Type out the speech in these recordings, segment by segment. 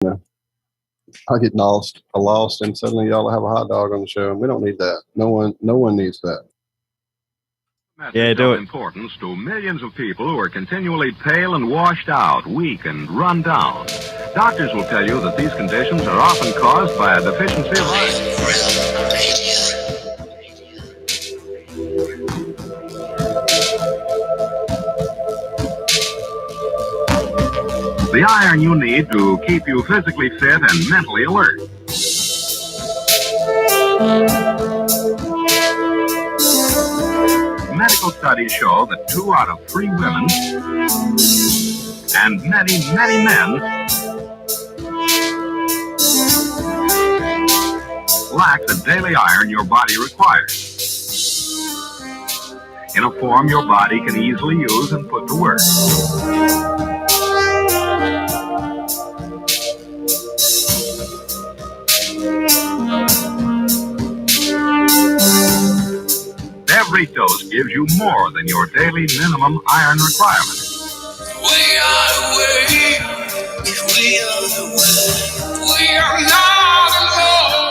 know, I get lost, and suddenly y'all have a hot dog on the show, and we don't need that. No one needs that. Message of importance to millions of people who are continually pale and washed out, weak and run down. Doctors will tell you that these conditions are often caused by a deficiency of iron. The iron you need to keep you physically fit and mentally alert. Medical studies show that 2 out of 3 women and many, many men lack the daily iron your body requires in a form your body can easily use and put to work. Every dose gives you more than your daily minimum iron requirement. We are the way, we are the way, we are not alone.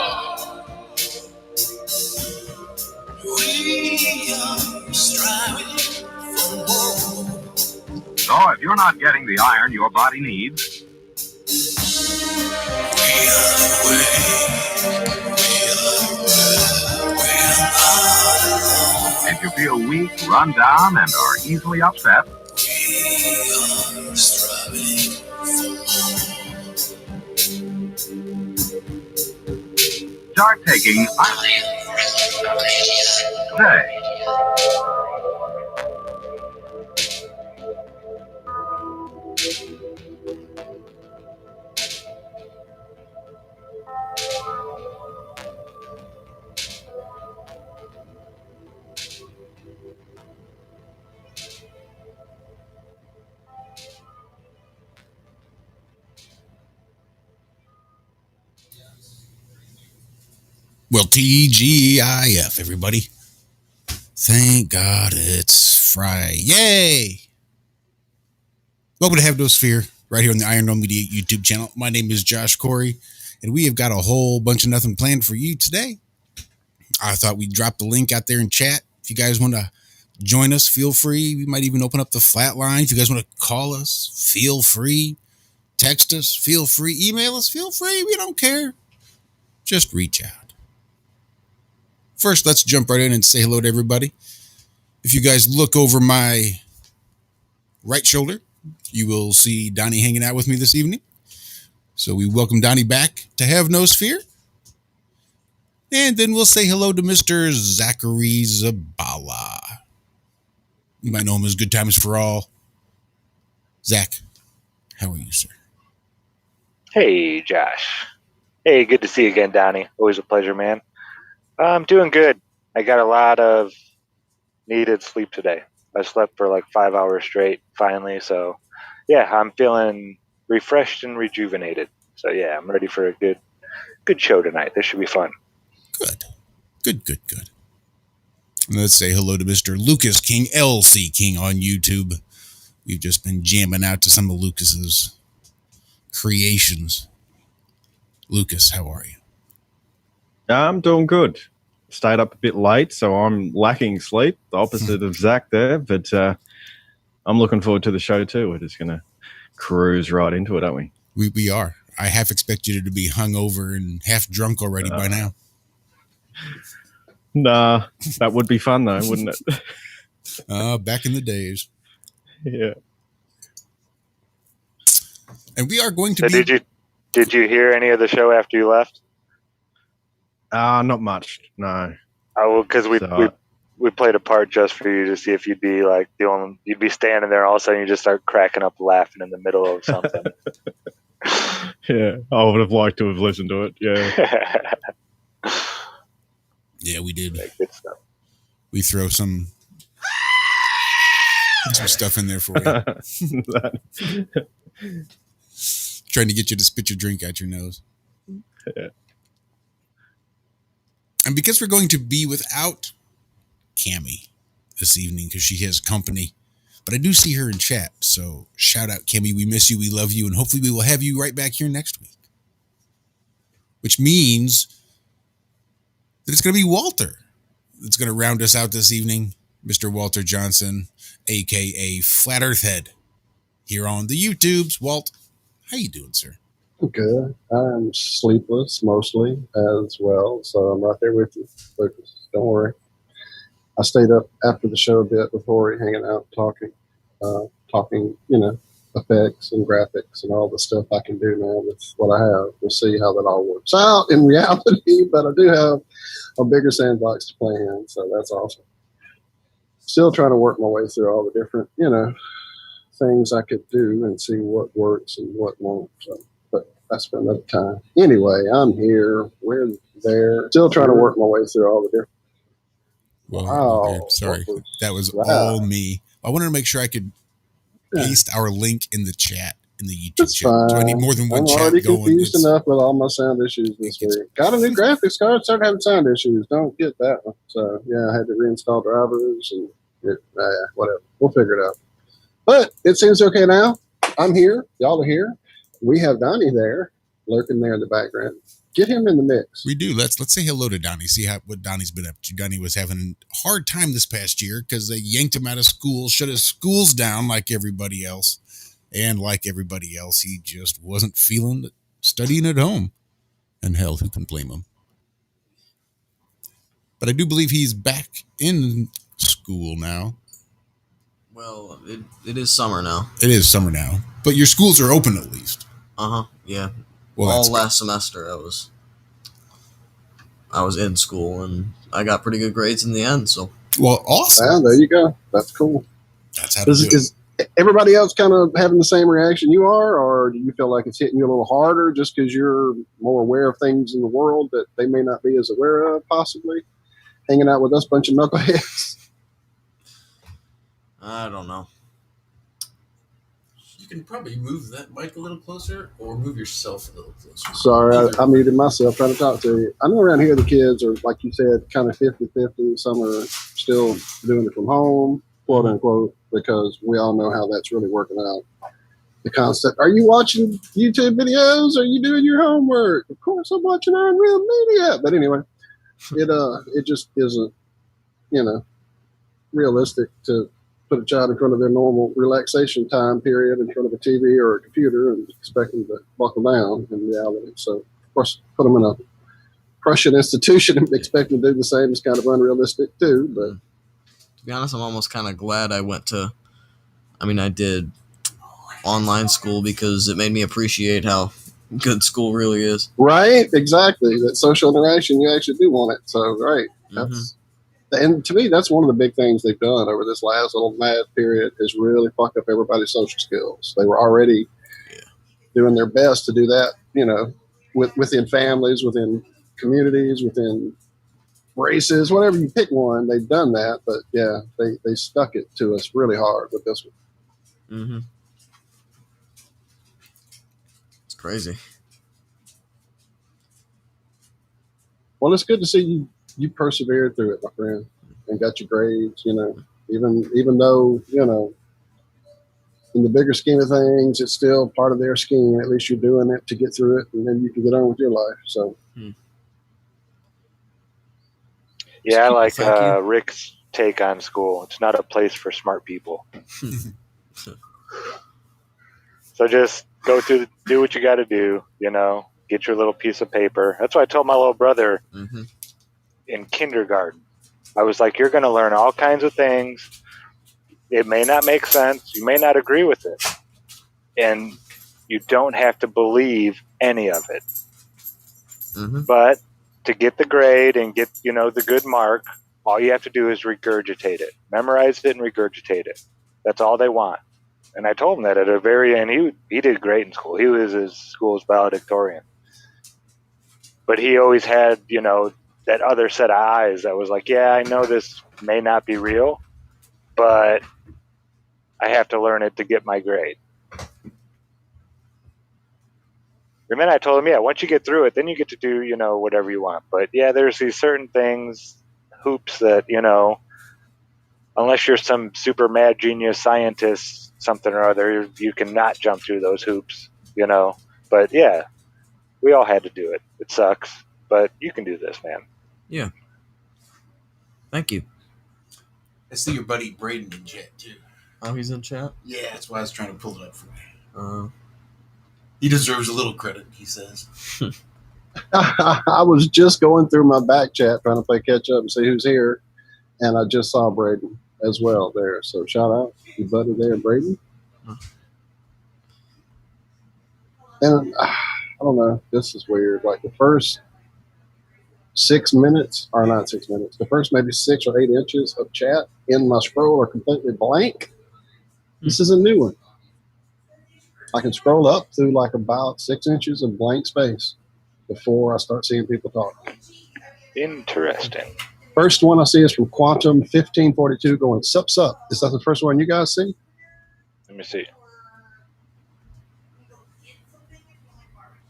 We are striving for more. So if you're not getting the iron your body needs, we are the way, we are the way, we are not alone. If you feel weak, run down, and are easily upset, we are striving for more. Start taking iron today. Well, TGIF, everybody. Thank God it's Friday. Yay! Welcome to Have No Fear, right here on the Iron Dome Media YouTube channel. My name is Josh Corey, and we have got a whole bunch of nothing planned for you today. I thought we'd drop the link out there in chat. If you guys want to join us, feel free. We might even open up the flat line. If you guys want to call us, feel free. Text us, feel free. Email us, feel free. We don't care. Just reach out. First, let's jump right in and say hello to everybody. If you guys look over my right shoulder, you will see Donnie hanging out with me this evening. So we welcome Donnie back to Have No Fear. And then we'll say hello to Mr. Zachary Zabala. You might know him as Good Times for All. Zach, how are you, sir? Hey, Josh. Hey, good to see you again, Donnie. Always a pleasure, man. I'm doing good. I got a lot of needed sleep today. I slept for like 5 hours straight, finally. So, yeah, I'm feeling refreshed and rejuvenated. So, yeah, I'm ready for a good show tonight. This should be fun. Good. Let's say hello to Mr. Lucas King, LC King on YouTube. We've just been jamming out to some of Lucas's creations. Lucas, how are you? I'm doing good. Stayed up a bit late, so I'm lacking sleep, the opposite of Zach there, but I'm looking forward to the show too. We're just going to cruise right into it, aren't we? We are. I half expected you to be hungover and half drunk already by now. Nah, that would be fun though, wouldn't it? Back in the days. Yeah. And we are going to be... Did you hear any of the show after you left? Not much, no. Oh, well, because we played a part just for you to see if you'd be like you'd be standing there, all of a sudden you just start cracking up laughing in the middle of something. Yeah, I would have liked to have listened to it. Yeah. Yeah, we did. Good stuff. We throw some stuff in there for you. Trying to get you to spit your drink out your nose. Yeah. And because we're going to be without Cammie this evening because she has company, but I do see her in chat. So shout out, Cammie. We miss you. We love you. And hopefully we will have you right back here next week. which means that it's going to be Walter that's going to round us out this evening. Mr. Walter Johnson, a.k.a. Flat Earth Head, here on the YouTubes. Walt, how you doing, sir? Good. I'm sleepless mostly as well, so I'm right there with you, Lucas. Don't worry. I stayed up after the show a bit before hanging out, talking, effects and graphics and all the stuff I can do now with what I have. We'll see how that all works out in reality, but I do have a bigger sandbox to play in, so that's awesome. Still trying to work my way through all the different, things I could do and see what works and what won't. So, but that's for another time. Anyway, I'm here. We're there. Still trying to work my way through all the different. Wow. Okay. Sorry. That was all me. I wanted to make sure I could paste our link in the chat, in the YouTube chat. Fine. Do I need more than one I'm chat already going? confused enough with all my sound issues this week. Got a new graphics card, started having sound issues. Don't get that one. So, yeah, I had to reinstall drivers and whatever. We'll figure it out. But it seems okay now. I'm here. Y'all are here. We have Donnie there, lurking there in the background. Get him in the mix. We do. Let's say hello to Donnie. See what Donnie's been up to. Donnie was having a hard time this past year because they yanked him out of school, shut his schools down like everybody else. And like everybody else, he just wasn't feeling studying at home. And hell, who can blame him? But I do believe he's back in school now. Well, it is summer now. It is summer now. But your schools are open at least. Yeah. Well, all last semester I was in school and I got pretty good grades in the end, so. Well, awesome. Well, there you go. That's cool. That's how to do it. Is everybody else kind of having the same reaction you are, or do you feel like it's hitting you a little harder just because you're more aware of things in the world that they may not be as aware of, possibly? Hanging out with us bunch of knuckleheads? I don't know. You can probably move that mic a little closer or move yourself a little closer. Sorry, I muted myself trying to talk to you. I know around here the kids are, like you said, kind of 50-50. Some are still doing it from home, quote unquote, because we all know how that's really working out. The concept, are you watching YouTube videos? Are you doing your homework? Of course I'm watching Unreal Media. But anyway, it just isn't, realistic to put a child in front of their normal relaxation time period in front of a TV or a computer and expect them to buckle down in reality. So, of course, put them in a Prussian institution and expect them to do the same is kind of unrealistic too. But to be honest, I'm almost kind of glad I did online school because it made me appreciate how good school really is. Right, exactly. That social interaction, you actually do want it. So, right. And to me, that's one of the big things they've done over this last little mad period is really fuck up everybody's social skills. They were already doing their best to do that, within families, within communities, within races, whatever you pick one, they've done that. But yeah, they stuck it to us really hard with this one. It's crazy. Well, it's good to see you persevered through it, my friend, and got your grades, even though, in the bigger scheme of things, it's still part of their scheme. At least you're doing it to get through it, and then you can get on with your life. So, yeah, I like Rick's take on school. It's not a place for smart people. So just go through, do what you got to do, get your little piece of paper. That's what I told my little brother in kindergarten. I was like, you're going to learn all kinds of things. It may not make sense. You may not agree with it. And you don't have to believe any of it. But to get the grade and get, the good mark, all you have to do is regurgitate it. Memorize it and regurgitate it. That's all they want. And I told him that at a very end. He did great in school. He was his school's valedictorian. But he always had, that other set of eyes that was like, yeah, I know this may not be real, but I have to learn it to get my grade. And then I told him, once you get through it, then you get to do, whatever you want. But yeah, there's these certain things, hoops that, unless you're some super mad genius scientist, something or other, you cannot jump through those hoops, But yeah, We all had to do it. It sucks, but you can do this, man. Yeah. Thank you. I see your buddy Braden in chat too. Oh, he's in chat? Yeah, that's why I was trying to pull it up for you. He deserves a little credit, he says. I was just going through my back chat trying to play catch up and see who's here, and I just saw Braden as well there. So shout out to your buddy there, Braden. And I don't know, this is weird. Like the first 6 minutes, or not 6 minutes, the first maybe 6 or 8 inches of chat in my scroll are completely blank. This is a new one. I can scroll up through like about 6 inches of blank space before I start seeing people talk. Interesting. First one I see is from Quantum 1542 going, sup, sup. Is that the first one you guys see? Let me see.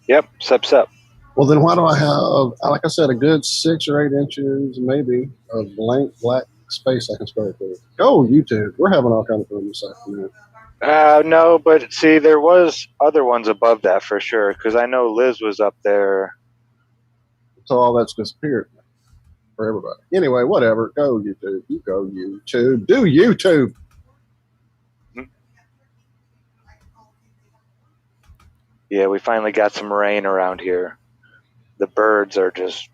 Yep, sup. Well, then why do I have, like I said, a good 6 or 8 inches maybe of blank black space I can scroll through? Go YouTube. We're having all kinds of fun this afternoon. No, but see, there was other ones above that for sure, because I know Liz was up there. So all that's disappeared for everybody. Anyway, whatever. Go YouTube. You go YouTube. Do YouTube. Yeah, we finally got some rain around here. The birds are just,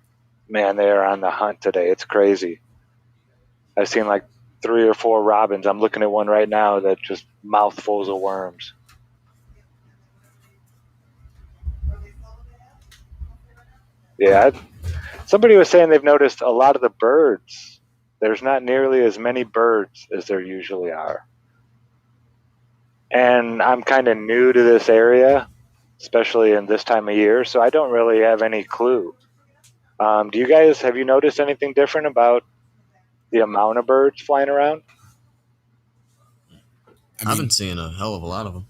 man, they are on the hunt today. It's crazy. I've seen like 3 or 4 robins. I'm looking at one right now that just mouthfuls of worms. Yeah, somebody was saying they've noticed a lot of the birds. There's not nearly as many birds as there usually are. And I'm kind of new to this area, especially in this time of year, so I don't really have any clue. Do you guys, have you noticed anything different about the amount of birds flying around? I've been seeing a hell of a lot of them.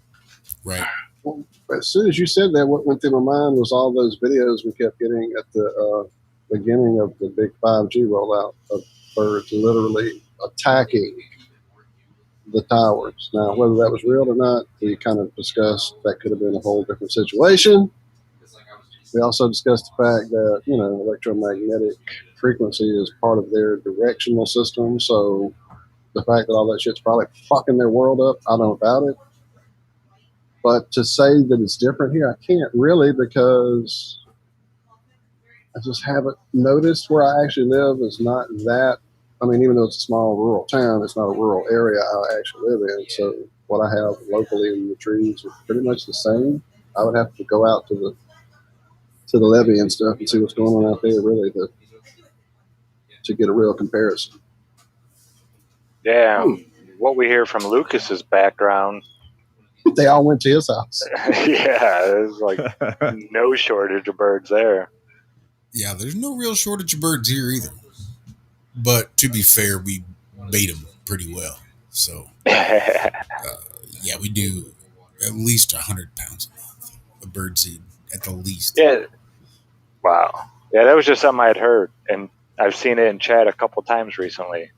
Right. Well, as soon as you said that, what went through my mind was all those videos we kept getting at the beginning of the big 5G rollout of birds literally attacking the towers. Now, whether that was real or not, we kind of discussed that could have been a whole different situation. We also discussed the fact that, electromagnetic frequency is part of their directional system. So the fact that all that shit's probably fucking their world up, I don't know about it. But to say that it's different here, I can't really, because I just haven't noticed. Where I actually live is not that. I mean, even though it's a small rural town, it's not a rural area I actually live in. So what I have locally in the trees is pretty much the same. I would have to go out to the levee and stuff and see what's going on out there, really, to get a real comparison. Yeah, what we hear from Lucas's background. They all went to his house. Yeah, there's like no shortage of birds there. Yeah, there's no real shortage of birds here either. But to be fair, we bait them pretty well. So, yeah, we do at least 100 pounds a month of birdseed at the least. Yeah. Wow. Yeah, that was just something I had heard, and I've seen it in chat a couple times recently.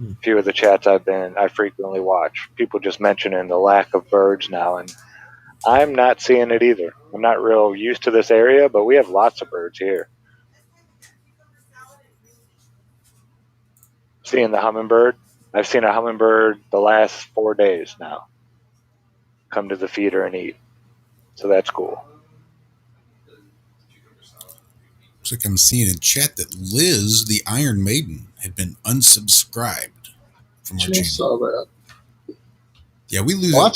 A few of the chats I frequently watch, people just mentioning the lack of birds now, and I'm not seeing it either. I'm not real used to this area, but we have lots of birds here. Seeing the hummingbird, I've seen a hummingbird the last 4 days now come to the feeder and eat, so that's cool. Looks like I'm seeing in chat that Liz, the Iron Maiden, had been unsubscribed from our channel. Saw that. Yeah, we lose. Well,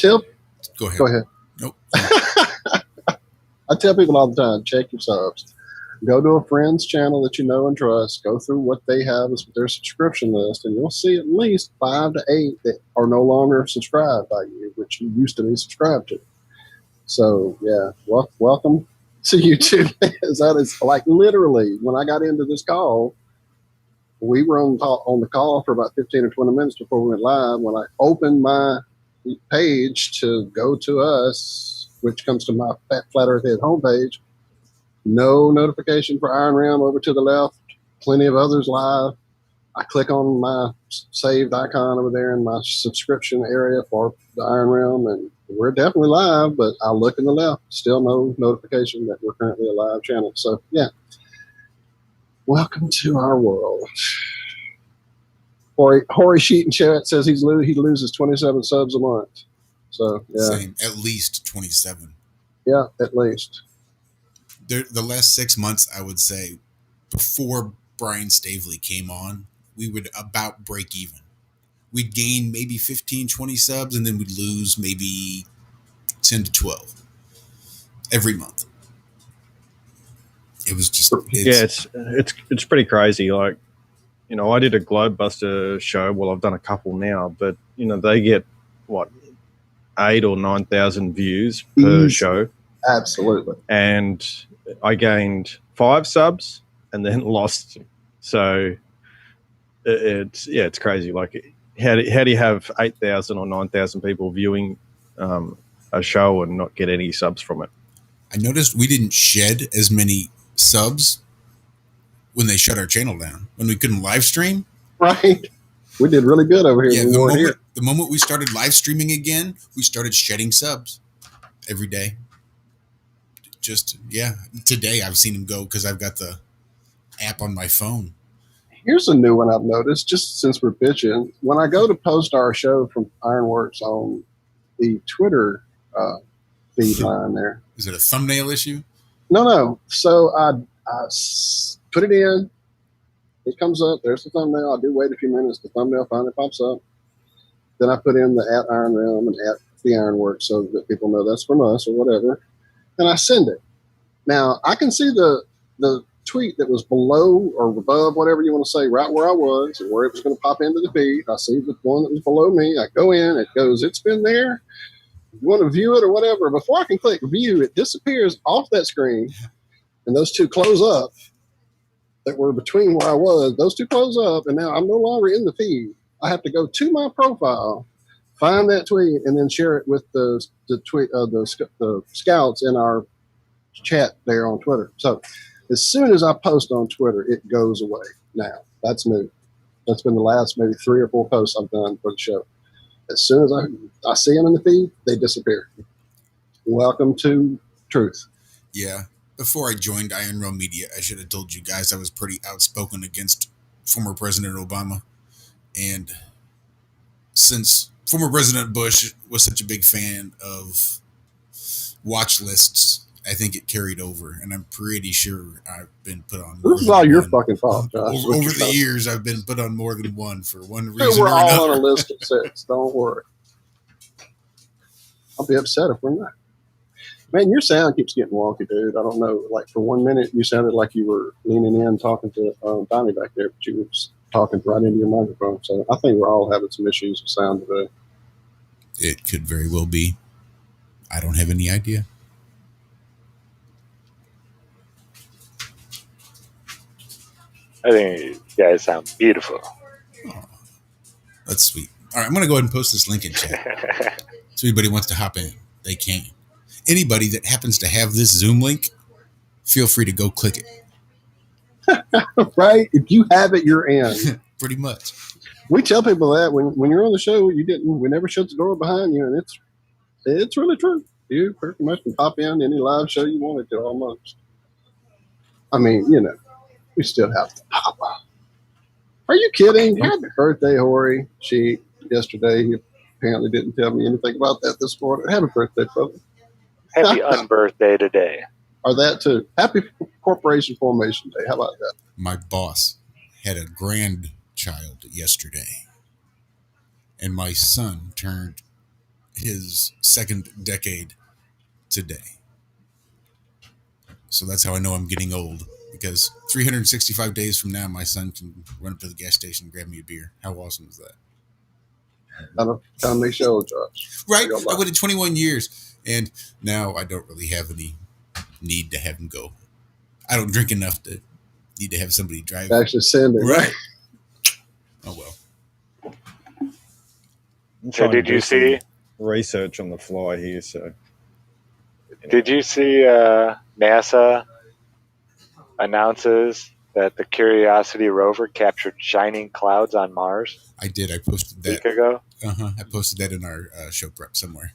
Go ahead. Go ahead. Nope. I tell people all the time, check your subs. Go to a friend's channel that you know and trust. Go through what they have as their subscription list, and you'll see at least 5 to 8 that are no longer subscribed by you, which you used to be subscribed to. So, yeah, welcome to YouTube. That is like literally when I got into this call, we were on the call for about 15 or 20 minutes before we went live. When I opened my page to go to us, which comes to my Flat Earth Head homepage, no notification for Iron Realm over to the left, plenty of others live. I click on my saved icon over there in my subscription area for the Iron Realm, and We're definitely live, but I'll look in the left. Still no notification that we're currently a live channel. So, yeah. Welcome to our world. Horry Sheet in chat says he loses 27 subs a month. So, yeah. Same. At least 27. Yeah, at least. The last 6 months, I would say, before Brian Stavely came on, we would about break even. We'd gain maybe 15, 20 subs, and then we'd lose maybe 10 to 12 every month. It was just... it's pretty crazy. Like, you know, I did a Globebuster show. Well, I've done a couple now, but, you know, they get, what, 8,000 or 9,000 views per show. Absolutely. And I gained 5 subs and then lost. So it's crazy. Like, how do you have 8,000 or 9,000 people viewing a show and not get any subs from it? I noticed we didn't shed as many subs when they shut our channel down, when we couldn't live stream. Right. We did really good over here. Yeah, the moment we started live streaming again, we started shedding subs every day. Just, today I've seen them go because I've got the app on my phone. Here's a new one I've noticed, just since we're bitching. When I go to post our show from Ironworks on the Twitter feed line there. Is it a thumbnail issue? No. So I put it in. It comes up. There's the thumbnail. I do wait a few minutes. The thumbnail finally pops up. Then I put in the @IronRealm and @the Ironworks so that people know that's from us or whatever. And I send it. Now, I can see the tweet that was below or above, whatever you want to say, right where I was and where it was going to pop into the feed. I see the one that was below me. I go in. It goes, it's been there. You want to view it or whatever. Before I can click view, it disappears off that screen. And those two close up that were between where I was. Those two close up. And now I'm no longer in the feed. I have to go to my profile, find that tweet, and then share it with the tweet the scouts in our chat there on Twitter. So as soon as I post on Twitter, it goes away. Now that's new. That's been the last maybe 3 or 4 posts I've done for the show. As soon as I see them in the feed, they disappear. Welcome to truth. Yeah. Before I joined Iron Realm Media, I should have told you guys I was pretty outspoken against former President Obama. And since former President Bush was such a big fan of watch lists, I think it carried over, and I'm pretty sure I've been put on. This is all your fucking fault, Josh. Over the years, I've been put on more than one for one reason we're or all another. on a list of 6. Don't worry. I'll be upset if we're not. Man, your sound keeps getting wonky, dude. I don't know. Like, for 1 minute, you sounded like you were leaning in talking to Donnie back there, but you were talking right into your microphone. So I think we're all having some issues with sound today. It could very well be. I don't have any idea. I think you guys sound beautiful. Oh, that's sweet. All right, I'm going to go ahead and post this link in chat. So anybody wants to hop in, they can. Anybody that happens to have this Zoom link, feel free to go click it. Right? If you have it, you're in. Pretty much. We tell people that when you're on the show, we never shut the door behind you, and it's really true. You pretty much can pop in any live show you wanted to almost. I mean, you know, we still have to pop up. Are you kidding? Happy birthday, Horry. Yesterday, he apparently didn't tell me anything about that this morning. Happy birthday, brother. Happy unbirthday today. Or that too. Happy Corporation Formation Day. How about that? My boss had a grandchild yesterday, and my son turned his 2nd decade today. So that's how I know I'm getting old, because 365 days from now, my son can run up to the gas station and grab me a beer. How awesome is that? Kind of make show, Josh. Right? I waited 21 years, and now I don't really have any need to have him go. I don't drink enough to need to have somebody drive. Actually send it. Right. Oh, well. So did you see research on the fly here? So did you see NASA announces that the Curiosity rover captured shining clouds on Mars? I did. I posted that a week ago. I posted that in our show prep somewhere.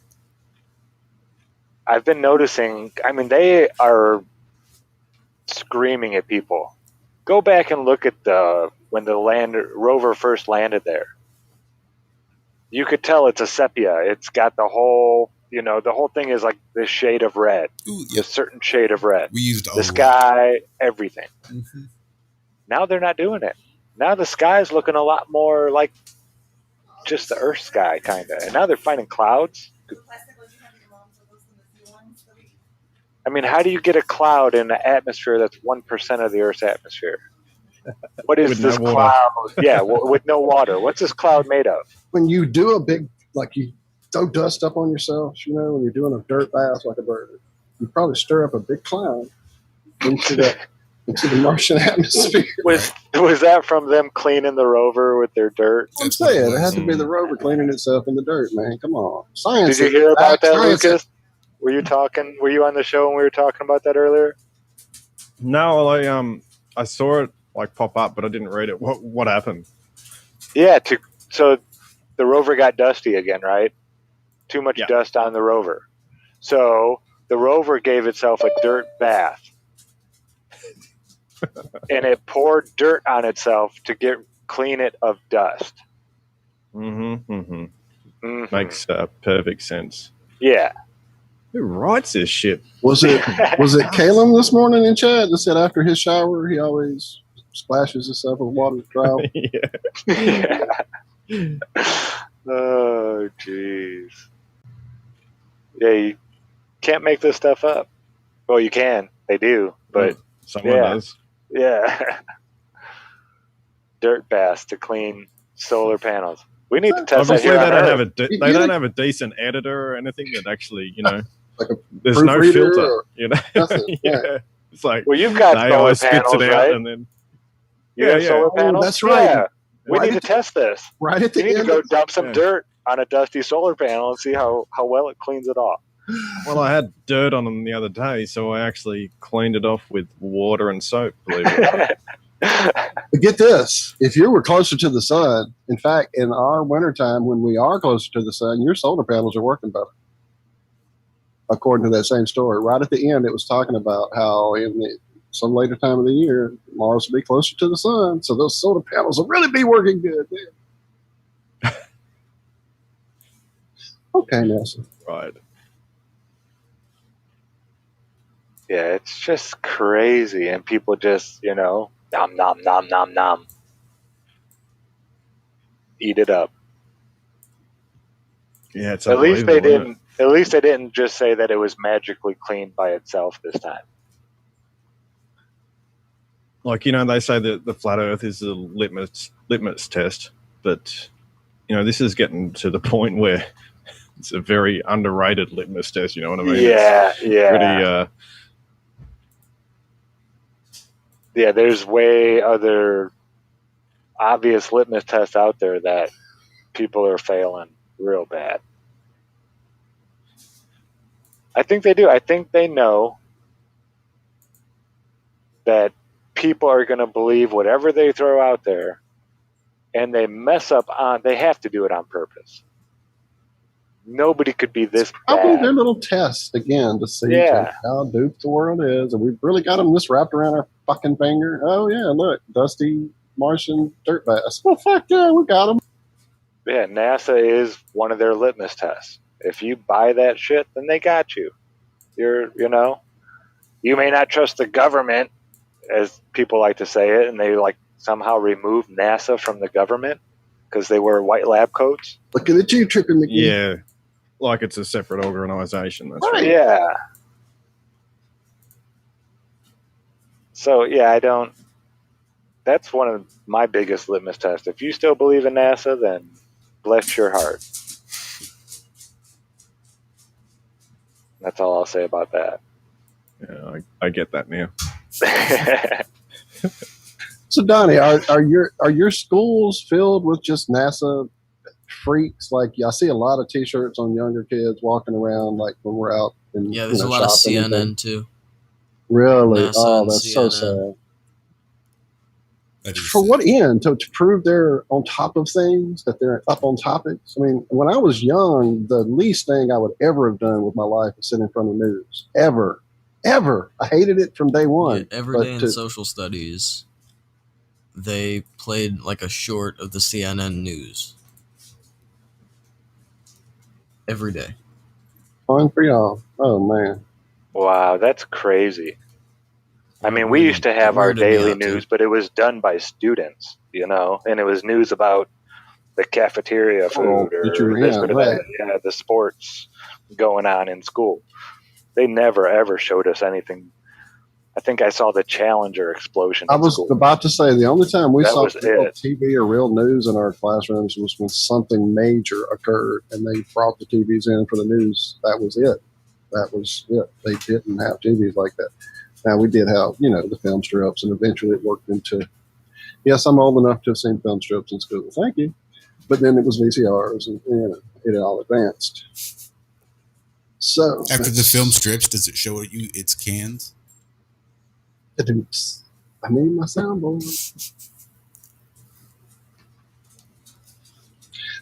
I've been noticing. I mean, they are screaming at people. Go back and look at when the rover first landed there. You could tell it's a sepia. It's got the whole, the whole thing is like this shade of red, Ooh, a certain shade of red. We used the sky, everything. Mm-hmm. Now they're not doing it. Now the sky's looking a lot more like just the Earth sky, kind of. And now they're finding clouds. I mean, how do you get a cloud in an atmosphere that's 1% of the Earth's atmosphere? What is this cloud? Yeah, with no water. What's this cloud made of? When you do a big, like you throw dust up on yourself, when you're doing a dirt bath like a bird, you probably stir up a big cloud into the Martian atmosphere. Was that from them cleaning the rover with their dirt? I'm saying it had to be the rover cleaning itself in the dirt, man. Come on, science. Did you hear about that, Lucas? Were you on the show when we were talking about that earlier? No, I saw it like pop up, but I didn't read it. What happened? Yeah, so the rover got dusty again, right? Too much dust on the rover. So the rover gave itself a dirt bath. And it poured dirt on itself to clean it of dust. Makes perfect sense. Yeah. Who writes this shit? Was it Caleb this morning in chat that said after his shower he always splashes himself with water to dry off? Yeah. Oh, jeez. Yeah, you can't make this stuff up. Well, you can. They do, but someone does. Yeah. Dirt baths to clean solar panels. We need to test Obviously, that here. they don't have a decent editor or anything that actually, like there's no filter, Yeah. It's like, well, you've got solar panels, right? And then, you have solar panels? That's right. Yeah. We need to test this. Right at the end. We need to go dump some Yeah. dirt on a dusty solar panel and see how well it cleans it off. Well, I had dirt on them the other day, so I actually cleaned it off with water and soap, believe it or not. But get this, if you were closer to the sun, in fact, in our wintertime, when we are closer to the sun, your solar panels are working better. According to that same story. Right at the end, it was talking about how in some later time of the year, Mars will be closer to the sun, so those solar panels will really be working good. Okay, NASA. Right. Yeah, it's just crazy. And people just, nom, nom, nom, nom, nom. Eat it up. Yeah, it's At least they unbelievable, didn't just say that it was magically cleaned by itself this time. Like, they say that the flat Earth is a litmus test, but this is getting to the point where it's a very underrated litmus test. You know what I mean? Yeah, Pretty. Yeah, there's way other obvious litmus tests out there that people are failing real bad. I think they do. I think they know that people are going to believe whatever they throw out there, and they mess up they have to do it on purpose. Nobody could be this probably bad. their little test again to see how duped the world is, and we've really got them this wrapped around our fucking finger. Oh yeah, look, dusty Martian dirt baths. Well, fuck yeah, we got them. Yeah, NASA is one of their litmus tests. If you buy that shit, then they got you. You may not trust the government, as people like to say it, and they somehow remove NASA from the government because they wear white lab coats. Looking at you, Tripping McGee. Yeah, like it's a separate organization. That's right. Yeah. So yeah, that's one of my biggest litmus tests. If you still believe in NASA, then bless your heart. That's all I'll say about that. Yeah, I get that now. So Donnie, are your schools filled with just NASA freaks? Like, I see a lot of T-shirts on younger kids walking around, like when we're out. And, yeah, there's a lot of CNN, and things. Really? NASA that's CNN. so sad. For what end? To prove they're on top of things, that they're up on topics? I mean, when I was young, the least thing I would ever have done with my life is sit in front of the news. Ever. I hated it from day one. Yeah, every day in social studies, they played like a short of the CNN news. Every day. Fun for y'all. Oh, man. Wow, that's crazy. I mean, we used to have our daily news, but it was done by students, and it was news about the cafeteria food or this or that. Yeah, the sports going on in school. They never, ever showed us anything. I think I saw the Challenger explosion. I was about to say the only time we saw real TV or real news in our classrooms was when something major occurred and they brought the TVs in for the news. That was it. They didn't have TVs like that. Now, we did have, the film strips, and eventually it worked into, yes, I'm old enough to have seen film strips in school. Thank you. But then it was VCRs, and it all advanced. So after the film strips, does it show you its cans? I need my soundboard.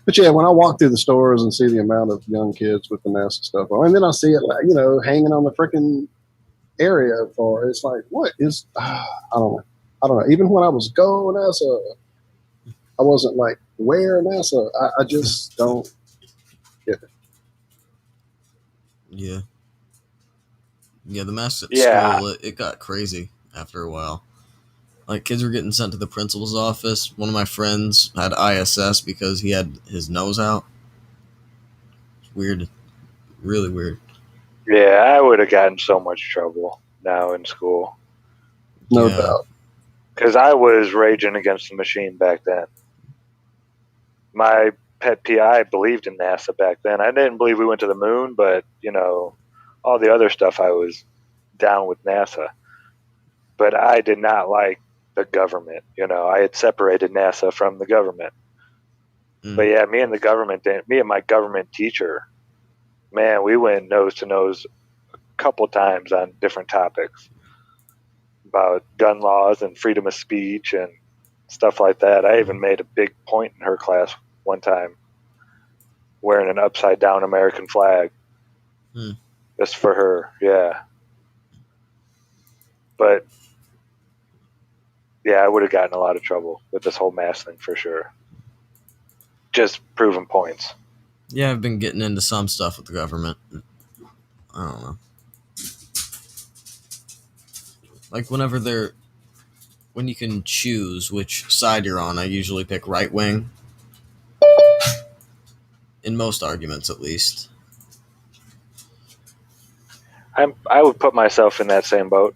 But yeah, when I walk through the stores and see the amount of young kids with the NASA stuff on, and then I see it, hanging on the freaking area for, it's like, what is, I don't know. Even when I was going NASA, I wasn't like, where NASA? I just don't get it. Yeah. Yeah, the mask at school, it got crazy after a while. Like, kids were getting sent to the principal's office. One of my friends had ISS because he had his nose out. It's weird. Really weird. Yeah, I would have gotten so much trouble now in school. No doubt. Because I was raging against the machine back then. My pet PI believed in NASA back then. I didn't believe we went to the moon, but, all the other stuff I was down with NASA. But I did not like the government. I had separated NASA from the government. But yeah, me and my government teacher, man, we went nose to nose a couple times on different topics about gun laws and freedom of speech and stuff like that. I even made a big point in her class one time wearing an upside down American flag just for her. Yeah. But yeah, I would have gotten a lot of trouble with this whole mask thing for sure. Just proving points. Yeah, I've been getting into some stuff with the government. I don't know. Like, when you can choose which side you're on, I usually pick right wing. In most arguments, at least. I would put myself in that same boat.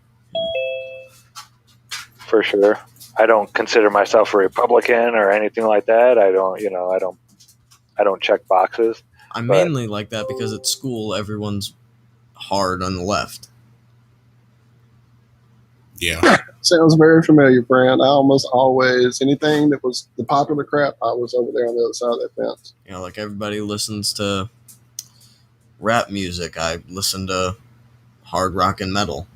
For sure. I don't consider myself a Republican or anything like that. I don't check boxes. I'm mainly like that because at school, everyone's hard on the left. Yeah. Sounds very familiar, Brand. I almost always, anything that was the popular crap, I was over there on the other side of that fence. Like everybody listens to rap music. I listen to hard rock and metal.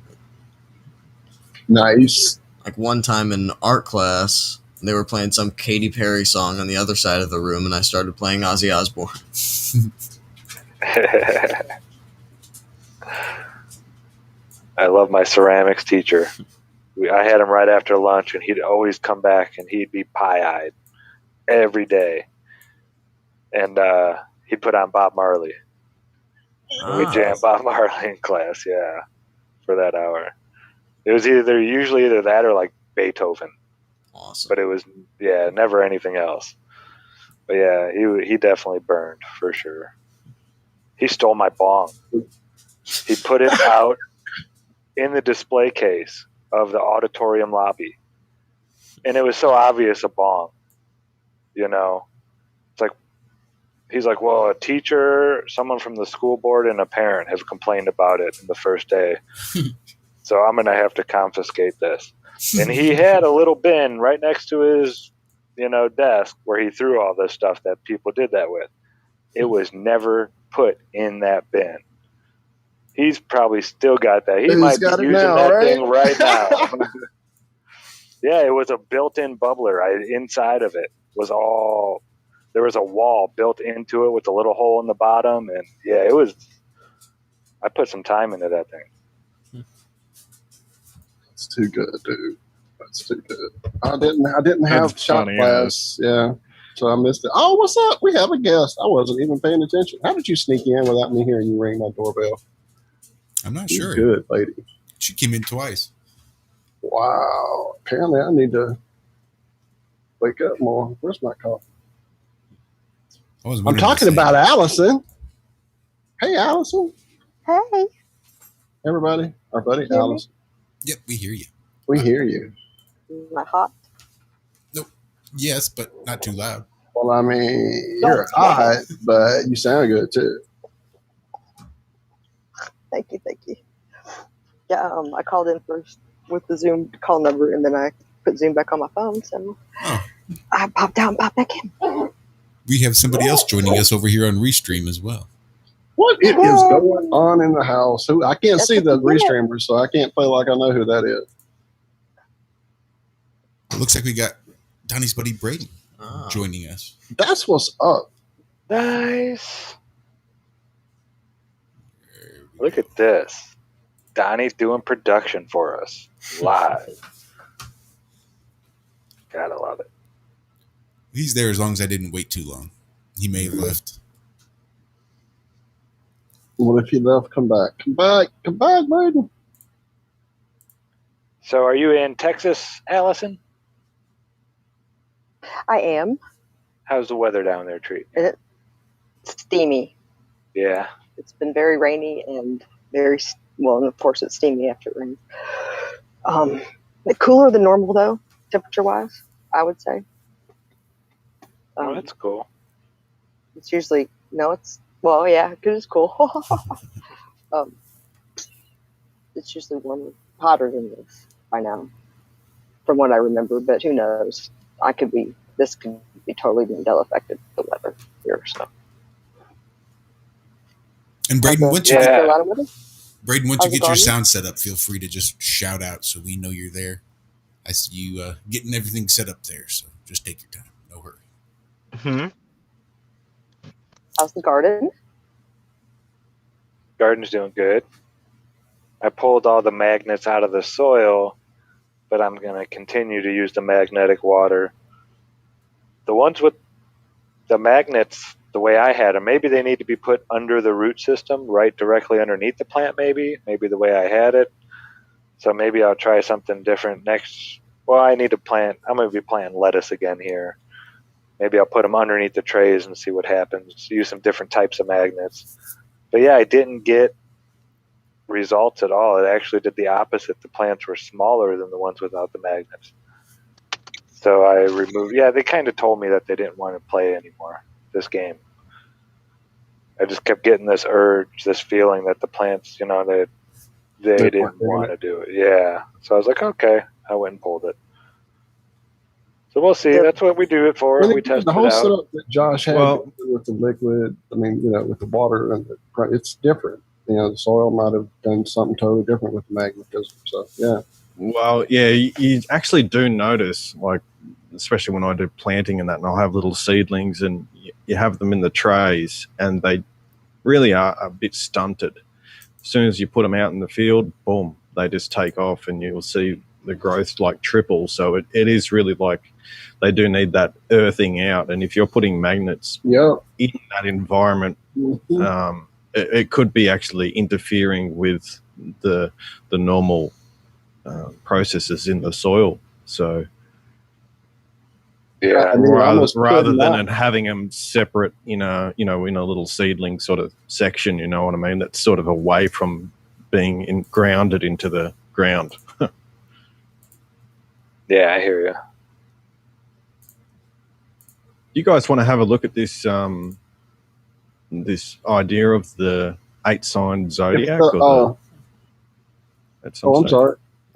Nice. Like one time in art class, they were playing some Katy Perry song on the other side of the room, and I started playing Ozzy Osbourne. I love my ceramics teacher. I had him right after lunch, and he'd always come back, and he'd be pie-eyed every day. And he'd put on Bob Marley. And we'd jam Bob Marley in class, yeah, for that hour. It was usually either that or like Beethoven. Awesome. But it was, never anything else. But yeah, he definitely burned for sure. He stole my bong. He put it out in the display case of the auditorium lobby. And it was so obvious a bong. It's like, he's like, well, a teacher, someone from the school board, and a parent have complained about it in the first day. So I'm going to have to confiscate this. And he had a little bin right next to his, desk where he threw all this stuff that people did that with. It was never put in that bin. He's probably still got that. He might be using that thing right now. Yeah, it was a built-in bubbler. Inside of it was all. There was a wall built into it with a little hole in the bottom, and yeah, it was. I put some time into that thing. It's too good, dude. That's too good. I didn't have That's shot funny, glass. Yeah. So I missed it. Oh, what's up? We have a guest. I wasn't even paying attention. How did you sneak in without me hearing you ring my doorbell? I'm not You sure. good, lady. She came in twice. Wow. Apparently I need to wake up more. Where's my coffee? I'm talking about Allison. Hey, Allison. Hey. Everybody. Our buddy Hear me? Allison. Yep, we hear you. We hear you. Am I hot? Nope. Yes, but not too loud. Well, I mean, you're hot, but you sound good too. Thank you. Yeah, I called in first with the Zoom call number, and then I put Zoom back on my phone, so I popped out and popped back in. We have somebody else joining us over here on Restream as well. What is going on in the house? Who I can't see the restreamers, so I can't play like I know who that is. It looks like we got Donnie's buddy Braden joining us. That's what's up. Nice. Look at this. Donnie's doing production for us live. Gotta love it. He's there as long as I didn't wait too long. He may have left. What if he left? Come back, Braden. So, are you in Texas, Allison? I am. How's the weather down there, Treat? It's steamy. Yeah. It's been very rainy and very well, and of course it's steamy after it rains. Cooler than normal though, temperature-wise, I would say. Oh, that's cool. It's usually because it's cool. It's usually warmer, hotter than this by now, from what I remember. But who knows? This could be totally Mandela affected the weather here. So. And Braden, once you How's get your sound set up, feel free to just shout out so we know you're there. I see you getting everything set up there, so just take your time. No hurry. Mm-hmm. How's the garden? Garden's doing good. I pulled all the magnets out of the soil, but I'm going to continue to use the magnetic water. The ones with the magnets, the way I had them, maybe they need to be put under the root system, right directly underneath the plant, maybe the way I had it. So maybe I'll try something different next. Well, I'm going to be planting lettuce again here. Maybe I'll put them underneath the trays and see what happens. Use some different types of magnets. But yeah, I didn't get results at all. It actually did the opposite. The plants were smaller than the ones without the magnets. So I removed. Yeah, they kind of told me that they didn't want to play anymore this game. I just kept getting this urge, this feeling that the plants, they didn't want to do it. Yeah. So I was like, okay. I went and pulled it. So we'll see. That's what we do it for. We test the whole it out. setup that Josh had with the liquid, with the water, and it's different. The soil might have done something totally different with the magnetism. So, yeah. Well, yeah, you actually do notice, like, especially when I do planting and that, and I'll have little seedlings and you have them in the trays and they really are a bit stunted. As soon as you put them out in the field, boom, they just take off and you'll see the growth like triple. So it is really like they do need that earthing out. And if you're putting magnets in that environment, it could be actually interfering with the normal processes in the soil. So rather than having them separate in a little seedling sort of section, you know what I mean, that's sort of away from being grounded into the ground. Yeah, I hear you. You guys want to have a look at this this idea of the 8-sign zodiac?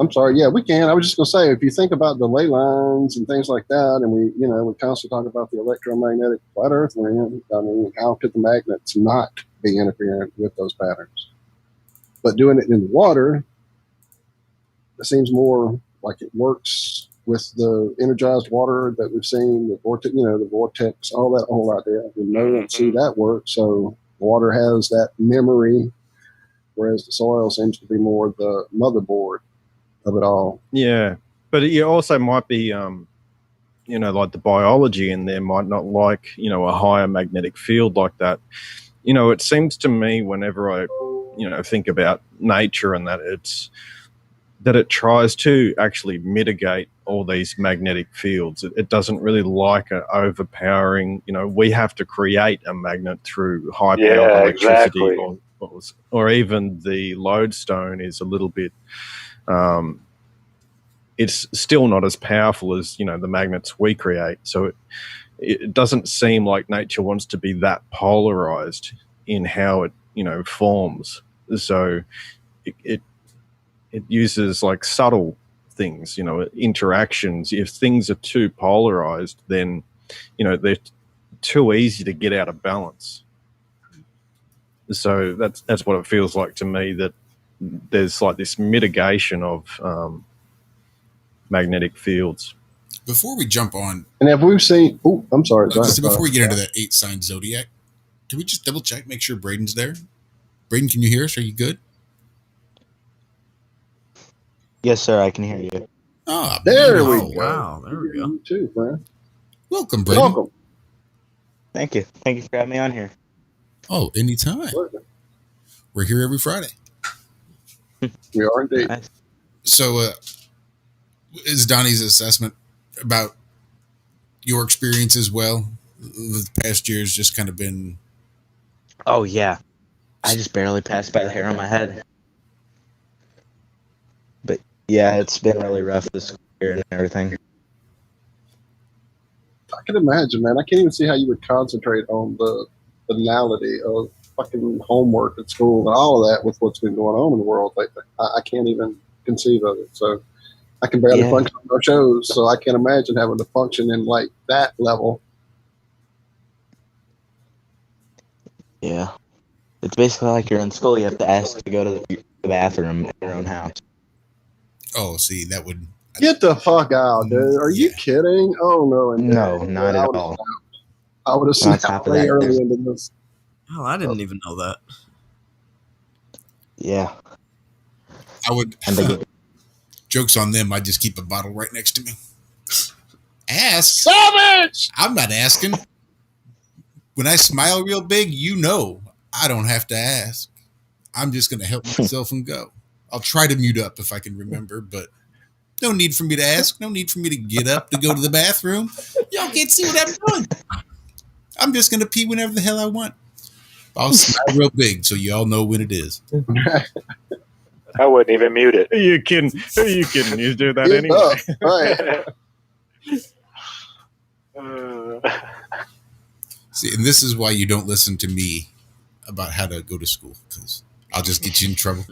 I'm sorry. Yeah, we can. I was just going to say, if you think about the ley lines and things like that, and we constantly talk about the electromagnetic flat earth land, I mean, how could the magnets not be interfering with those patterns? But doing it in water, it seems more like it works with the energized water that we've seen, the vortex, all that whole idea. No one see that work. So water has that memory, whereas the soil seems to be more the motherboard of it all. Yeah, but it also might be, like the biology in there might not like, a higher magnetic field like that. It seems to me whenever I, think about nature and that it tries to actually mitigate all these magnetic fields. It doesn't really like an overpowering, we have to create a magnet through high-powered electricity, exactly. or even the lodestone is a little bit, it's still not as powerful as, the magnets we create. So it doesn't seem like nature wants to be that polarized in how it, forms. So it uses like subtle things, interactions. If things are too polarized, then, they're too easy to get out of balance. So that's what it feels like to me, that there's like this mitigation of magnetic fields. Before we jump on, and if we've seen, I'm sorry. Before we get into that 8-sign zodiac, can we just double check, make sure Braden's there? Braden, can you hear us? Are you good? Yes, sir. I can hear you. Oh, there we go. Wow, there we go. You too, friend. Welcome, Braden. Welcome. Thank you. Thank you for having me on here. Oh, anytime. We're here every Friday. We are indeed. Nice. So, is Donnie's assessment about your experience as well? The past year's just kind of been... Oh, yeah. I just barely passed by the hair on my head. But, yeah, it's been really rough this school year and everything. I can imagine, man. I can't even see how you would concentrate on the banality of fucking homework at school and all of that with what's been going on in the world lately. I can't even conceive of it. So I can barely function on our shows, so I can't imagine having to function in like that level. Yeah. It's basically like you're in school. You have to ask to go to the bathroom in your own house. Oh, see, that would... Get the fuck out, dude. Are you kidding? Oh, no. No, not at all. I would have snapped way early into this. Oh, I didn't even know that. Yeah. I would... Joke's on them. I just keep a bottle right next to me. Ask. Savage! I'm not asking. When I smile real big, I don't have to ask. I'm just going to help myself and go. I'll try to mute up if I can remember, but no need for me to ask. No need for me to get up to go to the bathroom. Y'all can't see what I'm doing. I'm just going to pee whenever the hell I want. I'll smile real big so y'all know when it is. I wouldn't even mute it. Are you kidding? You do that anyway. Right. See, and this is why you don't listen to me about how to go to school, because I'll just get you in trouble.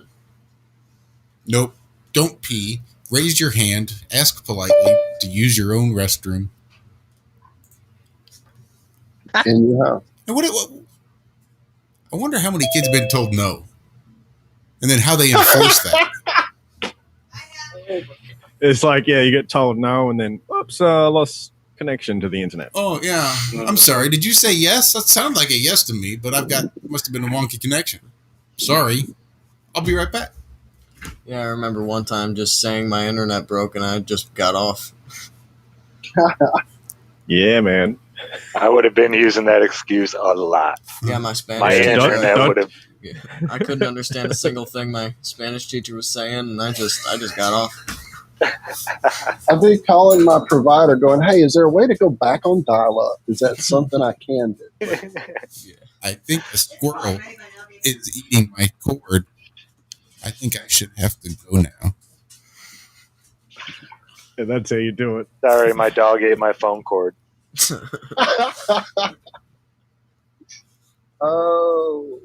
Nope. Don't pee. Raise your hand. Ask politely to use your own restroom. In your house. And I wonder how many kids have been told no. And then how they enforce that. It's like, you get told no, and then, oops, lost connection to the internet. Oh, yeah. I'm sorry. Did you say yes? That sounded like a yes to me, but must have been a wonky connection. Sorry. I'll be right back. Yeah, I remember one time just saying my internet broke and I just got off. Yeah, man. I would have been using that excuse a lot. Yeah, my Spanish My internet would have. Yeah, I couldn't understand a single thing my Spanish teacher was saying, and I just got off. I've been calling my provider going, hey, is there a way to go back on dial-up? Is that something I can do? Yeah. I think the squirrel is eating my cord. I think I should have to go now. Yeah, that's how you do it. Sorry, my dog ate my phone cord. Oh.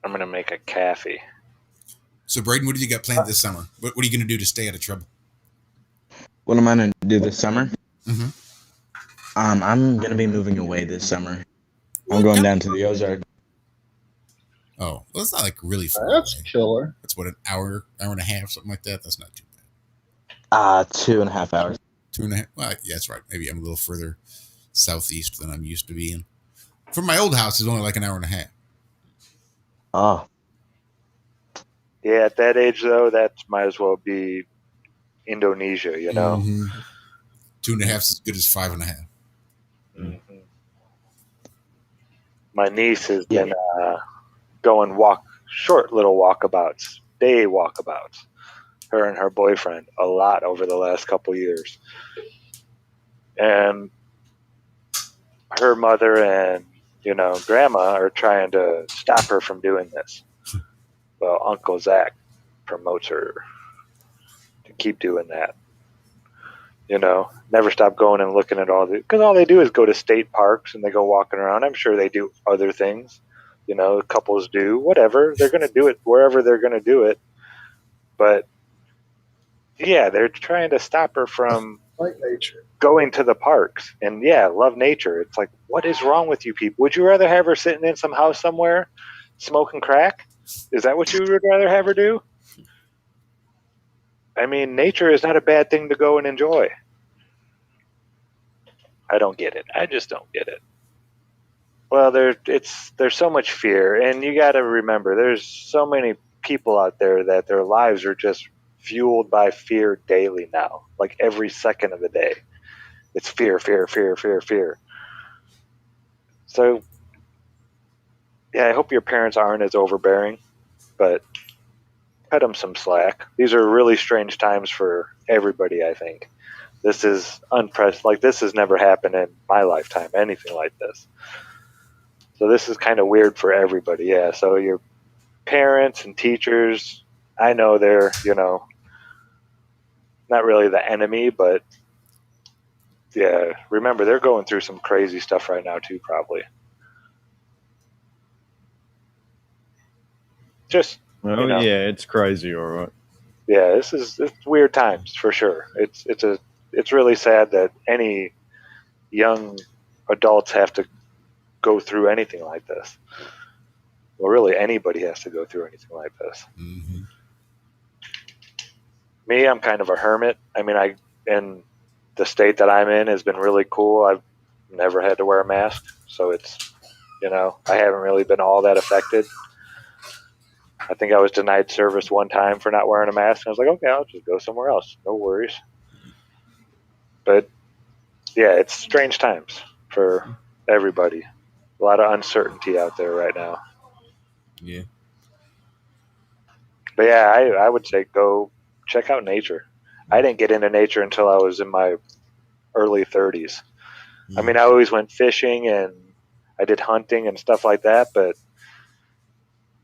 I'm going to make a cafe. So, Braden, what do you got planned this summer? What are you going to do to stay out of trouble? What am I going to do this summer? Mm-hmm. I'm going to be moving away this summer. I'm going down to the Ozarks. Oh, well, it's not like really far That's away. killer. That's what, an hour and a half, something like that. That's not too bad. 2.5 hours. 2.5. Well, yeah, that's right. Maybe I'm a little further southeast than I'm used to being. From my old house, it's only like an hour and a half. Oh, Yeah, at that age though, that might as well be Indonesia, you know. Mm-hmm. 2.5 is as good as 5.5. Mm-hmm. My niece has yeah. been going short little walkabouts, day walkabouts. Her and her boyfriend a lot over the last couple years, and her mother and grandma are trying to stop her from doing this. Well, Uncle Zach promotes her to keep doing that. Never stop going and looking at because all they do is go to state parks and they go walking around. I'm sure they do other things. Couples do whatever. They're going to do it wherever they're going to do it. But yeah, they're trying to stop her from Like nature. going to the parks. And yeah, love nature. It's like, what is wrong with you people? Would you rather have her sitting in some house somewhere smoking crack? Is that what you would rather have her do? I mean, nature is not a bad thing to go and enjoy. I don't get it. I just don't get it. Well, there's so much fear, and you got to remember, there's so many people out there that their lives are just fueled by fear daily now, like every second of the day. It's fear, fear, fear, fear, fear. So, yeah, I hope your parents aren't as overbearing, but cut them some slack. These are really strange times for everybody, I think. This is unprecedented. Like, this has never happened in my lifetime, anything like this. So this is kind of weird for everybody, yeah. So your parents and teachers, I know they're, not really the enemy, but yeah, remember, they're going through some crazy stuff right now too, probably. Just, Oh yeah, it's crazy, all right. Yeah, it's weird times for sure. It's really sad that any young adults have to go through anything like this. Well, really, anybody has to go through anything like this. Mm-hmm. Me, I'm kind of a hermit. I mean, in the state that I'm in has been really cool. I've never had to wear a mask, so it's, I haven't really been all that affected. I think I was denied service one time for not wearing a mask. And I was like, okay, I'll just go somewhere else. No worries. But yeah, it's strange times for everybody. A lot of uncertainty out there right now. Yeah. But yeah, I would say go check out nature. I didn't get into nature until I was in my early 30s. I mean, I always went fishing and I did hunting and stuff like that, but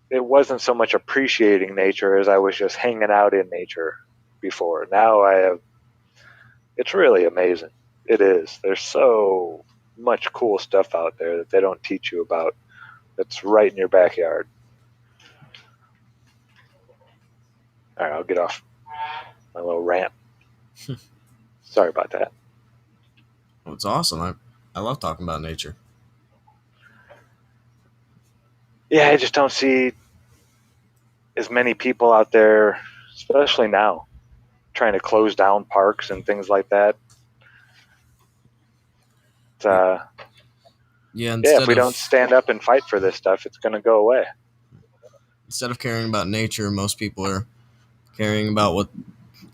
it wasn't so much appreciating nature as I was just hanging out in nature before. Now it's really amazing. It is. There's so much cool stuff out there that they don't teach you about. That's right in your backyard. All right, I'll get off my little rant. Sorry about that. Well, it's awesome. I love talking about nature. Yeah, I just don't see as many people out there, especially now, trying to close down parks and things like that. Yeah, if we don't stand up and fight for this stuff, it's going to go away. Instead of caring about nature, most people are caring about what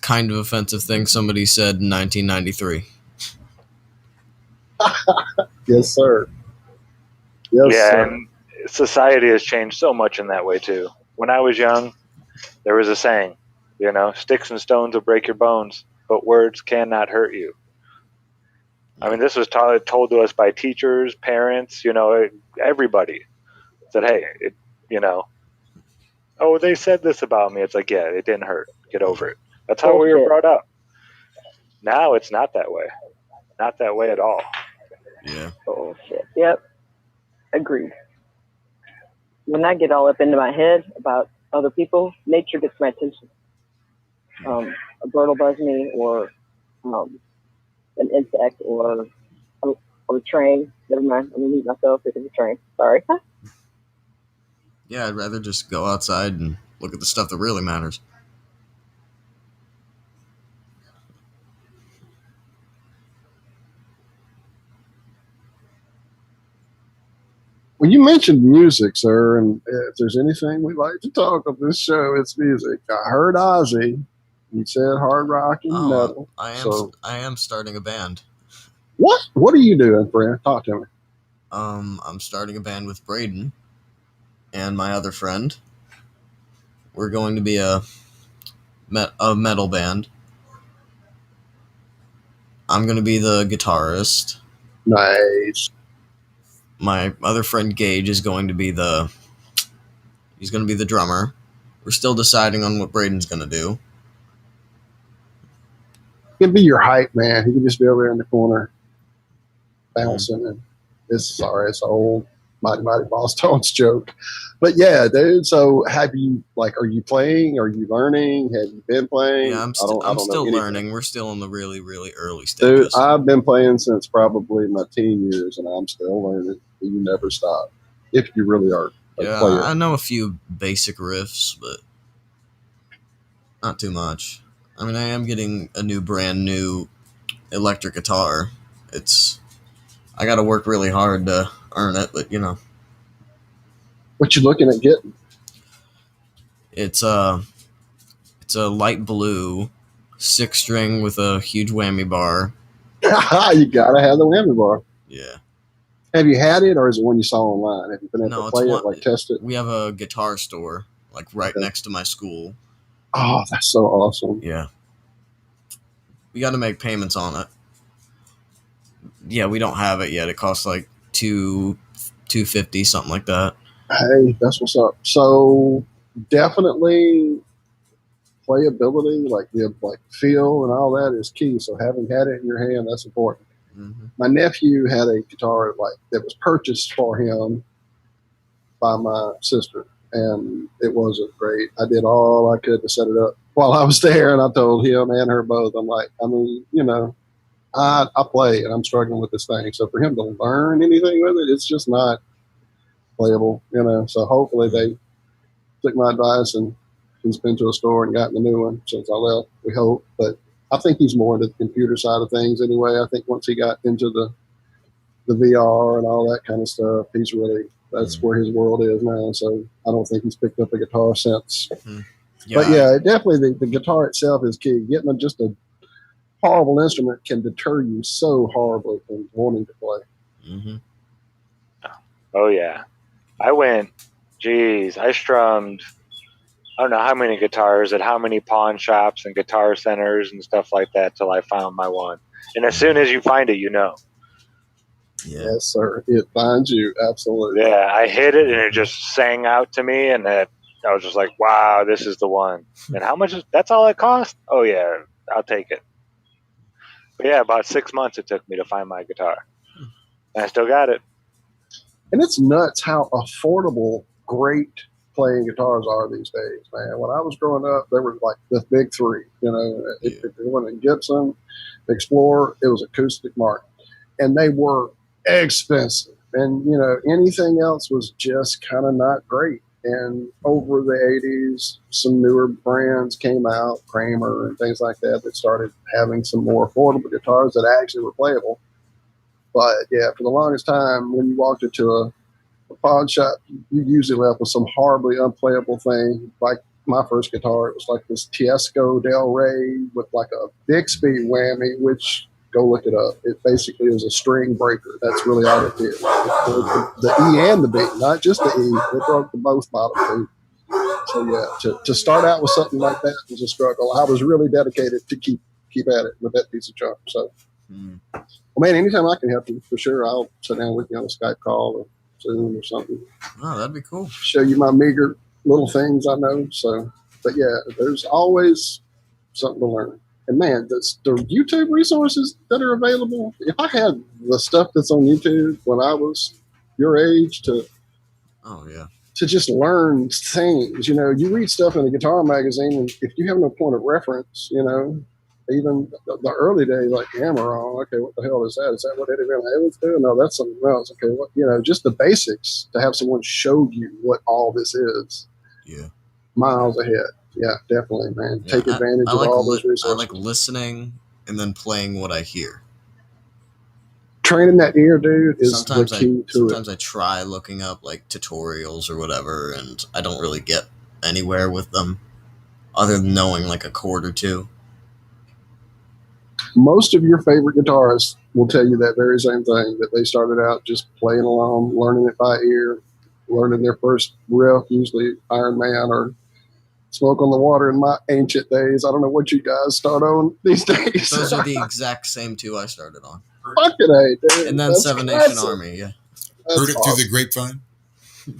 kind of offensive thing somebody said in 1993. Yes, sir. Yes, sir. And society has changed so much in that way too. When I was young, there was a saying, sticks and stones will break your bones, but words cannot hurt you. I mean, this was told to us by teachers, parents, everybody said, hey, oh, they said this about me. It's like, yeah, it didn't hurt. Get over it. That's how we were brought up. Now it's not that way. Not that way at all. Yeah. Bullshit. Yep. Agreed. When I get all up into my head about other people, nature gets my attention. A bird will buzz me, or an insect, or a train. Never mind. I'm gonna mute myself. It is a train. Sorry. Yeah, I'd rather just go outside and look at the stuff that really matters. Well, you mentioned music, sir, and if there's anything we like to talk on this show, it's music. I heard Ozzy. He said hard rock and metal. I am starting a band. What? What are you doing, friend? Talk to me. I'm starting a band with Braden and my other friend. We're going to be a metal band. I'm going to be the guitarist. Nice. My other friend Gage is going to be the drummer. We're still deciding on what Braden's going to do. He can be your hype man. He can just be over there in the corner bouncing. And it's an old Mighty Boss Tones joke. But yeah, dude. So are you playing? Are you learning? Have you been playing? Yeah, I'm still learning. We're still in the really, really early Dude, stages. I've been playing since probably my teen years, and I'm still learning. You never stop if you really are. Yeah, I know a few basic riffs, but not too much. I mean, I am getting a brand new electric guitar. I got to work really hard to earn it, but you know. What you looking at getting? It's a light blue 6-string with a huge whammy bar. You gotta have the whammy bar. Yeah. Have you had it, or is it one you saw online? Have you been able to play it, test it? We have a guitar store, next to my school. Oh, that's so awesome. Yeah. We got to make payments on it. Yeah, we don't have it yet. It costs like $250, something like that. Hey, that's what's up. So definitely playability, like feel and all that is key. So having had it in your hand, that's important. Mm-hmm. My nephew had a guitar that was purchased for him by my sister, and it wasn't great. I did all I could to set it up while I was there, and I told him and her both, I'm like, I mean, I play and I'm struggling with this thing. So for him to learn anything with it, it's just not playable, So hopefully they took my advice and he's been to a store and gotten the new one since I left. We hope, but I think he's more into the computer side of things anyway. I think once he got into the VR and all that kind of stuff, that's where his world is now. So I don't think he's picked up a guitar since. Mm-hmm. Yeah. But yeah, definitely the guitar itself is key. Getting just a horrible instrument can deter you so horribly from wanting to play. Mm-hmm. Oh yeah, I strummed I don't know how many guitars at how many pawn shops and guitar centers and stuff like that till I found my one. And as soon as you find it, Yeah. Yes, sir. It finds you. Absolutely. Yeah, I hit it and it just sang out to me, and I was just like, wow, this is the one. And how much that's all it cost? Oh yeah, I'll take it. But yeah, about 6 months it took me to find my guitar. And I still got it. And it's nuts how affordable great playing guitars are these days, man. When I was growing up, there were like the big three. If you went in Gibson, Explorer, it was Acoustic Martin, and they were expensive. And anything else was just kind of not great. And over the 80s, some newer brands came out, Kramer and things like that started having some more affordable guitars that actually were playable. But yeah, for the longest time, when you walked into a pawn shop, you usually left with some horribly unplayable thing. Like my first guitar, it was like this Tiesco Del Rey with like a Bixby whammy, which, go look it up. It basically is a string breaker. That's really all it did. It broke the E and the B, not just the E. It broke the both bottom two. So yeah, to start out with something like that was a struggle. I was really dedicated to keep at it with that piece of junk. So, well, man, anytime I can help you, for sure, I'll sit down with you on a Skype call or Zoom or something. Oh, that'd be cool. Show you my meager little things I know. So, but yeah, there's always something to learn. And man, the YouTube resources that are available, if I had the stuff that's on YouTube when I was your age to just learn things, you read stuff in a guitar magazine, and if you have no point of reference, even the early days, like hammer on. Okay, what the hell is that? Is that what Eddie Van Halen's doing? No, that's something else. Okay, what just the basics to have someone show you what all this is. Yeah. Miles ahead. Yeah, definitely, man. Yeah, Take advantage of all those resources. I like listening and then playing what I hear. Training that ear, dude, is the key to it. Sometimes I try looking up like tutorials or whatever, and I don't really get anywhere with them other than knowing like a chord or two. Most of your favorite guitarists will tell you that very same thing, that they started out just playing along, learning it by ear, learning their first riff, usually Iron Man or Smoke on the Water in my ancient days. I don't know what you guys start on these days. Those are the exact same two I started on. Fucking A, dude. And then Seven Nation Army, yeah. Heard it through the grapevine.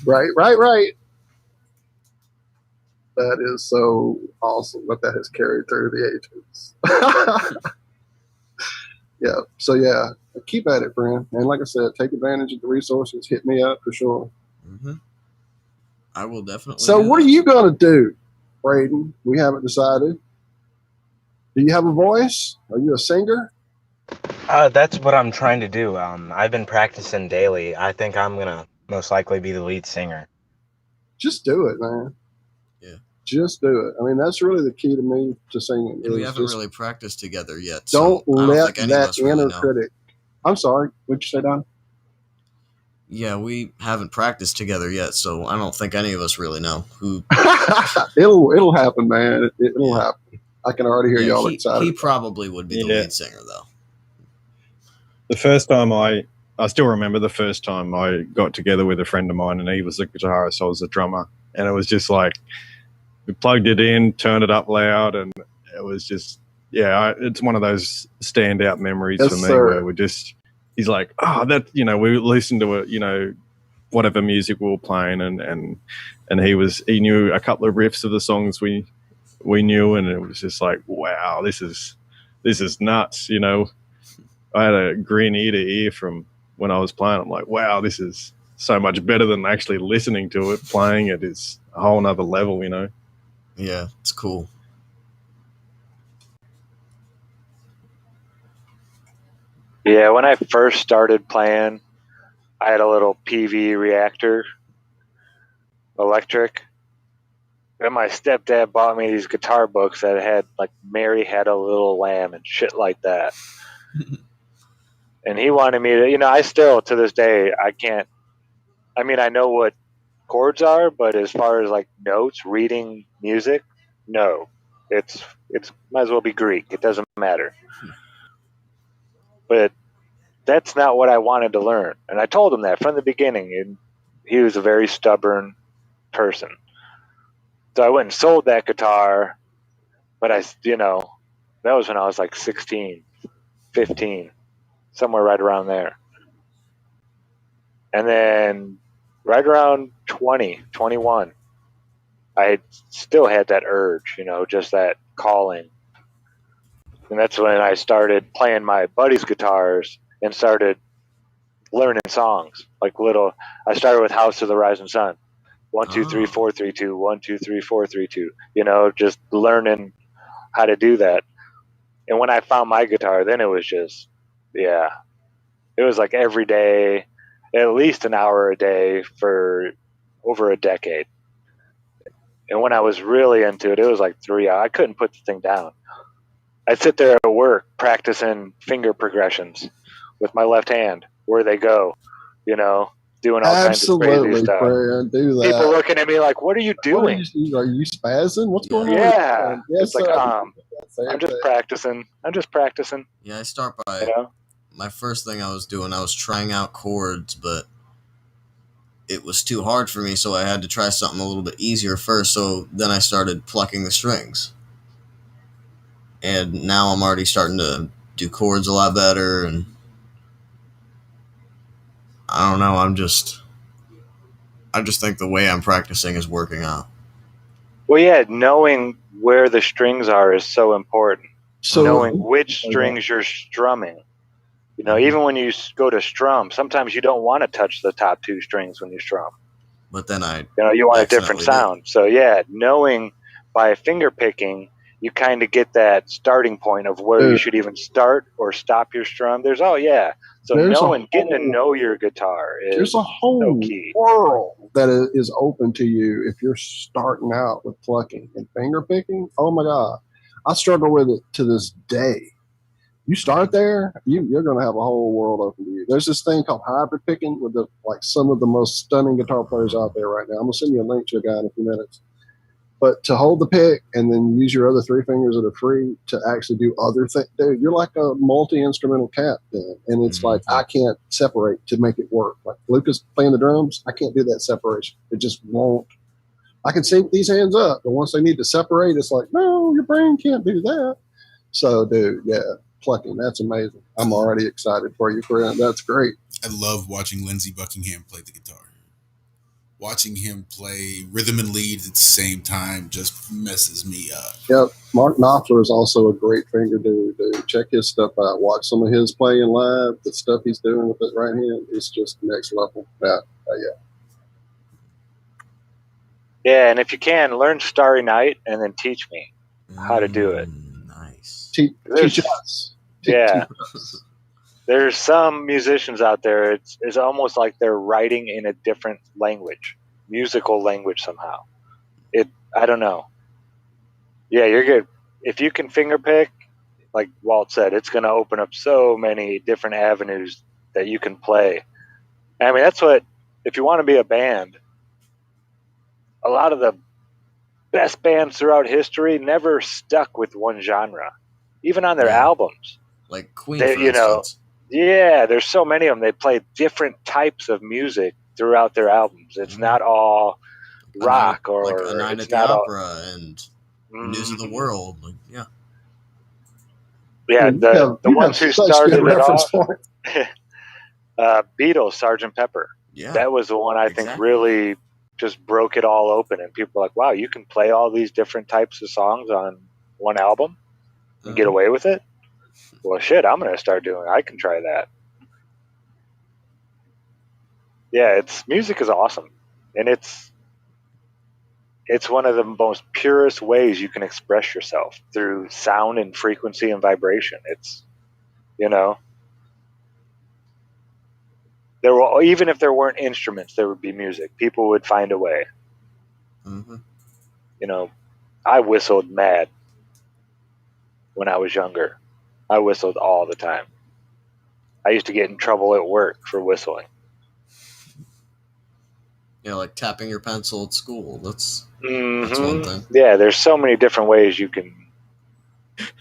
Right. That is so awesome what that has carried through the ages. Yeah. So, yeah, keep at it, friend. And like I said, take advantage of the resources. Hit me up for sure. Mm-hmm. I will definitely. So, what are you going to do, Braden? We haven't decided. Do you have a voice? Are you a singer? That's what I'm trying to do. I've been practicing daily. I think I'm going to most likely be the lead singer. Just do it, man. Yeah. Just do it. I mean, that's really the key to me to singing. And we haven't really practiced together yet. Don't let that inner really critic. I'm sorry. What'd you say, Don? Yeah, we haven't practiced together yet, so I don't think any of us really know who. It'll happen, man. It'll happen. I can already hear y'all excited. He probably would be the lead singer, though. The first time I still remember the first time I got together with a friend of mine, and he was the guitarist, I was the drummer, and it was just like we plugged it in, turned it up loud, and it was just it's one of those standout memories for me where he's like, we listened to it, whatever music we were playing, and he knew a couple of riffs of the songs we knew, and it was just like, wow, this is nuts, I had a grin ear to ear from when I was playing. I'm like, wow, this is so much better than actually listening to it. Playing it is a whole nother level, Yeah, it's cool. Yeah, when I first started playing, I had a little PV reactor, electric. And my stepdad bought me these guitar books that had like Mary Had a Little Lamb and shit like that. And he wanted me to, I still, to this day, I know what chords are, but as far as like notes, reading music, no. It's might as well be Greek. It doesn't matter. But that's not what I wanted to learn. And I told him that from the beginning, and he was a very stubborn person. So I went and sold that guitar, but that was when I was like 16, 15, somewhere right around there. And then right around 20, 21, I still had that urge, just that calling. And that's when I started playing my buddy's guitars and started learning songs. I started with House of the Rising Sun. 1, 2, 3, 4, 3, 2, 1, 2, 3, 4, 3, 2. Just learning how to do that. And when I found my guitar, then it was just, it was like every day, at least an hour a day for over a decade. And when I was really into it, it was like 3 hours. I couldn't put the thing down. I'd sit there at work practicing finger progressions with my left hand, where they go, doing all kinds of crazy stuff. Friend, do that. People looking at me like, what are you doing? Are you spazzing? What's going on? Yeah. Yes, it's like, I'm just practicing. Yeah, I start by my first thing I was doing, I was trying out chords, but it was too hard for me, so I had to try something a little bit easier first. So then I started plucking the strings. And now I'm already starting to do chords a lot better, and I don't know, I just think the way I'm practicing is working out. Well, yeah, knowing where the strings are is so important. So knowing which strings you're strumming. Even when you go to strum, sometimes you don't want to touch the top 2 strings when you strum. But then you want a different sound. So yeah, knowing by finger picking you kind of get that starting point of where you should even start or stop your strum. Getting to know your guitar is there's a whole key. world that is open to you if you're starting out with plucking and finger picking. Oh my God. I struggle with it to this day. You start there, you're going to have a whole world open to you. There's this thing called hybrid picking with some of the most stunning guitar players out there right now. I'm going to send you a link to a guy in a few minutes. But to hold the pick and then use your other three fingers that are free to actually do other things, dude, you're like a multi-instrumental cat then. And it's like, I can't separate to make it work. Like Lucas playing the drums, I can't do that separation. It just won't. I can sync these hands up, but once they need to separate, it's like, no, your brain can't do that. So, dude, yeah, plucking, that's amazing. I'm already excited for you, friend. That's great. I love watching Lindsey Buckingham play the guitar. Watching him play rhythm and lead at the same time just messes me up. Yep. Mark Knopfler is also a great finger dude. Check his stuff out. Watch some of his playing live. The stuff he's doing with his right hand is just next level. Yeah. Yeah, and if you can, learn Starry Night and then teach me how to do it. Nice. Teach us. Yeah. There's some musicians out there, it's almost like they're writing in a different language, musical language somehow. I don't know. Yeah, you're good. If you can finger pick, like Walt said, it's going to open up so many different avenues that you can play. I mean, that's what, if you want to be a band, a lot of the best bands throughout history never stuck with one genre, even on their albums. Like Queen, for instance. Yeah, there's so many of them. They play different types of music throughout their albums. It's not all rock or like A Night at the Opera and News of the World. Like, yeah. Yeah, the ones who started it off, Beatles, Sgt. Pepper. Yeah, that was the one I think really just broke it all open, and people were like, "Wow, you can play all these different types of songs on one album and get away with it." Well, shit, I'm gonna start doing it. I can try that. Yeah, music is awesome, and it's one of the most purest ways you can express yourself through sound and frequency and vibration. It's, even if there weren't instruments, there would be music. People would find a way. Mm-hmm. I whistled mad when I was younger. I whistled all the time. I used to get in trouble at work for whistling. Like tapping your pencil at school. That's one thing. Yeah, there's so many different ways you can.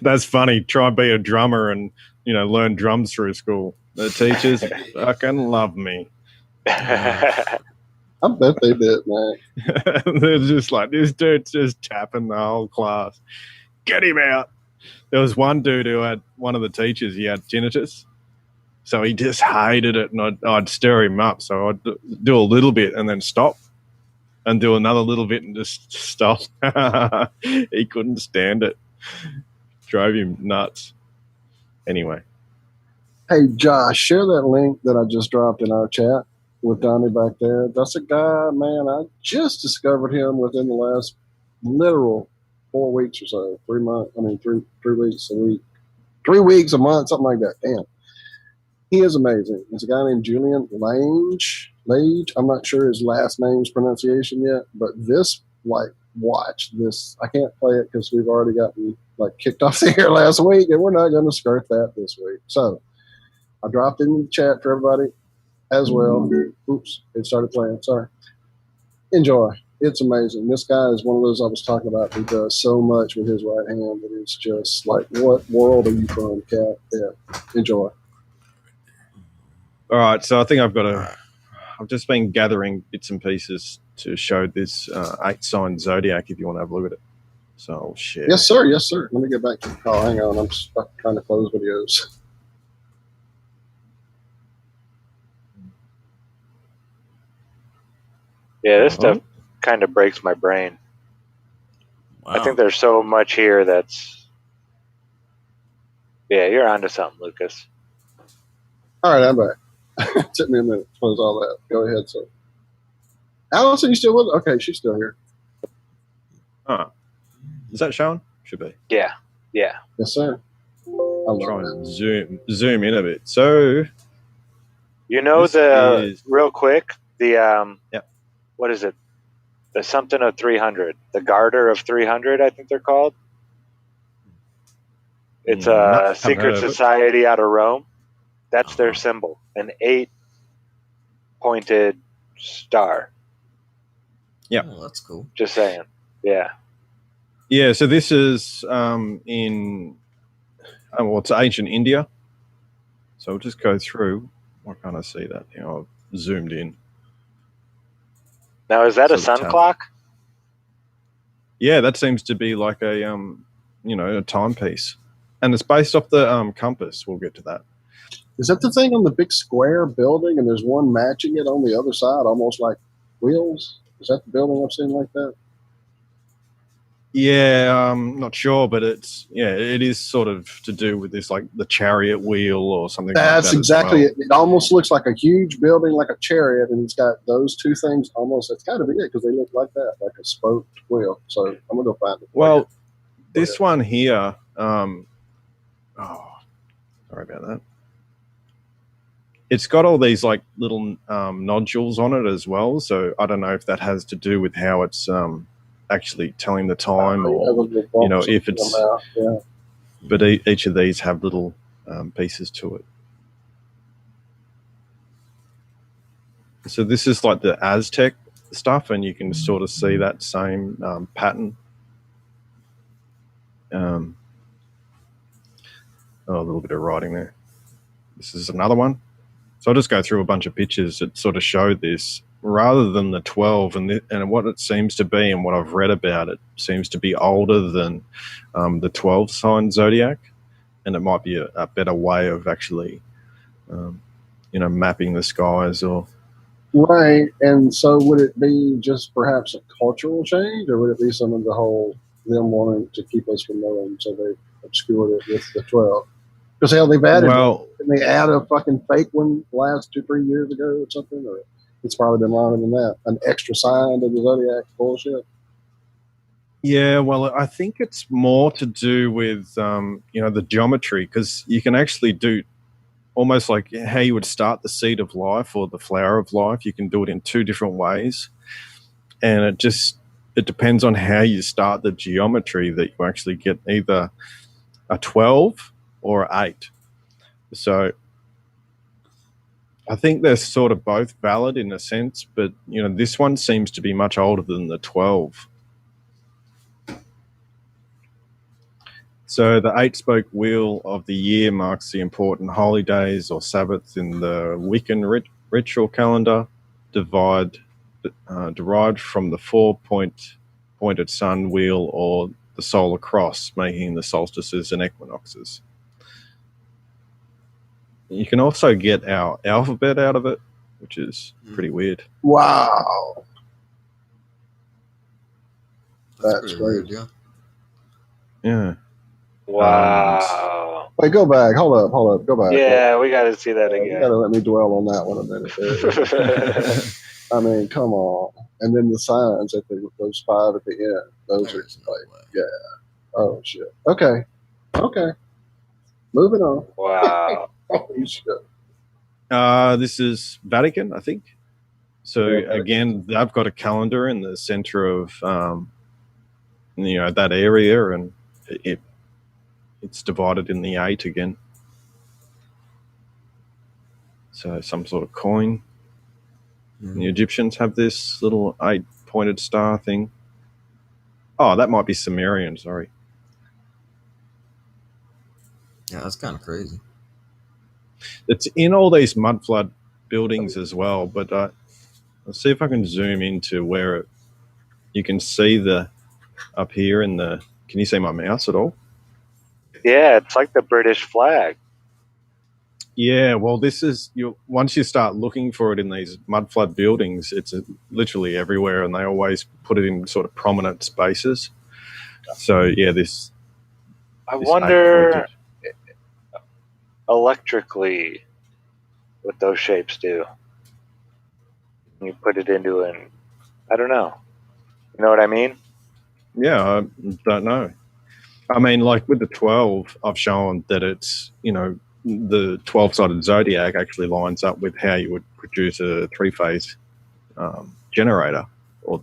That's funny. Try and be a drummer and, learn drums through school. The teachers fucking love me. I bet they did, man. They're just like, this dude's just tapping the whole class. Get him out. There was one dude who had, one of the teachers, he had tinnitus. So he just hated it, and I'd stir him up. So I'd do a little bit and then stop and do another little bit and just stop. He couldn't stand it. Drove him nuts. Anyway. Hey, Josh, share that link that I just dropped in our chat with Donnie back there. That's a guy, man, I just discovered him within the last literal 4 weeks or so. 3 months, 3 weeks a week. 3 weeks a month, something like that. Damn. He is amazing. He's a guy named Julian Lange. I'm not sure his last name's pronunciation yet, but watch this. I can't play it because we've already gotten kicked off the air last week, and we're not going to skirt that this week. So I dropped it in the chat for everybody as well. Oops, it started playing. Sorry. Enjoy. It's amazing. This guy is one of those I was talking about who does so much with his right hand that it's just like, what world are you from, Cat? Yeah. Enjoy. All right, so I think I've just been gathering bits and pieces to show this 8-sign zodiac if you want to have a look at it. So I'll share. Yes, sir. Yes, sir. Let me get back to the call. Hang on. I'm stuck trying to close videos. Yeah, this stuff kind of breaks my brain. Wow. I think there's so much here that's... Yeah, you're onto something, Lucas. All right, I'm back. It took me a minute to close all that. Go ahead, sir. Allison, you still with us? Okay, she's still here. Is that showing? Should be. Yeah. Yes, sir. I'll try and zoom in a bit. So, you know, real quick, the Yep. what is it? The something of 300, the Garter of 300, I think they're called. It's a secret society out of Rome. That's their symbol, an 8-pointed star. Yeah, oh, that's cool. Just saying. Yeah. Yeah. So this is in it's ancient India. So I'll just go through. Why can't I see that? I've zoomed in. Now, is that a sun clock? Yeah, that seems to be like a a timepiece, and it's based off the compass. We'll get to that. Is that the thing on the big square building, and there's one matching it on the other side, almost like wheels? Is that the building I've seen like that? Yeah, I'm not sure, but it is sort of to do with this, like the chariot wheel or something. That's like that exactly as well. it. It almost looks like a huge building, like a chariot, and it's got those two things almost. It's got to be it because they look like that, like a spoked wheel. So I'm gonna go find it. Well, this one here. Sorry about that. It's got all these like little nodules on it as well. So I don't know if that has to do with how it's actually telling the time, or if it's. Yeah. But each of these have little pieces to it. So this is like the Aztec stuff, and you can sort of see that same pattern. A little bit of writing there. This is another one. So I'll just go through a bunch of pictures that sort of show this, rather than the 12, and what it seems to be, and what I've read about it, seems to be older than the 12 sign zodiac, and it might be a better way of actually, mapping the skies or. Right, and so would it be just perhaps a cultural change, or would it be some of the whole them wanting to keep us from knowing, so they obscured it with the 12? Because hell, they've added. Didn't they add a fucking fake one last 2-3 years ago or something? Or it's probably been longer than that. An extra sign to the zodiac bullshit. Yeah, well, I think it's more to do with the geometry, because you can actually do almost like how you would start the seed of life or the flower of life. You can do it in two different ways, and it depends on how you start the geometry that you actually get either a 12 or 8. So I think they're sort of both valid in a sense, but this one seems to be much older than the 12. So the 8-spoke wheel of the year marks the important holy days or Sabbaths in the Wiccan ritual calendar, derived from the 4-pointed sun wheel or the solar cross, making the solstices and equinoxes. You can also get our alphabet out of it, which is pretty weird. Wow. That's weird, yeah. Yeah. Wow. Wait, go back. Hold up. Go back. Yeah, we got to see that again. You got to let me dwell on that one a minute. I mean, come on. And then the signs at those 5 at the end. Those are yeah. Oh, shit. Okay. Moving on. Wow. Holy shit. This is Vatican, I think. So again, I've got a calendar in the center of that area, and it's divided in the 8 again. So some sort of coin. And the Egyptians have this little 8-pointed star thing. Oh, that might be Sumerian, sorry. Yeah, that's kind of crazy. It's in all these mudflood buildings as well, but let's see if I can zoom into where you can see up here in the. Can you see my mouse at all? Yeah, it's like the British flag. Yeah, well, this is once you start looking for it in these mudflood buildings, it's literally everywhere, and they always put it in sort of prominent spaces. So yeah, this. I wonder electrically what those shapes do. You put it into I don't know. You know what I mean? Yeah, I don't know. I mean, like with the 12, I've shown that it's, the 12-sided zodiac actually lines up with how you would produce a three-phase generator, or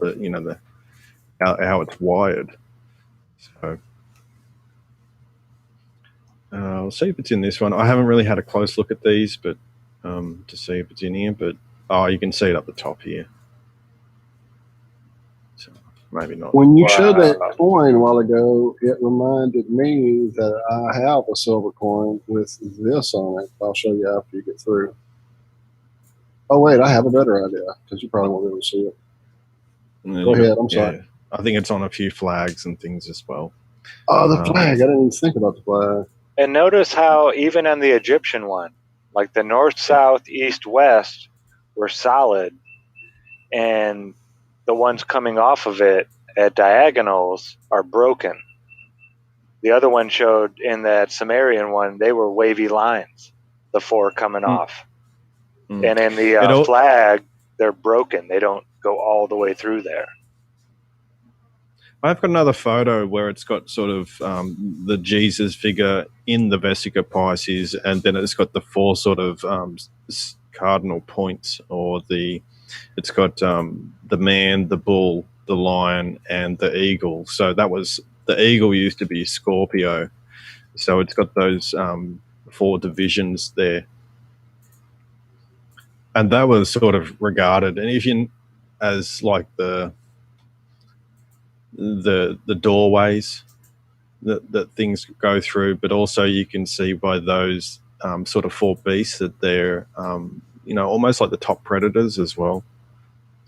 how it's wired. So I'll see if it's in this one. I haven't really had a close look at these, but to see if it's in here. But you can see it up the top here. So maybe not. When you showed that coin a while ago, it reminded me that I have a silver coin with this on it. I'll show you after you get through. Oh, wait, I have a better idea, because you probably won't be able to see it. Go ahead, I'm sorry. I think it's on a few flags and things as well. Oh, the flag. I didn't even think about the flag. And notice how even on the Egyptian one, like the north, south, east, west were solid, and the ones coming off of it at diagonals are broken. The other one showed in that Sumerian one, they were wavy lines, the four coming off. And in the flag, they're broken. They don't go all the way through there. I've got another photo where it's got sort of the Jesus figure in the Vesica Pisces, and then it's got the four sort of cardinal points, it's got the man, the bull, the lion, and the eagle. So the eagle used to be Scorpio. So it's got those four divisions there. And that was sort of regarded, and even as like the doorways that things go through, but also you can see by those sort of four beasts that they're almost like the top predators as well.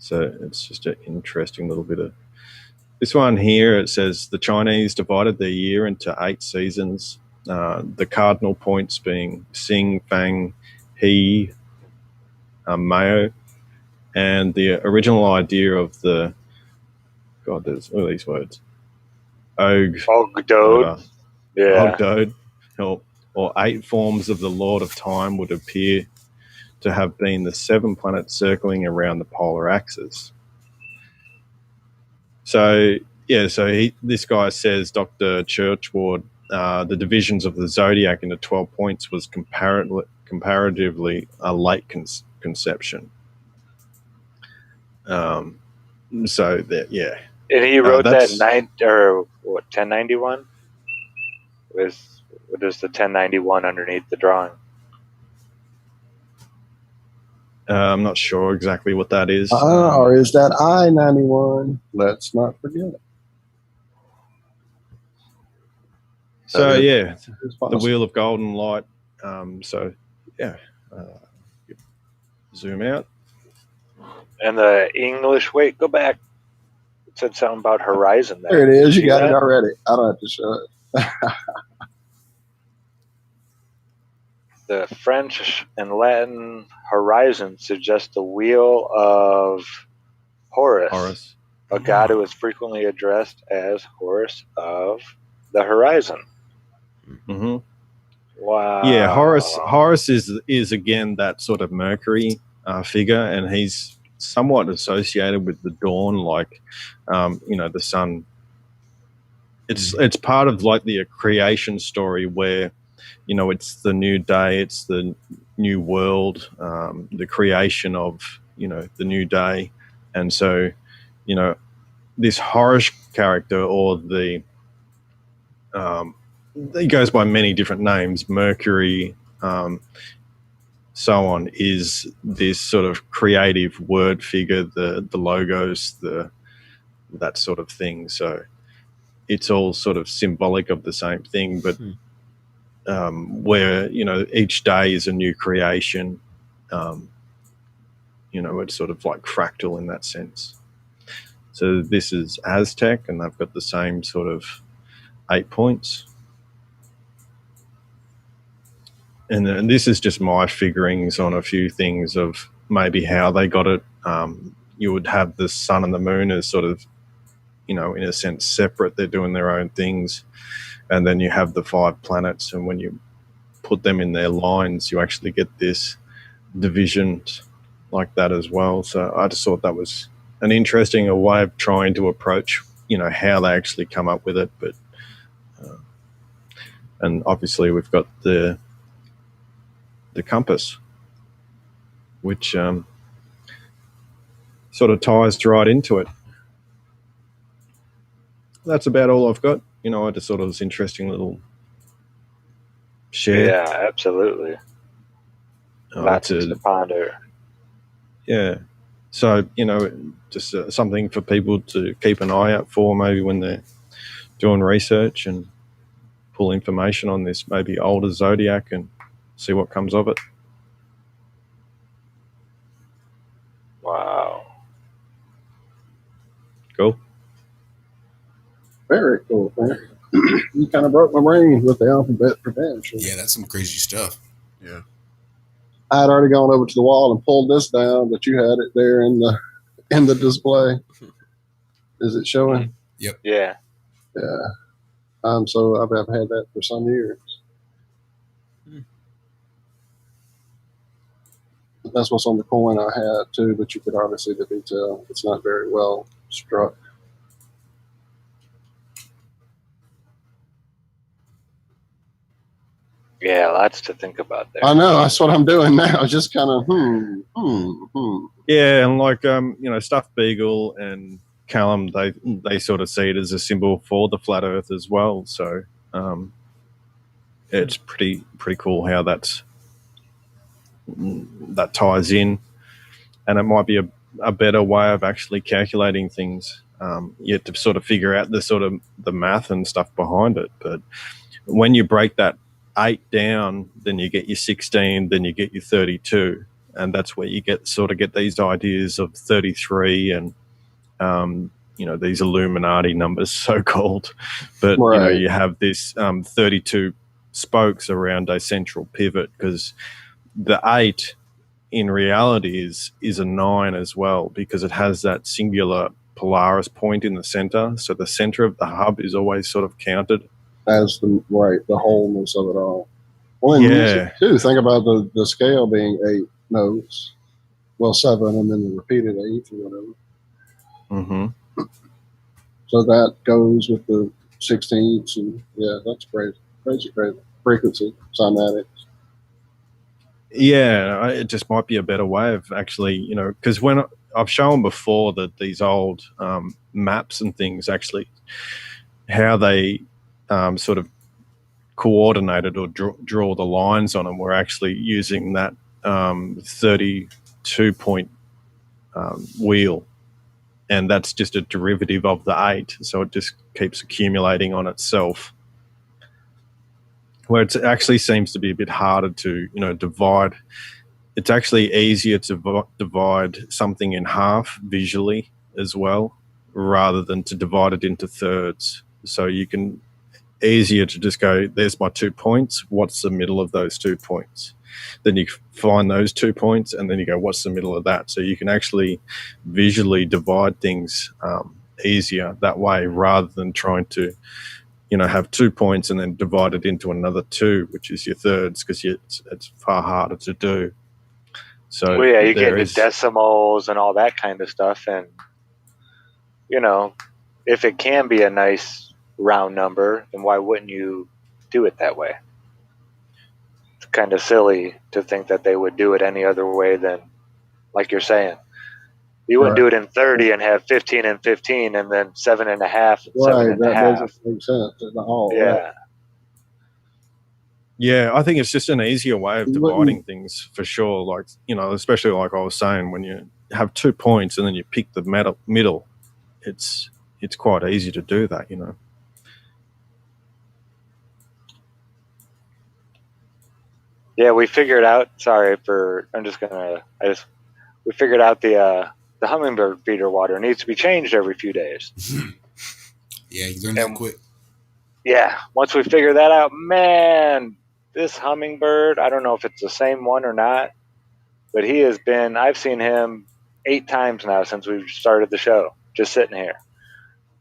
So it's just an interesting little bit of this one here. It says the Chinese divided their year into 8 seasons, the cardinal points being Sing, Fang, He, Mao, and the original idea of the there's all these words. Ogdode. Ogdode, or 8 forms of the Lord of Time would appear to have been the 7 planets circling around the polar axis. So, this guy says, Dr. Churchward, the divisions of the zodiac into 12 points was comparatively a late conception. So that, yeah. And he wrote that 1091 with what is the 1091 underneath the drawing? I'm not sure exactly what that is. Or is that I-91? Let's not forget it. So the Wheel of Golden Light. Zoom out. And the English. Wait, go back. It said something about horizon there. There it is. You got it already. I don't have to show it. The French and Latin horizon suggests the wheel of Horus, a god who is frequently addressed as Horus of the horizon. Mm-hmm. Wow. Yeah, Horus is again that sort of Mercury figure, and he's somewhat associated with the dawn, like the sun. It's part of like the creation story where it's the new day, it's the new world, the creation of the new day. And so this Horus character, or he goes by many different names, Mercury, so on, is this sort of creative word figure, the logos, that sort of thing. So it's all sort of symbolic of the same thing, but where each day is a new creation. It's sort of like fractal in that sense. So this is Aztec, and they've got the same sort of 8 points. And this is just my figurings on a few things of maybe how they got it. You would have the sun and the moon as sort of, in a sense, separate. They're doing their own things. And then you have the 5 planets, and when you put them in their lines, you actually get this division like that as well. So I just thought that was an interesting way of trying to approach, how they actually come up with it. But And obviously we've got the compass, which sort of ties right into it. That's about all I've got. I just thought it was interesting little share. Yeah, absolutely. Lots to ponder. Yeah. So, just something for people to keep an eye out for, maybe when they're doing research and pull information on this maybe older zodiac and see what comes of it. Wow. Cool. Very cool, man. You kind of broke my brain with the alphabet prevention. Yeah, that's some crazy stuff. Yeah. I had already gone over to the wall and pulled this down, but you had it there in the display. Is it showing? Yep. Yeah. Yeah. So I've had that for some years. That's what's on the coin I had too, but you could hardly see the detail. It's not very well struck. Yeah, lots to think about there. I know. That's what I'm doing now. Just kind of Yeah, and like Stuffed Beagle and Callum, they sort of see it as a symbol for the flat Earth as well. So it's pretty cool how that ties in, and it might be a better way of actually calculating things. You have to sort of figure out the math and stuff behind it, but when you break that 8 down, then you get your 16, then you get your 32, and that's where you get these ideas of 33 and these Illuminati numbers, so called. But right. You have this 32 spokes around a central pivot, because the 8 in reality is a 9 as well, because it has that singular Polaris point in the center. So the center of the hub is always sort of counted as the wholeness of it all. Well, in music too, think about the scale being 8 notes, 7, and then the repeated 8th or whatever. Mm-hmm. So that goes with the 16ths, and yeah, that's crazy frequency, cymatics. Yeah, it just might be a better way of actually, because when I've shown before that these old maps and things actually, how they sort of coordinated or draw the lines on them, were actually using that 32-point wheel, and that's just a derivative of the 8, so it just keeps accumulating on itself. Where it actually seems to be a bit harder to divide. It's actually easier to divide something in half visually as well, rather than to divide it into thirds. So you can easier to just go, there's my 2 points, what's the middle of those 2 points? Then you find those 2 points, and then you go, what's the middle of that? So you can actually visually divide things easier that way, rather than trying to have 2 points and then divide it into another 2, which is your thirds, because it's far harder to do. So you get into decimals and all that kind of stuff, and if it can be a nice round number, then why wouldn't you do it that way? It's kind of silly to think that they would do it any other way than, like you're saying, you wouldn't do it in 30 and have 15 and 15 and then 7.5 and 7.5. That doesn't make sense at all. Yeah. Right. Yeah, I think it's just an easier way of dividing things for sure. Like, especially like I was saying, when you have 2 points and then you pick the middle, it's quite easy to do that, Yeah, we figured out. We figured out the hummingbird feeder water needs to be changed every few days. Yeah, you learn that quick. Yeah, once we figure that out, man, this hummingbird, I don't know if it's the same one or not, but I've seen him 8 times now since we've started the show, just sitting here.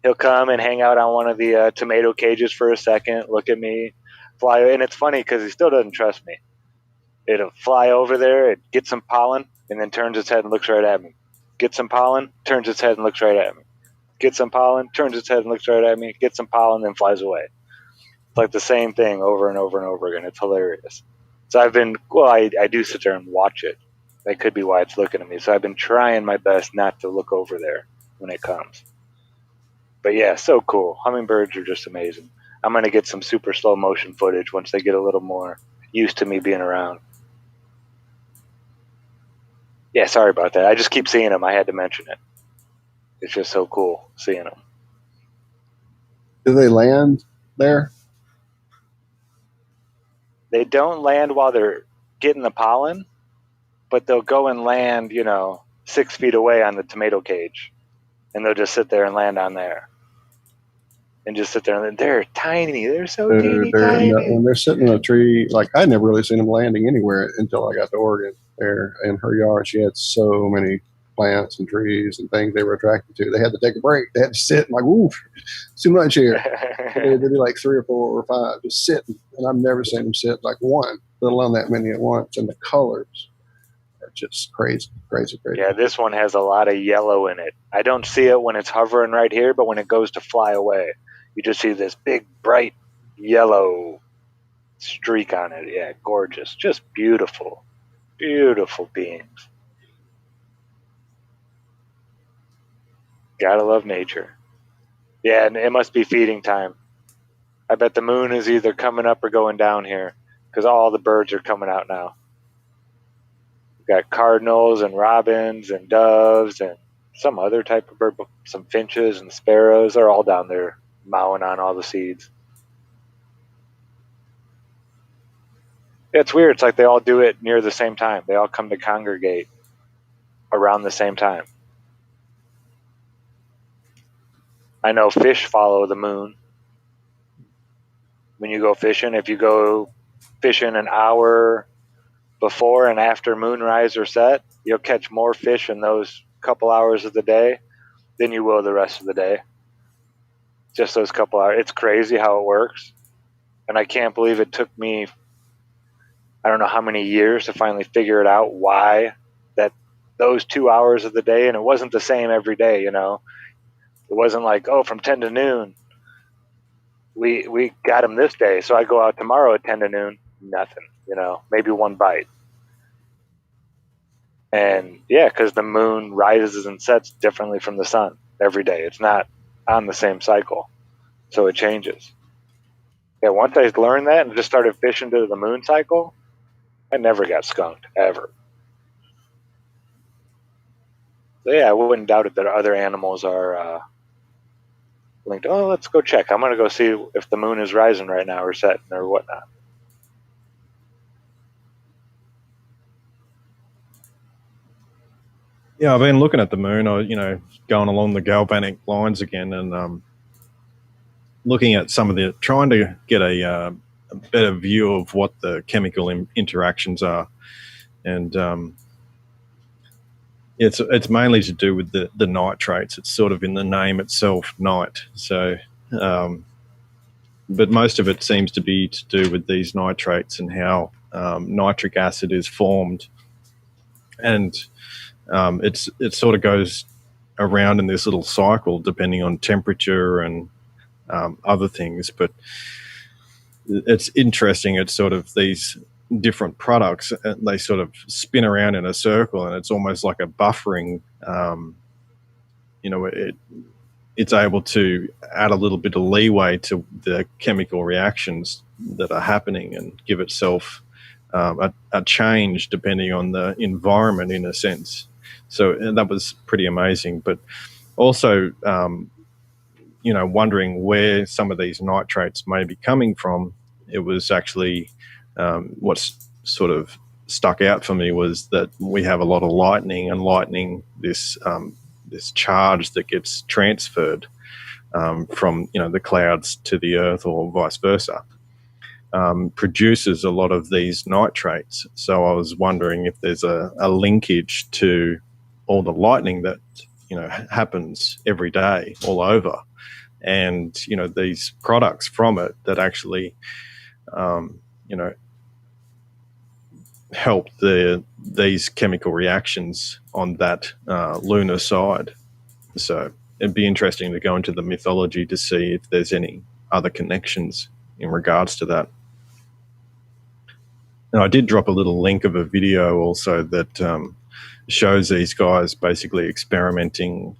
He'll come and hang out on one of the tomato cages for a second, look at me, fly, and it's funny because he still doesn't trust me. It'll fly over there, it gets some pollen, and then turns its head and looks right at me. Gets some pollen, turns its head and looks right at me. Gets some pollen, turns its head and looks right at me. Gets some pollen, then flies away. It's like the same thing over and over and over again. It's hilarious. So I do sit there and watch it. That could be why it's looking at me. So I've been trying my best not to look over there when it comes. But yeah, so cool. Hummingbirds are just amazing. I'm going to get some super slow motion footage once they get a little more used to me being around. Yeah, sorry about that. I just keep seeing them. I had to mention it. It's just so cool seeing them. Do they land there? They don't land while they're getting the pollen, but they'll go and land, 6 feet away on the tomato cage. And they'll just sit there and land on there. And just sit there and they're tiny. They're so tiny. When they're sitting in a tree, like I never really seen them landing anywhere until I got to Oregon. There in her yard, she had so many plants and trees and things they were attracted to. They had to take a break. They had to sit and like, ooh, it's too much here. They'd be like 3 or 4 or 5 just sitting. And I've never seen them sit like one, let alone that many at once. And the colors are just crazy. Yeah, this one has a lot of yellow in it. I don't see it when it's hovering right here, but when it goes to fly away, you just see this big, bright yellow streak on it. Yeah, gorgeous. Just beautiful. Beautiful beings. Gotta love nature. Yeah, and it must be feeding time. I bet the moon is either coming up or going down here because all the birds are coming out now. We've got cardinals and robins and doves and some other type of bird, some finches and sparrows. They're all down there mowing on all the seeds. It's weird. It's like they all do it near the same time. They all come to congregate around the same time. I know fish follow the moon. When you go fishing, if you go fishing an hour before and after moonrise or set, you'll catch more fish in those couple hours of the day than you will the rest of the day. Just those couple hours. It's crazy how it works. And I can't believe it took me, I don't know how many years to finally figure it out why that those 2 hours of the day, and it wasn't the same every day, It wasn't like, from 10 to noon, we got them this day, so I go out tomorrow at 10 to noon, nothing, maybe one bite. And yeah, because the moon rises and sets differently from the sun every day. It's not on the same cycle, so it changes. Yeah, once I learned that and just started fishing to the moon cycle, I never got skunked, ever. So yeah, I wouldn't doubt it that other animals are linked. Oh, let's go check. I'm going to go see if the moon is rising right now or setting or whatnot. Yeah, I've been looking at the moon, going along the galvanic lines again and looking at trying to get a better view of what the chemical interactions are. And it's mainly to do with the nitrates. It's sort of in the name itself, nite. So, but most of it seems to be to do with these nitrates and how nitric acid is formed. And it sort of goes around in this little cycle depending on temperature and other things. But it's interesting. It's sort of these different products, they sort of spin around in a circle, and it's almost like a buffering. It's able to add a little bit of leeway to the chemical reactions that are happening and give itself a change depending on the environment, in a sense. So that was pretty amazing. But also, wondering where some of these nitrates may be coming from. It was actually what's sort of stuck out for me was that we have a lot of lightning, and lightning, this charge that gets transferred from the clouds to the earth or vice versa, produces a lot of these nitrates. So I was wondering if there's a linkage to all the lightning that happens every day all over, and these products from it that actually help these chemical reactions on that lunar side. So it'd be interesting to go into the mythology to see if there's any other connections in regards to that. And I did drop a little link of a video also that shows these guys basically experimenting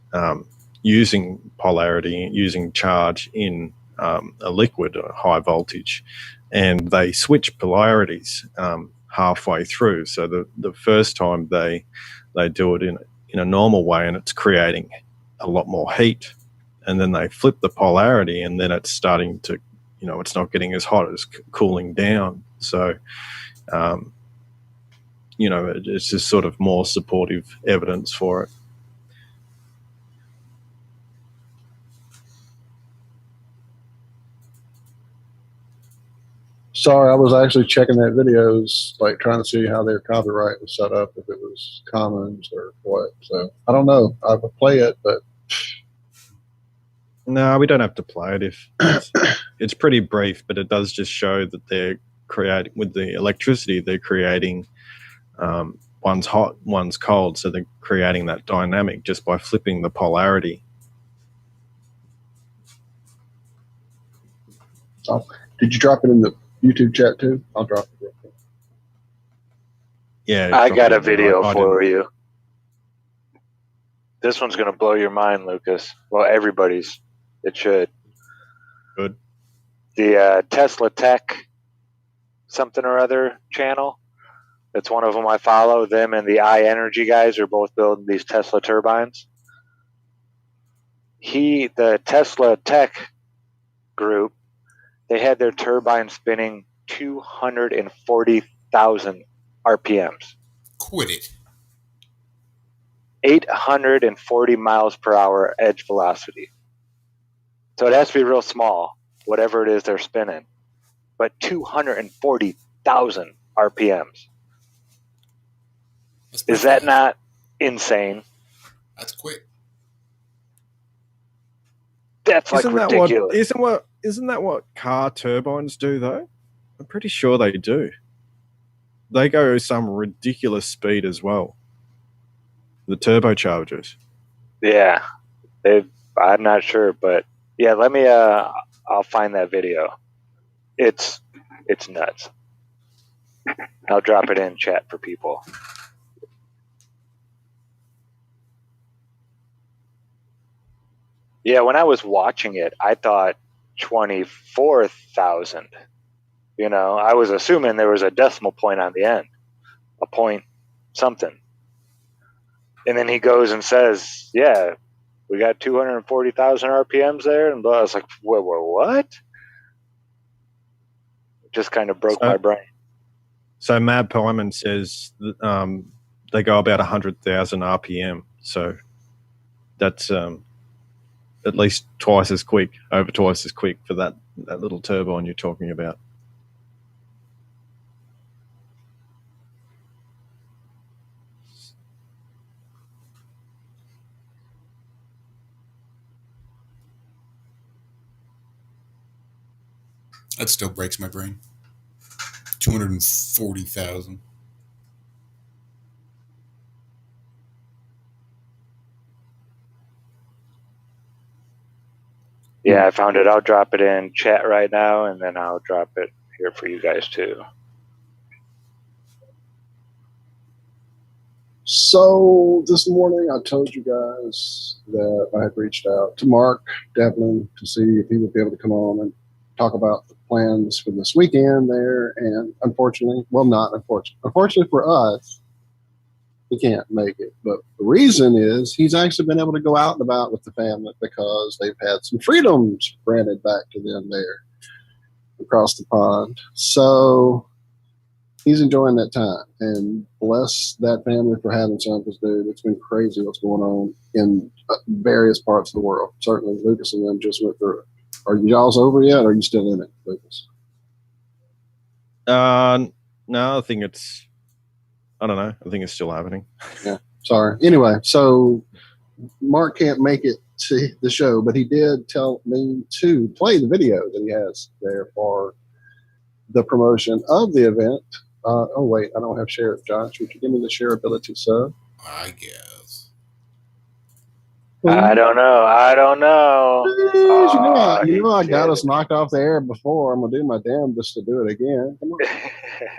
using polarity, using charge in a liquid, a high voltage, and they switch polarities halfway through. So the first time they do it in a normal way, and it's creating a lot more heat, and then they flip the polarity, and then it's starting to, it's not getting as hot, it's cooling down. So it's just sort of more supportive evidence for it. Sorry, I was actually checking that videos, like trying to see how their copyright was set up, if it was commons or what. So I don't know. I would play it, but no, we don't have to play it. If it's pretty brief, but it does just show that they're creating with the electricity. They're creating one's hot, one's cold, so they're creating that dynamic just by flipping the polarity. So, did you drop it in the YouTube chat too? I'll drop it real quick. Yeah, I got a video for you. This one's going to blow your mind, Lucas. Well, everybody's. It should. Good. The Tesla Tech something or other channel. That's one of them I follow. Them and the iEnergy guys are both building these Tesla turbines. The Tesla Tech group, they had their turbine spinning 240,000 RPMs. Quit it. 840 miles per hour edge velocity. So it has to be real small, whatever it is they're spinning. But 240,000 RPMs. Is that not insane? That's quick. That's like ridiculous. Isn't that what car turbines do though? I'm pretty sure they do. They go some ridiculous speed as well. The turbochargers. Yeah. I'm not sure, but yeah, let me I'll find that video. It's nuts. I'll drop it in chat for people. Yeah, when I was watching it, I thought 24,000. I was assuming there was a decimal point on the end, a point something. And then he goes and says, yeah, we got 240,000 RPMs there. And I was like, what? It just kind of broke my brain. So Mad Pyman says they go about 100,000 RPM. So that's at least twice as quick for that little turbine you're talking about. That still breaks my brain. 240,000. Yeah, I found it. I'll drop it in chat right now, and then I'll drop it here for you guys too. So this morning I told you guys that I had reached out to Mark Devlin to see if he would be able to come on and talk about the plans for this weekend there. And unfortunately for us, he can't make it. But the reason is he's actually been able to go out and about with the family because they've had some freedoms granted back to them there across the pond. So he's enjoying that time, and bless that family for having some, because dude, it's been crazy what's going on in various parts of the world. Certainly Lucas and them just went through it. Are y'all's over yet, or are you still in it, Lucas? No, I think it's still happening. Yeah, sorry. Anyway, so Mark can't make it to the show, but he did tell me to play the video that he has there for the promotion of the event. Oh, wait, I don't have share, Josh. Would you give me the shareability sub? I guess. I don't know. Please, I He got did us knocked off the air before. I'm gonna do my damnedest to do it again. Come on. it.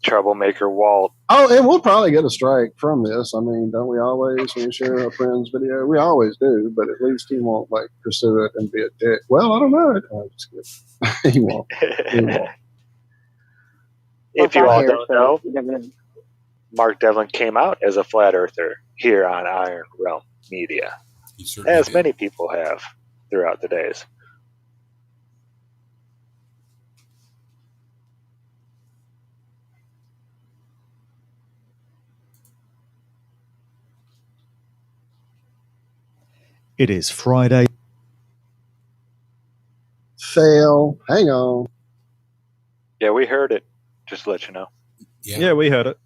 Troublemaker Walt. Oh, and we'll probably get a strike from this. I mean, don't we always when we share a friend's video? We always do, but at least he won't like pursue it and be a dick. Well, I don't know. I'm just kidding. He won't. He won't. If you all don't know, you never know. Mark Devlin came out as a flat earther here on Iron Realm Media, as did. many people have throughout the days. It is Friday. Fail. Hang on. Yeah, we heard it. Just to let you know. Yeah, we heard it.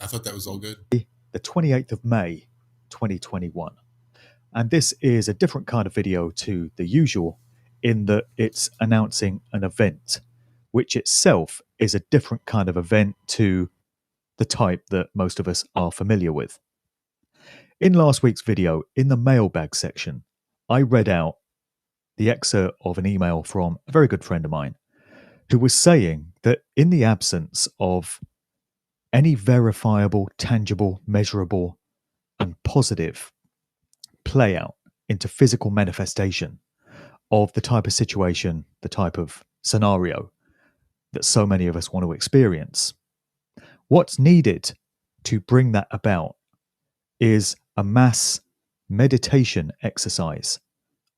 I thought that was all good. The 28th of May, 2021. And this is a different kind of video to the usual in that it's announcing an event, which itself is a different kind of event to the type that most of us are familiar with. In last week's video, in the mailbag section, I read out the excerpt of an email from a very good friend of mine who was saying that in the absence of any verifiable, tangible, measurable, and positive play out into physical manifestation of the type of situation, the type of scenario that so many of us want to experience, what's needed to bring that about is a mass meditation exercise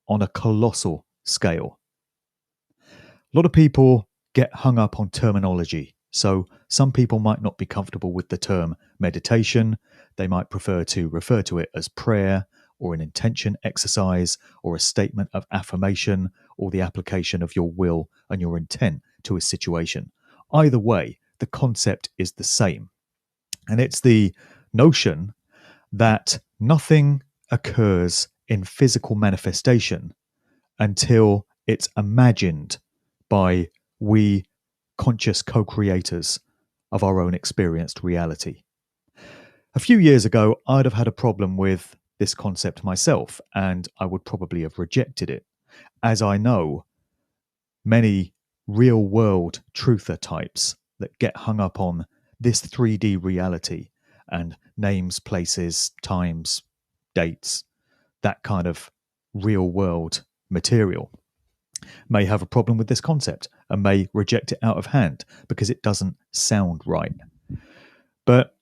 on a colossal scale. A lot of people get hung up on terminology. So some people might not be comfortable with the term meditation. They might prefer to refer to it as prayer or an intention exercise or a statement of affirmation or the application of your will and your intent to a situation. Either way, the concept is the same. And it's the notion that nothing occurs in physical manifestation until it's imagined by we conscious co-creators of our own experienced reality. A few years ago, I'd have had a problem with this concept myself, and I would probably have rejected it, as I know many real-world truther types that get hung up on this 3D reality and names, places, times, dates, that kind of real-world material may have a problem with this concept and may reject it out of hand because it doesn't sound right. But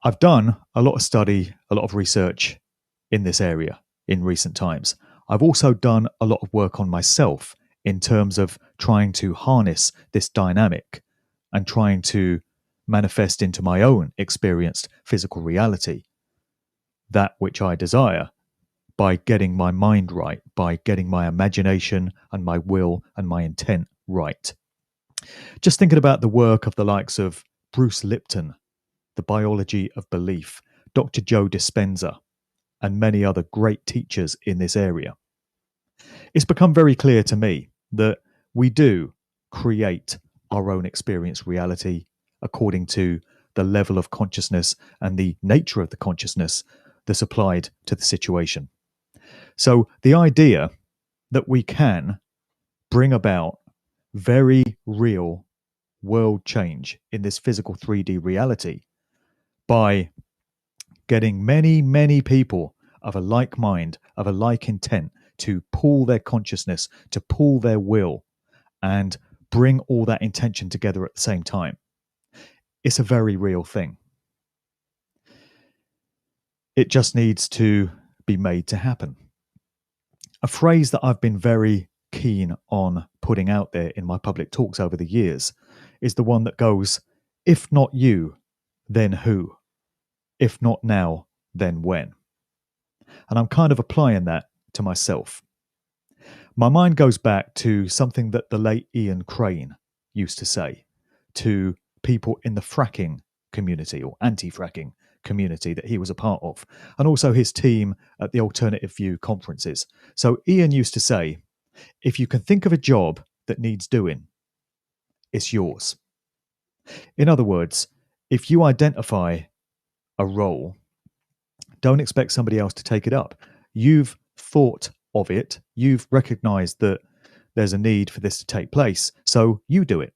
I've done a lot of study, a lot of research in this area in recent times. I've also done a lot of work on myself in terms of trying to harness this dynamic and trying to manifest into my own experienced physical reality that which I desire by getting my mind right, by getting my imagination and my will and my intent right. Just thinking about the work of the likes of Bruce Lipton, The Biology of Belief, Dr. Joe Dispenza, and many other great teachers in this area. It's become very clear to me that we do create our own experience reality according to the level of consciousness and the nature of the consciousness that's applied to the situation. So the idea that we can bring about very real world change in this physical 3D reality by getting many, many people of a like mind, of a like intent to pool their consciousness, to pool their will, and bring all that intention together at the same time. It's a very real thing. It just needs to be made to happen. A phrase that I've been very keen on putting out there in my public talks over the years is the one that goes, if not you, then who? If not now, then when? And I'm kind of applying that to myself. My mind goes back to something that the late Ian Crane used to say to people in the fracking community or anti-fracking community that he was a part of, and also his team at the Alternative View conferences. So Ian used to say, if you can think of a job that needs doing, it's yours. In other words, if you identify a role Don't expect somebody else to take it up. You've thought of it. You've recognized that there's a need for this to take place. So you do it.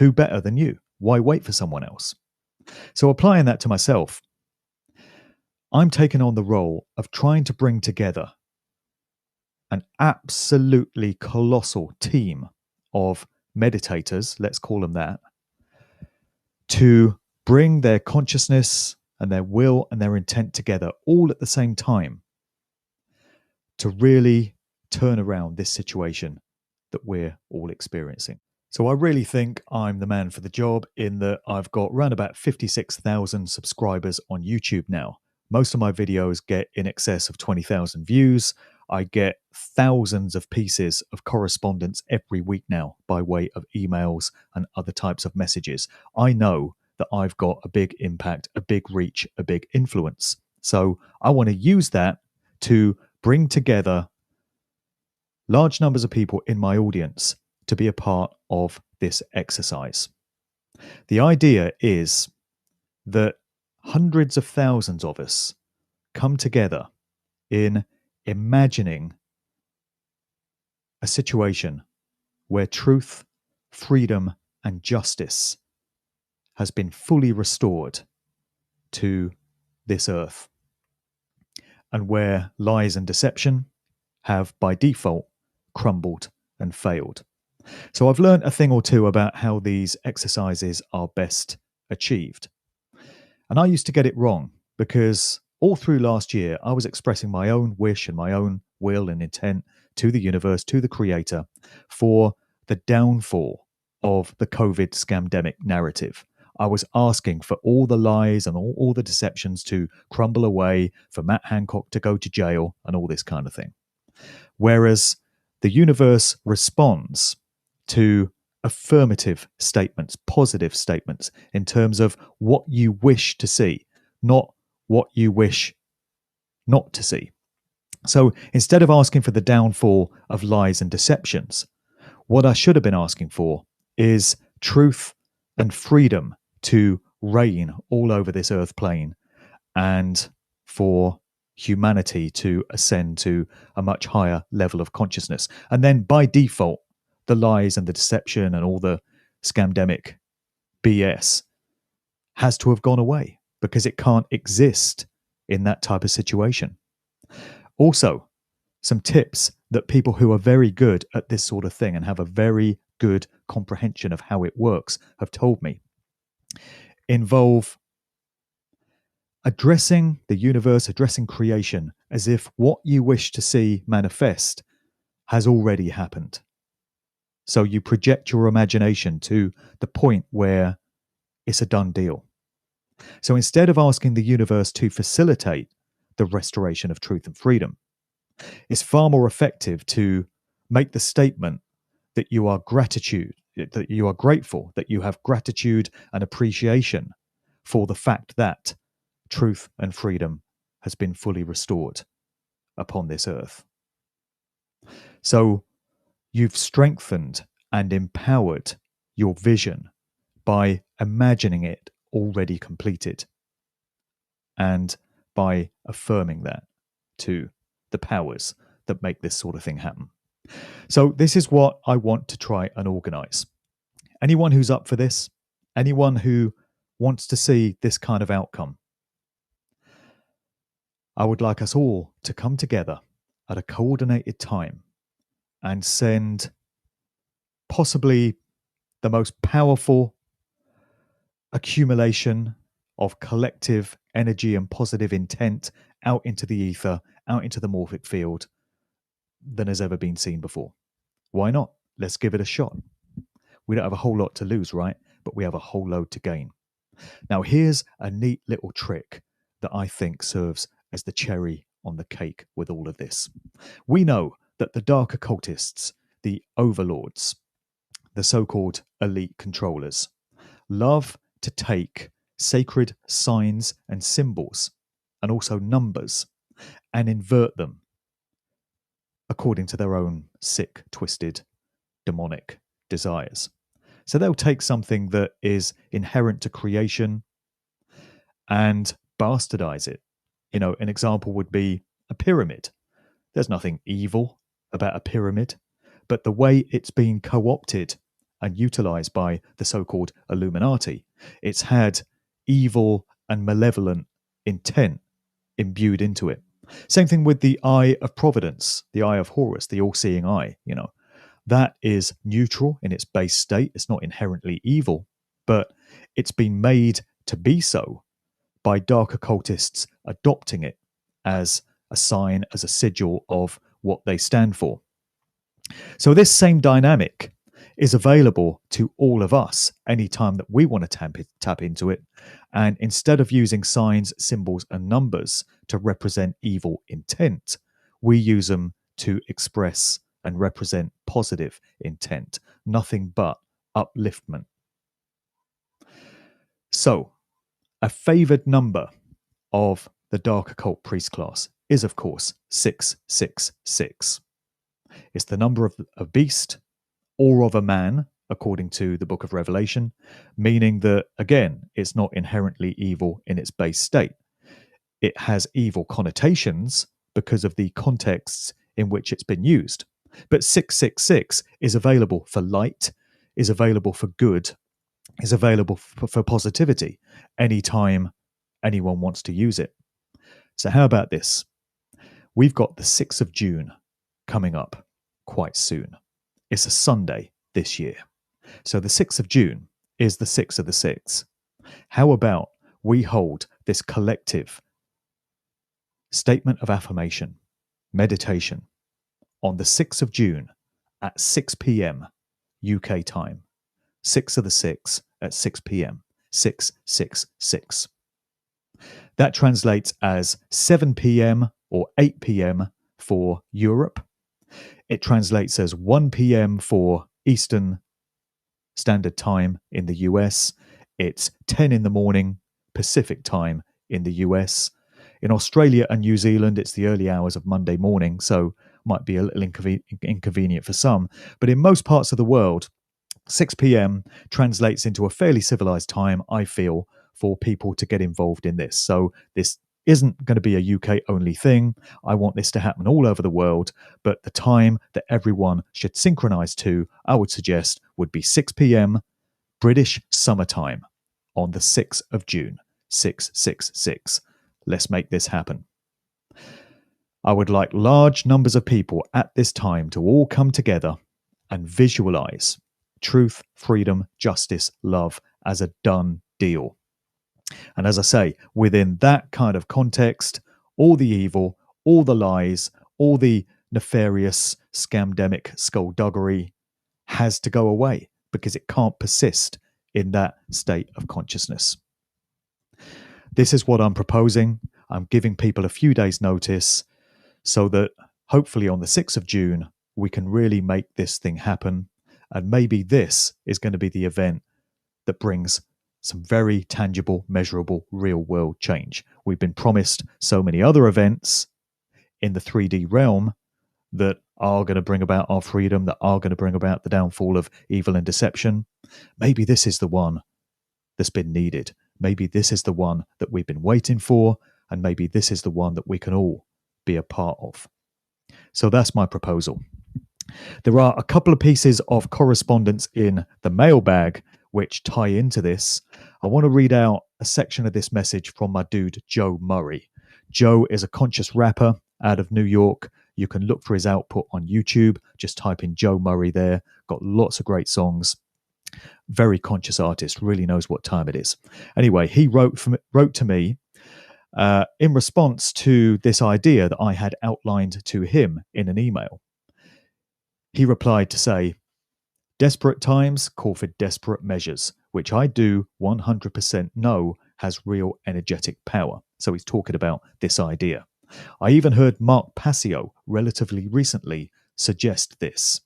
Who better than you? Why wait for someone else? So applying that to myself, I'm taking on the role of trying to bring together an absolutely colossal team of meditators, let's call them that, to bring their consciousness and their will and their intent together all at the same time to really turn around this situation that we're all experiencing. So I really think I'm the man for the job in that I've got around about 56,000 subscribers on YouTube now. Most of my videos get in excess of 20,000 views. I get thousands of pieces of correspondence every week now by way of emails and other types of messages. I know that I've got a big impact, a big reach, a big influence. So I want to use that to bring together large numbers of people in my audience to be a part of this exercise. The idea is that hundreds of thousands of us come together in imagining a situation where truth, freedom, and justice has been fully restored to this earth, and where lies and deception have by default crumbled and failed. So I've learned a thing or two about how these exercises are best achieved. And I used to get it wrong because all through last year, I was expressing my own wish and my own will and intent to the universe, to the creator, for the downfall of the COVID scamdemic narrative. I was asking for all the lies and all the deceptions to crumble away, for Matt Hancock to go to jail and all this kind of thing. Whereas the universe responds to affirmative statements, positive statements in terms of what you wish to see, not what you wish not to see. So instead of asking for the downfall of lies and deceptions, what I should have been asking for is truth and freedom to reign all over this earth plane, and for humanity to ascend to a much higher level of consciousness. And then by default, the lies and the deception and all the scamdemic BS has to have gone away because it can't exist in that type of situation. Also, some tips that people who are very good at this sort of thing and have a very good comprehension of how it works have told me involve addressing the universe, addressing creation as if what you wish to see manifest has already happened. So you project your imagination to the point where it's a done deal. So instead of asking the universe to facilitate the restoration of truth and freedom, it's far more effective to make the statement that you are that you are grateful, that you have gratitude and appreciation for the fact that truth and freedom has been fully restored upon this earth. So you've strengthened and empowered your vision by imagining it already completed and by affirming that to the powers that make this sort of thing happen. So this is what I want to try and organize. Anyone who's up for this, anyone who wants to see this kind of outcome, I would like us all to come together at a coordinated time and send possibly the most powerful accumulation of collective energy and positive intent out into the ether, out into the morphic field than has ever been seen before. Why not? Let's give it a shot. We don't have a whole lot to lose, right? But we have a whole load to gain. Now, here's a neat little trick that I think serves as the cherry on the cake with all of this. We know that the dark occultists, the overlords, the so-called elite controllers, love to take sacred signs and symbols and also numbers and invert them according to their own sick, twisted, demonic desires. So they'll take something that is inherent to creation and bastardize it An example would be a pyramid. There's nothing evil about a pyramid, but the way it's been co-opted and utilized by the so-called Illuminati, it's had evil and malevolent intent imbued into it. Same thing with the Eye of Providence, the Eye of Horus, the all-seeing eye. That is neutral in its base state. It's not inherently evil, but it's been made to be so by dark occultists adopting it as a sign, as a sigil of what they stand for. So this same dynamic is available to all of us anytime that we want to tap into it. And instead of using signs, symbols, and numbers to represent evil intent, we use them to express and represent positive intent, nothing but upliftment. So, a favored number of the dark occult priest class is, of course, 666. It's the number of a beast or of a man, according to the book of Revelation, meaning that, again, it's not inherently evil in its base state. It has evil connotations because of the contexts in which it's been used. But 666 is available for light, is available for good, is available for positivity anytime anyone wants to use it. So how about this? We've got the 6th of June coming up quite soon. It's a Sunday this year. So the 6th of June is the 6th of the 6th. How about we hold this collective statement of affirmation, meditation, on the 6th of June at 6 p.m. UK time. 6th of the 6th at 6 p.m. 666. That translates as 7 p.m. or 8 p.m. for Europe. It translates as 1 p.m. for Eastern Standard Time in the US. It's 10 in the morning Pacific Time in the US. In Australia and New Zealand, it's the early hours of Monday morning, so might be a little inconvenient for some. But in most parts of the world, 6 p.m. translates into a fairly civilized time, I feel, for people to get involved in this. So this isn't going to be a UK-only thing. I want this to happen all over the world, but the time that everyone should synchronize to, I would suggest, would be 6 p.m. British summertime on the 6th of June, 666. Let's make this happen. I would like large numbers of people at this time to all come together and visualize truth, freedom, justice, love as a done deal. And as I say, within that kind of context, all the evil, all the lies, all the nefarious, scamdemic skullduggery has to go away because it can't persist in that state of consciousness. This is what I'm proposing. I'm giving people a few days' notice so that hopefully on the 6th of June, we can really make this thing happen. And maybe this is going to be the event that brings some very tangible, measurable, real-world change. We've been promised so many other events in the 3D realm that are going to bring about our freedom, that are going to bring about the downfall of evil and deception. Maybe this is the one that's been needed. Maybe this is the one that we've been waiting for, and maybe this is the one that we can all be a part of. So that's my proposal. There are a couple of pieces of correspondence in the mailbag which tie into this. I want to read out a section of this message from my dude, Joe Murray. Joe is a conscious rapper out of New York. You can look for his output on YouTube. Just type in Joe Murray there. Got lots of great songs. Very conscious artist, really knows what time it is. Anyway, he wrote to me in response to this idea that I had outlined to him in an email. He replied to say, desperate times call for desperate measures, which I do 100% know has real energetic power. So he's talking about this idea. I even heard Mark Passio relatively recently suggest this.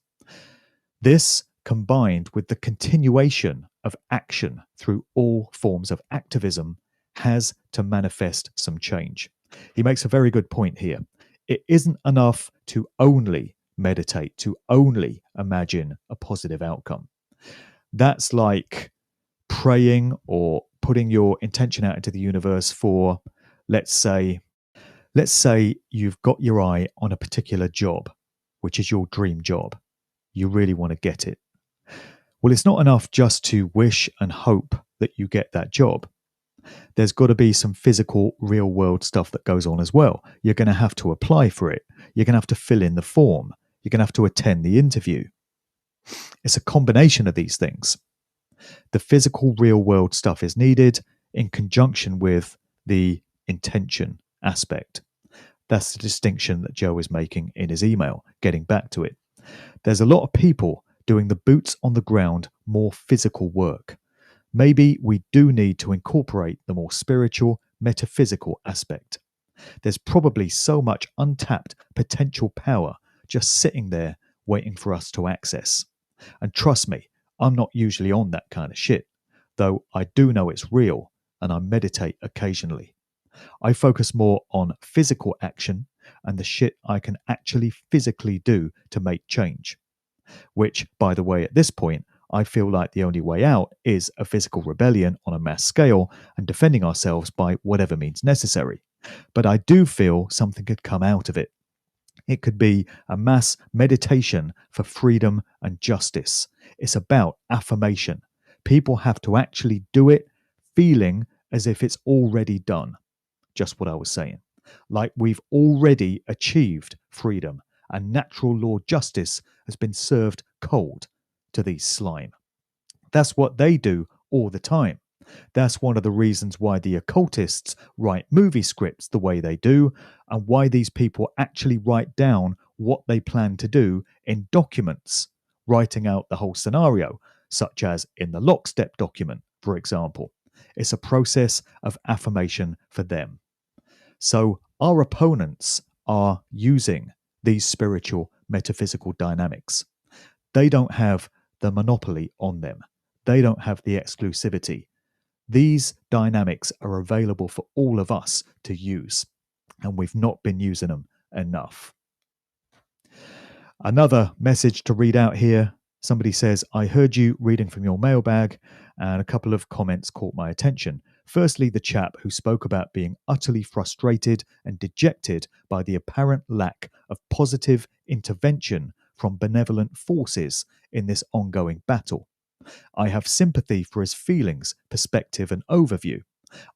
This, combined with the continuation of action through all forms of activism, has to manifest some change. He makes a very good point here. It isn't enough to only meditate, to only imagine a positive outcome. That's like praying or putting your intention out into the universe for, let's say, Let's say you've got your eye on a particular job, which is your dream job. You really want to get it. Well, it's not enough just to wish and hope that you get that job. There's got to be some physical, real world stuff that goes on as well. You're going to have to apply for it. You're going to have to fill in the form. You're going to have to attend the interview. It's a combination of these things. The physical, real world stuff is needed in conjunction with the intention aspect. That's the distinction that Joe is making in his email, getting back to it. There's a lot of people doing the boots on the ground, more physical work. Maybe we do need to incorporate the more spiritual, metaphysical aspect. There's probably so much untapped potential power just sitting there waiting for us to access. And trust me, I'm not usually on that kind of shit, though I do know it's real and I meditate occasionally. I focus more on physical action and the shit I can actually physically do to make change. Which, by the way, at this point, I feel like the only way out is a physical rebellion on a mass scale and defending ourselves by whatever means necessary. But I do feel something could come out of it. It could be a mass meditation for freedom and justice. It's about affirmation. People have to actually do it feeling as if it's already done. Just what I was saying. Like we've already achieved freedom and natural law justice has been served cold to these slime. That's what they do all the time. That's one of the reasons why the occultists write movie scripts the way they do, and why these people actually write down what they plan to do in documents, writing out the whole scenario, such as in the lockstep document, for example. It's a process of affirmation for them. So our opponents are using these spiritual, metaphysical dynamics. They don't have the monopoly on them. They don't have the exclusivity. These dynamics are available for all of us to use, and we've not been using them enough. Another message to read out here. Somebody says, I heard you reading from your mailbag, and a couple of comments caught my attention. Firstly, the chap who spoke about being utterly frustrated and dejected by the apparent lack of positive intervention from benevolent forces in this ongoing battle. I have sympathy for his feelings, perspective, and overview.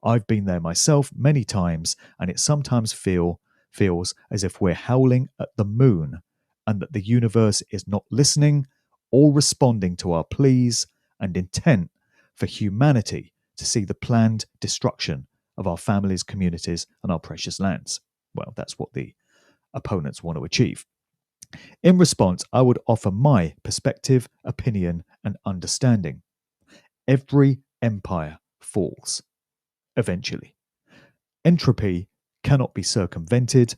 I've been there myself many times, and it sometimes feels as if we're howling at the moon and that the universe is not listening or responding to our pleas and intent for humanity to see the planned destruction of our families, communities, and our precious lands. Well, that's what the opponents want to achieve. In response, I would offer my perspective, opinion, and understanding. Every empire falls, eventually. Entropy cannot be circumvented,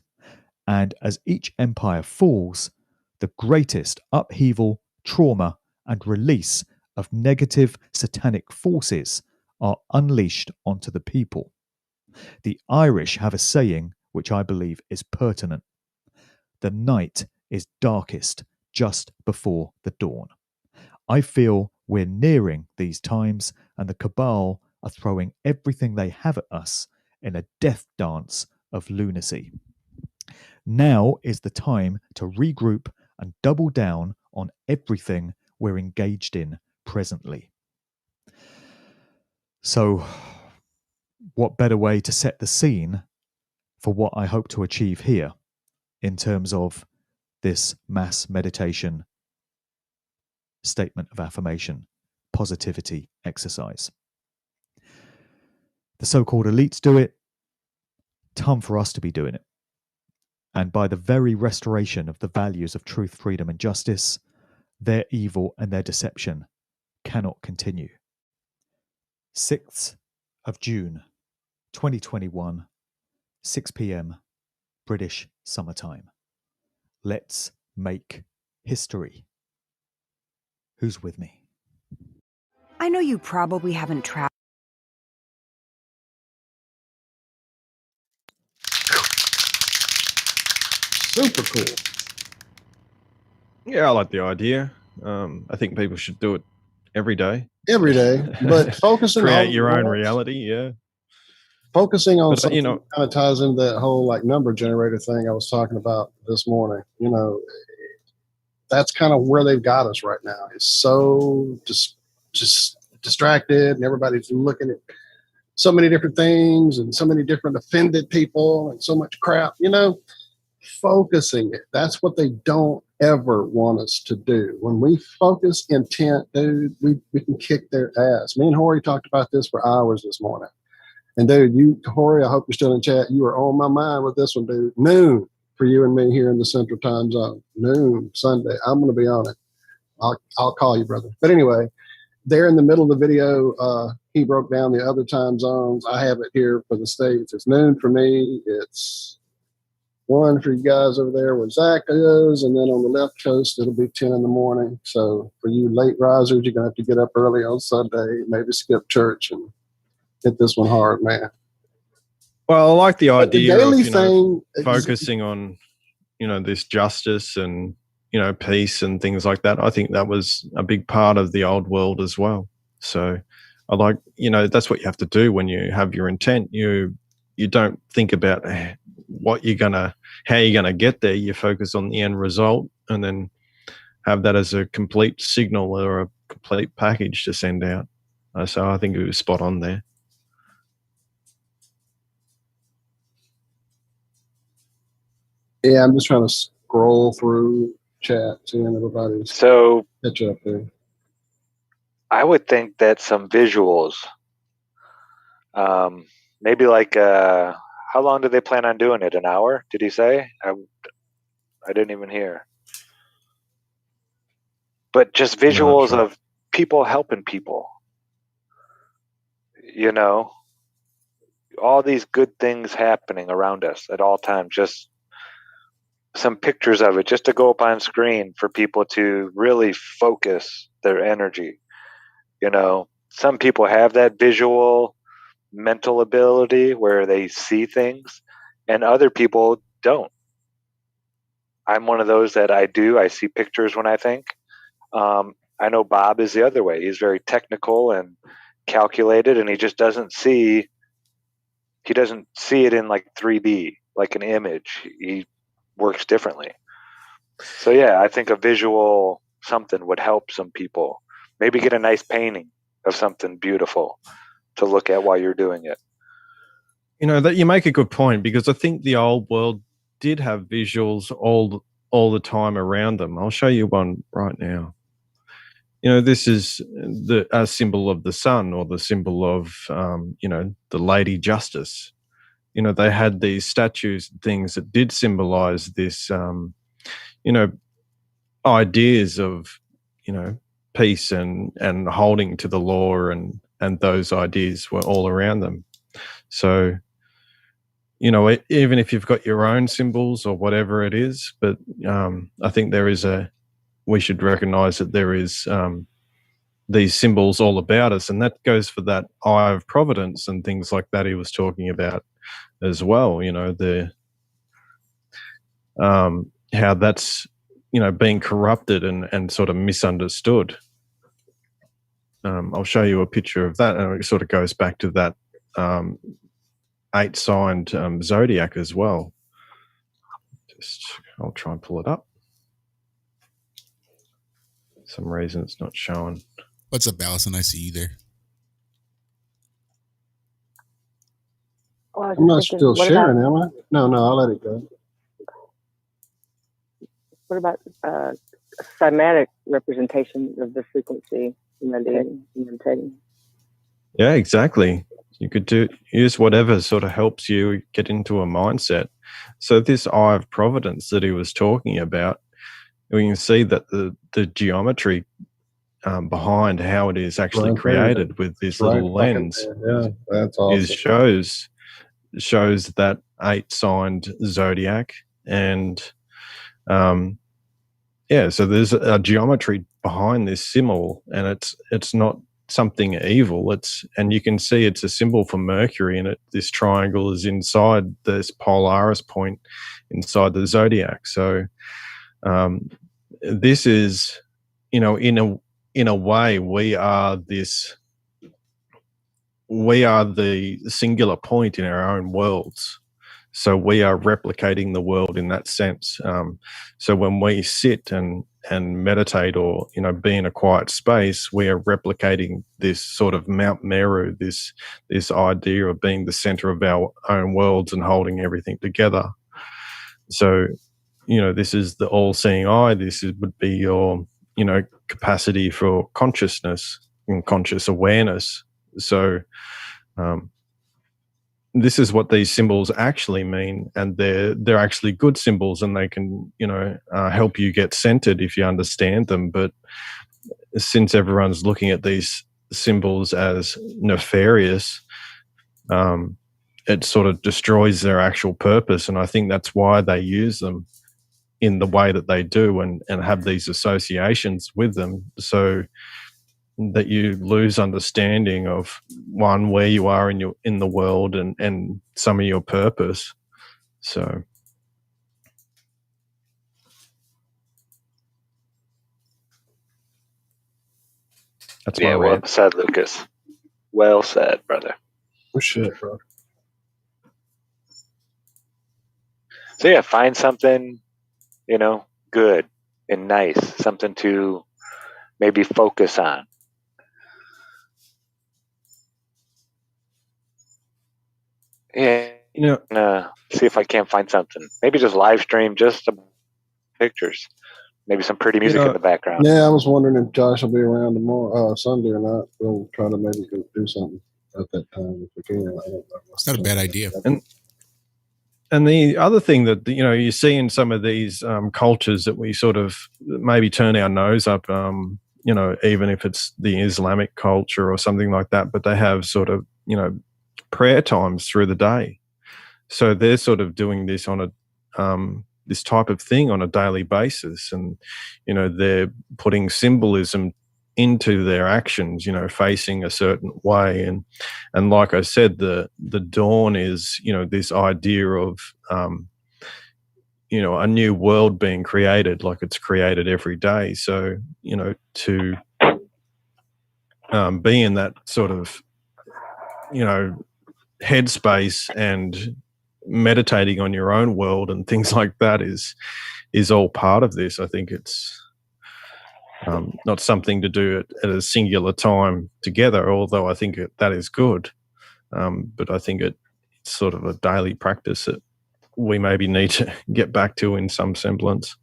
and as each empire falls, the greatest upheaval, trauma, and release of negative satanic forces are unleashed onto the people. The Irish have a saying which I believe is pertinent. The night is darkest just before the dawn. I feel we're nearing these times, and the cabal are throwing everything they have at us in a death dance of lunacy. Now is the time to regroup and double down on everything we're engaged in presently. So, what better way to set the scene for what I hope to achieve here in terms of this mass meditation statement of affirmation, positivity exercise. The so-called elites do it. Time for us to be doing it. And by the very restoration of the values of truth, freedom, and justice, their evil and their deception cannot continue. 6th of June, 2021, 6 p.m. British summertime. Let's make history. Who's with me? I know you probably haven't traveled. Super cool. Yeah, I like the idea. I think people should do it every day. Every day, but focusing Create on your own what- reality. Yeah. focusing on But, something kind of ties into that whole like number generator thing I was talking about this morning. That's kind of where they've got us right now. It's so just distracted, and everybody's looking at so many different things and so many different offended people and so much crap. Focusing it. That's what they don't ever want us to do. When we focus intent, dude, we can kick their ass. Me and Hori talked about this for hours this morning. And dude, Hori, I hope you're still in chat. You are on my mind with this one, dude. Noon for you and me here in the Central Time Zone. Noon Sunday. I'm going to be on it. I'll call you, brother. But anyway, there in the middle of the video, he broke down the other time zones. I have it here for the States. It's noon for me. It's 1 for you guys over there where Zach is. And then on the left coast, it'll be 10 in the morning. So for you late risers, you're going to have to get up early on Sunday, maybe skip church and hit this one hard, man. Well, I like the idea daily of thing, focusing on this justice and peace and things like that. I think that was a big part of the old world as well. So I like that's what you have to do when you have your intent. You don't think about how you're gonna get there. You focus on the end result and then have that as a complete signal or a complete package to send out. So I think it was spot on there. Yeah, I'm just trying to scroll through chat, seeing everybody's catch up there. I would think that some visuals, maybe like how long do they plan on doing it? An hour? Did he say? I didn't even hear. But just visuals of people helping people. All these good things happening around us at all times. Just some pictures of it, just to go up on screen for people to really focus their energy. Some people have that visual mental ability where they see things and other people don't. I'm one of those that I see pictures when I think. I know Bob is the other way. He's very technical and calculated, and he just doesn't see it in like 3D, like an image. He works differently. So yeah, I think a visual something would help some people. Maybe get a nice painting of something beautiful to look at while you're doing it. That you make a good point, because I think the old world did have visuals all the time around them. I'll show you one right now. This is a symbol of the sun, or the symbol of the Lady Justice. They had these statues, things that did symbolize this ideas of peace and holding to the law, and those ideas were all around them. So even if you've got your own symbols or whatever it is, but I think we should recognize that there is these symbols all about us, and that goes for that eye of providence and things like that he was talking about as well. How that's being corrupted and sort of misunderstood. I'll show you a picture of that, and it sort of goes back to that 8-signed zodiac as well. I'll try and pull it up. For some reason it's not showing. What's up, Allison? I see you there. I'm not still sharing, am I? No, I'll let it go. What about cymatic representation of the frequency meditating? Yeah, exactly. You could use whatever sort of helps you get into a mindset. So this eye of providence that he was talking about, we can see that the geometry behind how it is actually created with this little lens that's awesome. shows that 8-signed zodiac, and so there's a geometry behind this symbol, and it's not something evil. And you can see it's a symbol for Mercury, and this triangle is inside this Polaris point inside the zodiac. So this is, in a way, we are this we are the singular point in our own worlds. So we are replicating the world in that sense. So when we sit and meditate, or be in a quiet space, we are replicating this sort of Mount Meru, this idea of being the center of our own worlds and holding everything together. So this is the all-seeing eye. Would be your capacity for consciousness and conscious awareness. So this is what these symbols actually mean, and they're actually good symbols, and they can help you get centered if you understand them. But since everyone's looking at these symbols as nefarious, it sort of destroys their actual purpose, and I think that's why they use them in the way that they do, and have these associations with them, so that you lose understanding of where you are in the world, and some of your purpose. So that's my well rant. said, Lucas. Well said, brother. Oh shit, bro. So yeah, find something, good and nice, something to maybe focus on. Yeah, see if I can't find something. Maybe just live stream just some pictures. Maybe some pretty music in the background. Yeah, I was wondering if Josh will be around tomorrow, Sunday or not. We'll try to maybe go do something at that time if we can. I don't know. It's not a bad idea. And the other thing that you see in some of these cultures that we sort of maybe turn our nose up, even if it's the Islamic culture or something like that, but they have sort of prayer times through the day. So they're sort of doing this on this type of thing on a daily basis, and they're putting symbolism into their actions, facing a certain way, and like I said, the dawn is this idea of a new world being created, like it's created every day. So to be in that sort of headspace and meditating on your own world and things like that is all part of this. I think it's not something to do at a singular time together, although I think that is good. But I think it's sort of a daily practice that we maybe need to get back to in some semblance.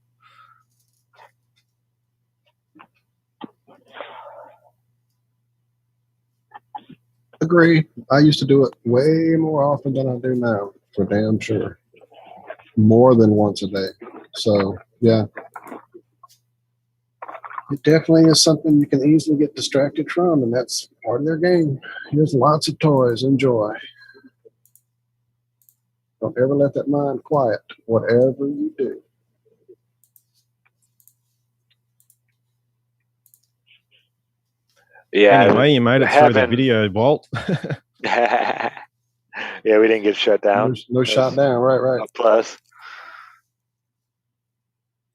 Agree. I used to do it way more often than I do now, for damn sure. More than once a day. So, yeah. It definitely is something you can easily get distracted from, and that's part of their game. Here's lots of toys. Enjoy. Don't ever let that mind quiet, whatever you do. Yeah. Anyway, you made it through the video, Walt. Yeah, we didn't get shut down. No shot down. Right. A plus.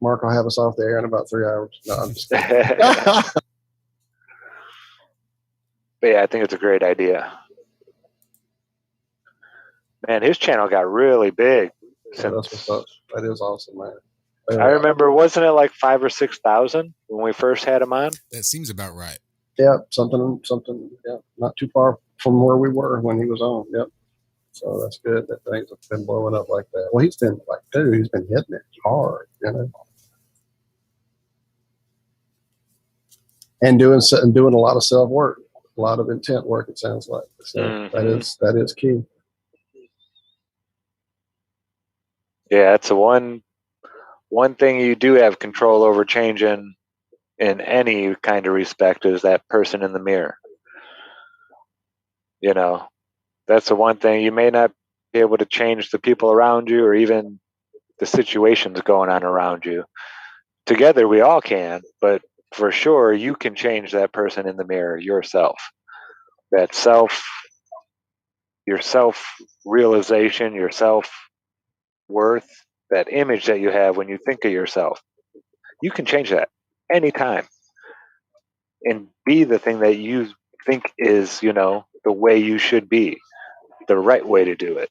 Mark will have us off the air in about 3 hours. No, I'm just kidding. But yeah, I think it's a great idea. Man, his channel got really big. Yeah, that's what's up. That is awesome, man. I remember, wasn't it like 5,000 or 6,000 when we first had him on? That seems about right. Yeah, something. Yeah, not too far from where we were when he was on. Yep. So that's good that things have been blowing up like that. Well, he's been he's been hitting it hard, and doing a lot of self work, a lot of intent work. It sounds like so that is key. Yeah, it's one thing you do have control over changing in any kind of respect is that person in the mirror. That's the one thing. You may not be able to change the people around you or even the situations going on around you. Together we all can, but for sure you can change that person in the mirror yourself. That your self-realization, your self-worth, that image that you have when you think of yourself. You can change that anytime and be the thing that you think is, the the way you should be, the right way to do it.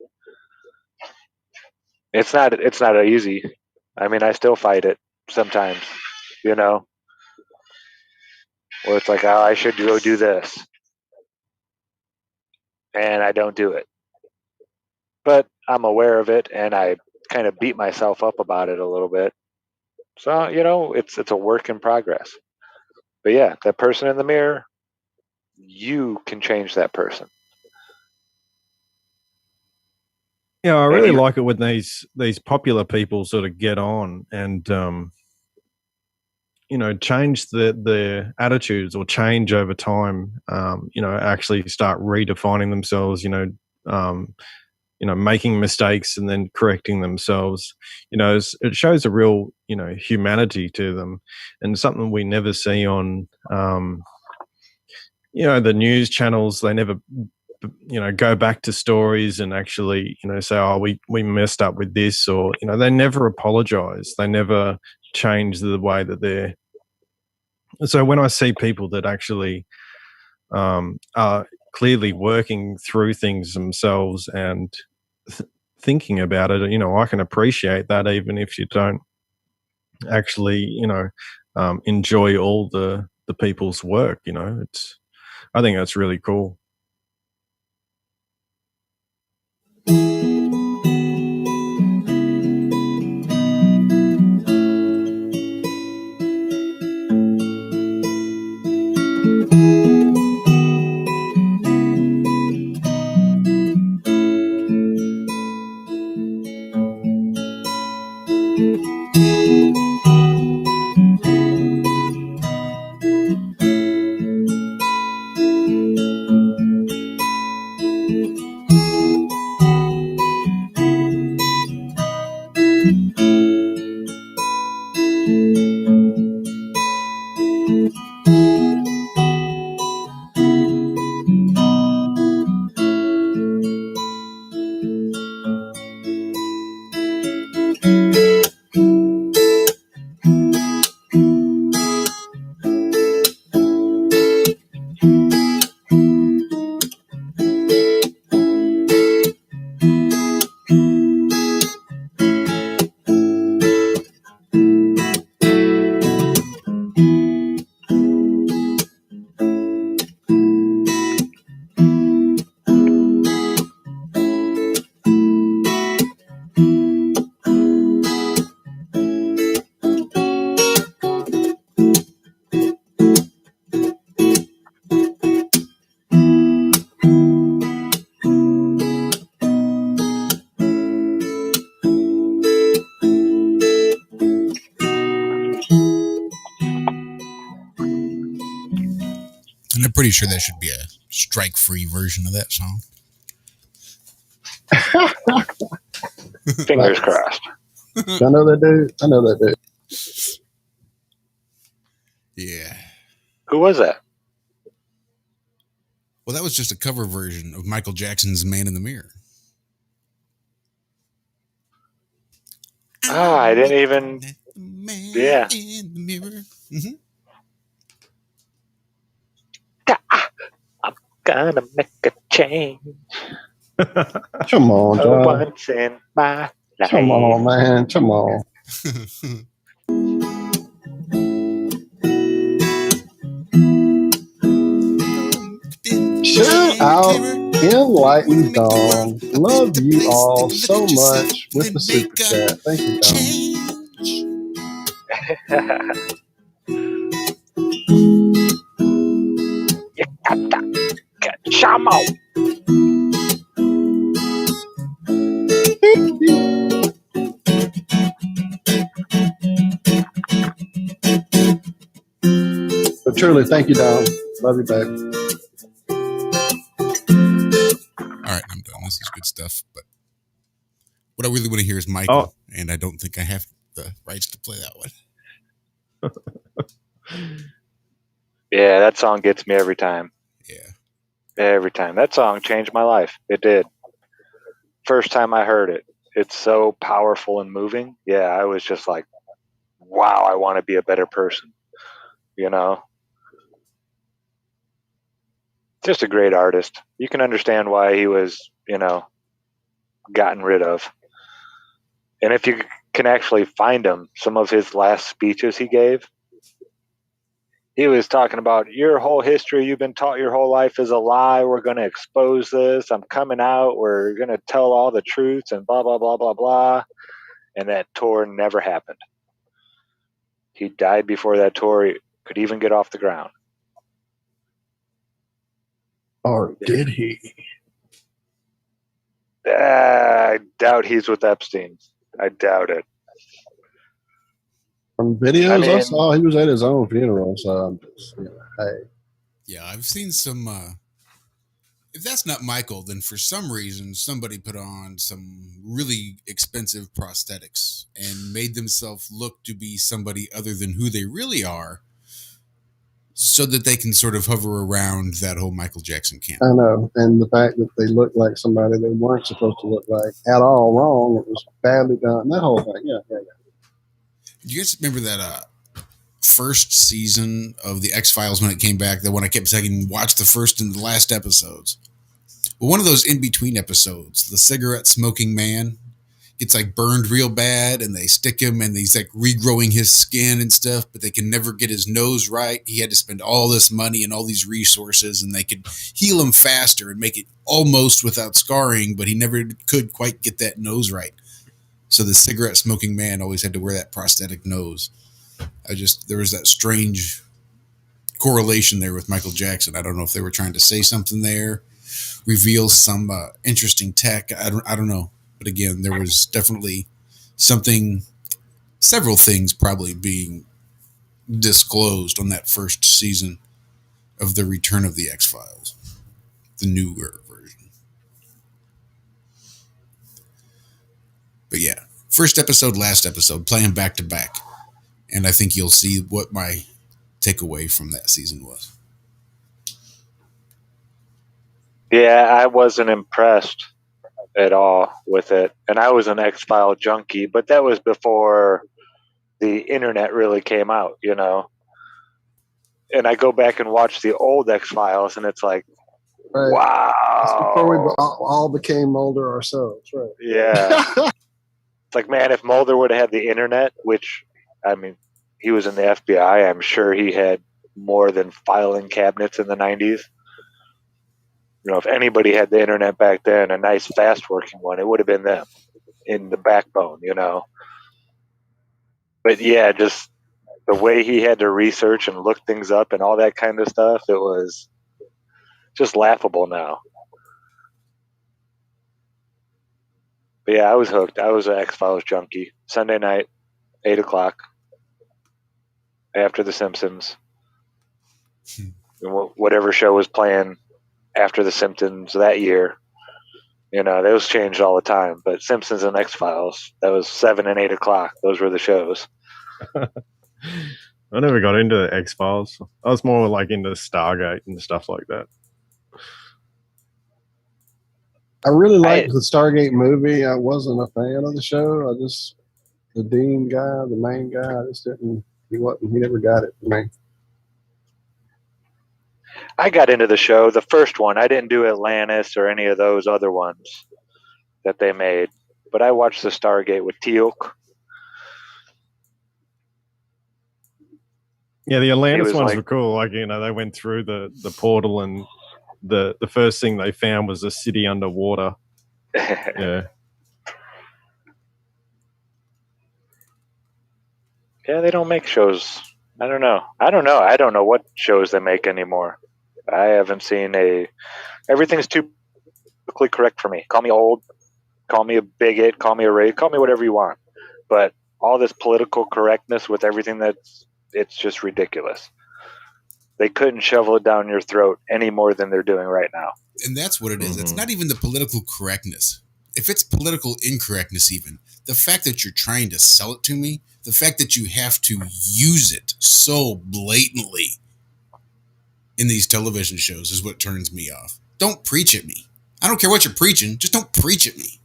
It's not easy. I mean, I still fight it sometimes, you know, where it's like, oh, I should go do this, and I don't do it. But I'm aware of it, and I kind of beat myself up about it a little bit. So, you know, it's a work in progress. But yeah, that person in the mirror, you can change that person. Yeah, I And really you, like it when these popular people sort of get on and change their attitudes or change over time. Actually start redefining themselves. Making mistakes and then correcting themselves. It shows a real humanity to them, and something we never see on the news channels. They never go back to stories and actually say, oh, we messed up with this, or they never apologize, they never change the way that they're. So when I see people that actually are clearly working through things themselves and thinking about it, I can appreciate that, even if you don't actually enjoy all the people's work. I think that's really cool. And I'm pretty sure that should be a strike-free version of that song. fingers crossed. I know that dude. Yeah. Who was that? Well, that was just a cover version of Michael Jackson's Man in the Mirror. I didn't even. Man Yeah. in the mirror. Mm-hmm. I'm gonna make a change. Come on, John. Once in my life. Come on, man. Come on. Shout out Enlightened Dawn. Love you all so much with the super chat. Thank you, Dawn. You gotta get some out. But truly, thank you, Don. Love you, babe. All right, I'm done. This is good stuff. But what I really want to hear is Michael, and I don't think I have the rights to play that one. Yeah, that song gets me every time. Yeah. Every time. That song changed my life. It did. First time I heard it. It's so powerful and moving. Yeah, I was just like, wow, I want to be a better person. Just a great artist. You can understand why he was, gotten rid of. And if you can actually find him, some of his last speeches he gave, he was talking about your whole history you've been taught your whole life is a lie. We're going to expose this. I'm coming out. We're going to tell all the truths and blah, blah, blah, blah, blah. And that tour never happened. He died before that tour could even get off the ground. Or did he? I doubt he's with Epstein. I doubt it. From videos I saw, he was at his own funeral. So I'm just, hey. Yeah, I've seen some. If that's not Michael, then for some reason somebody put on some really expensive prosthetics and made themselves look to be somebody other than who they really are, so that they can sort of hover around that whole Michael Jackson camp. I know, and the fact that they look like somebody they weren't supposed to look like at all wrong. It was badly done. That whole thing, yeah. Do you guys remember that first season of the X-Files when it came back? The one I kept saying, watch the first and the last episodes. Well, one of those in-between episodes, the cigarette smoking man gets like burned real bad, and they stick him, and he's like regrowing his skin and stuff, but they can never get his nose right. He had to spend all this money and all these resources, and they could heal him faster and make it almost without scarring, but he never could quite get that nose right. So the cigarette smoking man always had to wear that prosthetic nose. There was that strange correlation there with Michael Jackson. I don't know if they were trying to say something there, reveal some interesting tech. I don't know. But again, there was definitely several things probably being disclosed on that first season of The Return of the X-Files, the newer version. But yeah, first episode, last episode, play them back to back. And I think you'll see what my takeaway from that season was. Yeah, I wasn't impressed at all with it. And I was an X-File junkie, but that was before the internet really came out, And I go back and watch the old X-Files, and it's like, right. Wow. That's before we all became Mulder ourselves, right? Yeah. It's like, man, if Mulder would have had the internet, which, I mean, he was in the FBI, I'm sure he had more than filing cabinets in the 90s. If anybody had the internet back then, a nice, fast-working one, it would have been them in the backbone, But yeah, just the way he had to research and look things up and all that kind of stuff, it was just laughable now. But yeah, I was hooked. I was an X-Files junkie. Sunday night, 8 o'clock, after The Simpsons. Whatever show was playing after The Simpsons that year. Those changed all the time. But Simpsons and X-Files, that was 7 and 8 o'clock. Those were the shows. I never got into the X-Files. I was more like into Stargate and stuff like that. I really liked the Stargate movie. I wasn't a fan of the show. The Dean guy, the main guy, he never got it for me. I got into the show, the first one. I didn't do Atlantis or any of those other ones that they made. But I watched the Stargate with Teal'c. Yeah, the Atlantis ones were cool. Like, they went through the portal, and the first thing they found was a city underwater. Yeah. Yeah, they don't make shows. I don't know. I don't know what shows they make anymore. I haven't seen everything's too politically correct for me. Call me old, call me a bigot, call me a racist, call me whatever you want. But all this political correctness with everything it's just ridiculous. They couldn't shovel it down your throat any more than they're doing right now. And that's what it is. Mm-hmm. It's not even the political correctness. If it's political incorrectness, even the fact that you're trying to sell it to me, the fact that you have to use it so blatantly in these television shows is what turns me off. Don't preach at me. I don't care what you're preaching. Just don't preach at me.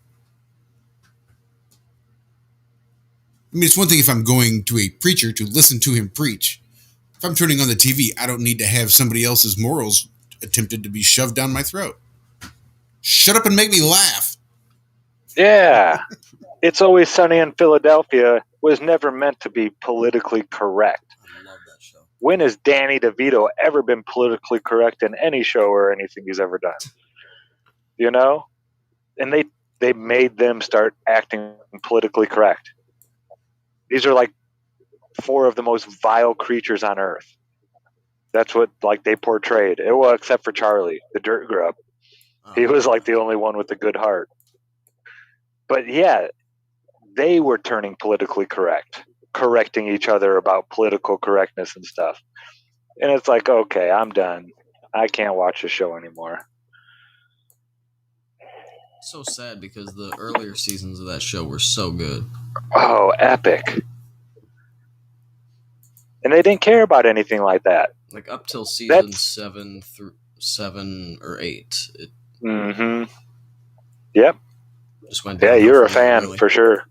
I mean, it's one thing if I'm going to a preacher to listen to him preach. If I'm turning on the TV, I don't need to have somebody else's morals attempted to be shoved down my throat. Shut up and make me laugh. Yeah. It's Always Sunny in Philadelphia was never meant to be politically correct. I love that show. When has Danny DeVito ever been politically correct in any show or anything he's ever done? You know? And they made them start acting politically correct. These are like 4 of the most vile creatures on earth. That's what like they portrayed. Well, except for Charlie, the dirt grub. He was like the only one with a good heart. But yeah, they were turning politically correct, correcting each other about political correctness and stuff. And it's like, okay, I'm done. I can't watch the show anymore. It's so sad because the earlier seasons of that show were so good. Oh, epic. And they didn't care about anything like that. Like up till season 7 or 8. Mm-hmm. Yep. Just went down. Yeah, you're a fan really. For sure.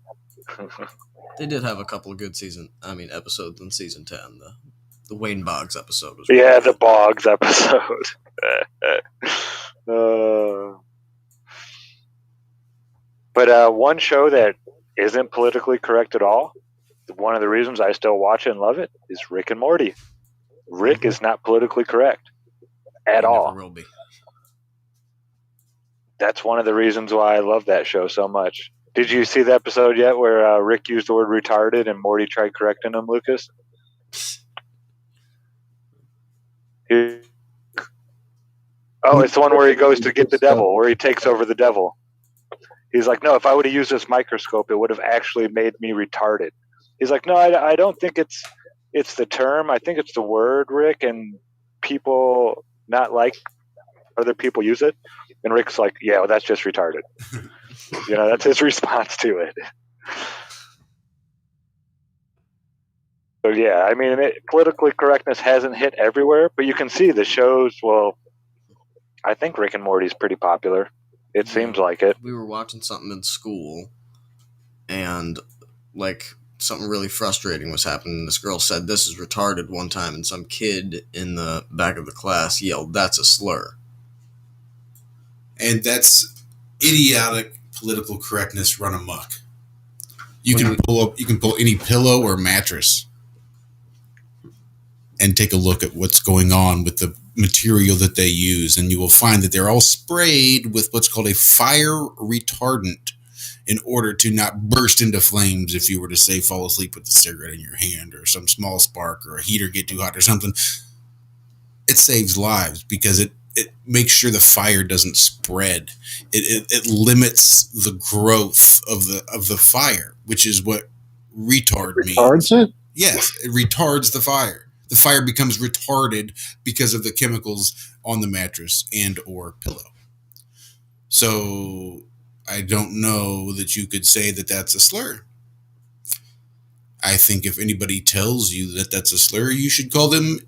They did have a couple of good episodes in season 10. The Wayne Boggs episode was really good. The Boggs episode. But one show that isn't politically correct at all, one of the reasons I still watch it and love it, is Rick and Morty. Rick is not politically correct at all. Never will be. That's one of the reasons why I love that show so much. Did you see the episode yet where Rick used the word retarded and Morty tried correcting him, Lucas? It's the one where he goes to get the devil, where he takes over the devil. He's like, no, if I would have used this microscope, it would have actually made me retarded. He's like, no, I don't think it's the term. I think it's the word, Rick, and people not like other people use it. And Rick's like, yeah, well, that's just retarded. That's his response to it. So, yeah, I mean, politically correctness hasn't hit everywhere, but you can see the shows, well, I think Rick and Morty's pretty popular. It seems like it. We were watching something in school, and, something really frustrating was happening. This girl said, "This is retarded," one time, and some kid in the back of the class yelled, "That's a slur." And that's idiotic political correctness run amok. You can pull any pillow or mattress and take a look at what's going on with the material that they use, and you will find that they're all sprayed with what's called a fire retardant in order to not burst into flames if you were to, say, fall asleep with a cigarette in your hand or some small spark or a heater get too hot or something. It saves lives because it makes sure the fire doesn't spread. It limits the growth of the fire, which is what retard means. Retards it? Yes, it retards the fire. The fire becomes retarded because of the chemicals on the mattress and or pillow. So I don't know that you could say that that's a slur. I think if anybody tells you that that's a slur, you should call them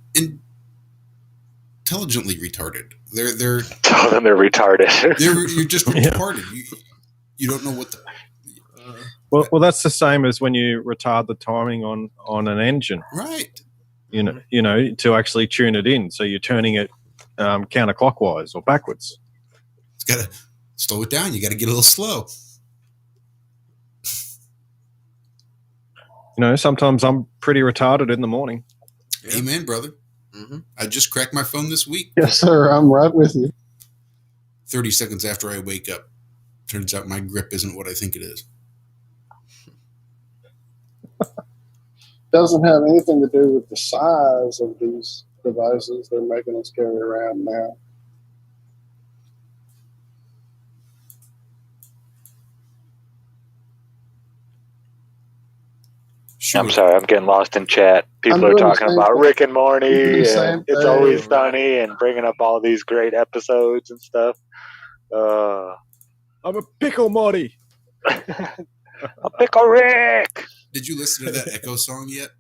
intelligently retarded. They're tell them they're retarded. You're just retarded. You don't know what the. Well, that's the same as when you retard the timing on an engine, right? You know, to actually tune it in, so you're turning it counterclockwise or backwards. It's got to slow it down. You got to get a little slow. Sometimes I'm pretty retarded in the morning. Yeah. Amen, brother. Mm-hmm. I just cracked my phone this week. Yes, sir. I'm right with you. 30 seconds after I wake up. Turns out my grip isn't what I think it is. Doesn't have anything to do with the size of these devices they're making us carry around now. Sure. I'm sorry, I'm getting lost in chat. People are talking about Rick and Morty, and It's Always Sunny, and bringing up all these great episodes and stuff. I'm a pickle Morty. A pickle Rick. Did you listen to that Echo song yet?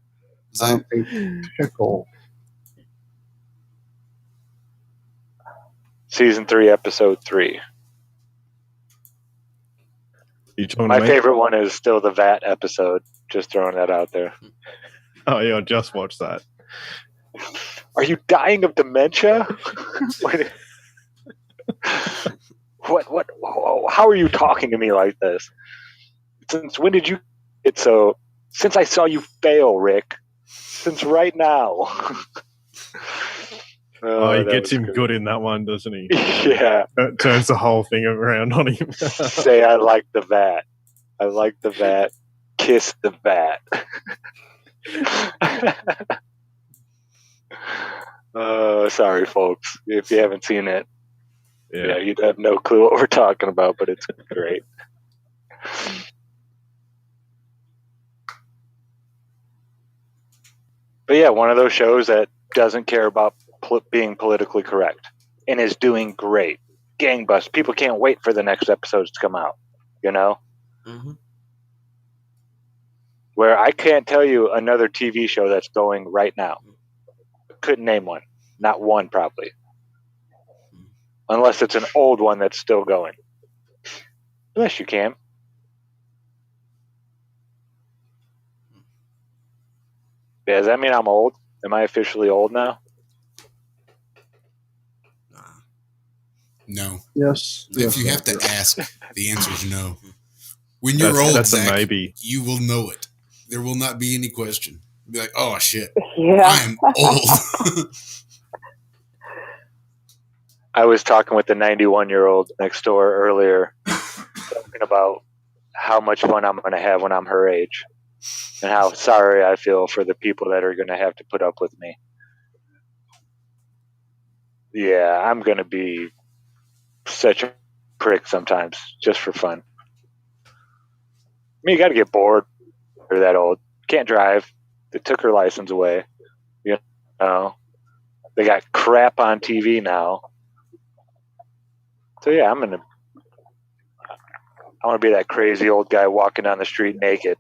I'm a pickle. Season 3, episode 3. My favorite one is still the VAT episode. Just throwing that out there. Oh, yeah, just watch that. Are you dying of dementia? What? How are you talking to me like this? Since when did you get so? Since I saw you fail, Rick. Since right now. He gets him good in that one, doesn't he? Yeah. That turns the whole thing around on him. Say, I like the vat. I like the vat. Kiss the vat. Sorry, folks. If you haven't seen it, yeah, you'd have no clue what we're talking about, but it's great. But yeah, one of those shows that doesn't care about being politically correct and is doing great. Gangbusters. People can't wait for the next episodes to come out, you know? Mm-hmm. Where I can't tell you another TV show that's going right now. Couldn't name one. Not one, probably. Unless it's an old one that's still going. Unless you can. Yeah, does that mean I'm old? Am I officially old now? No. Yes. If you have to ask, the answer is no. When you're old, that's Zach, a maybe. You will know it. There will not be any question. You'll be like, oh shit, Yeah. I'm old. I was talking with the 91-year-old next door earlier, talking about how much fun I'm going to have when I'm her age, and how sorry I feel for the people that are going to have to put up with me. Yeah, I'm going to be such a prick sometimes, just for fun. I mean, you got to get bored. They're that old. Can't drive. They took her license away. You know, they got crap on TV now. So yeah, I want to be that crazy old guy walking down the street naked.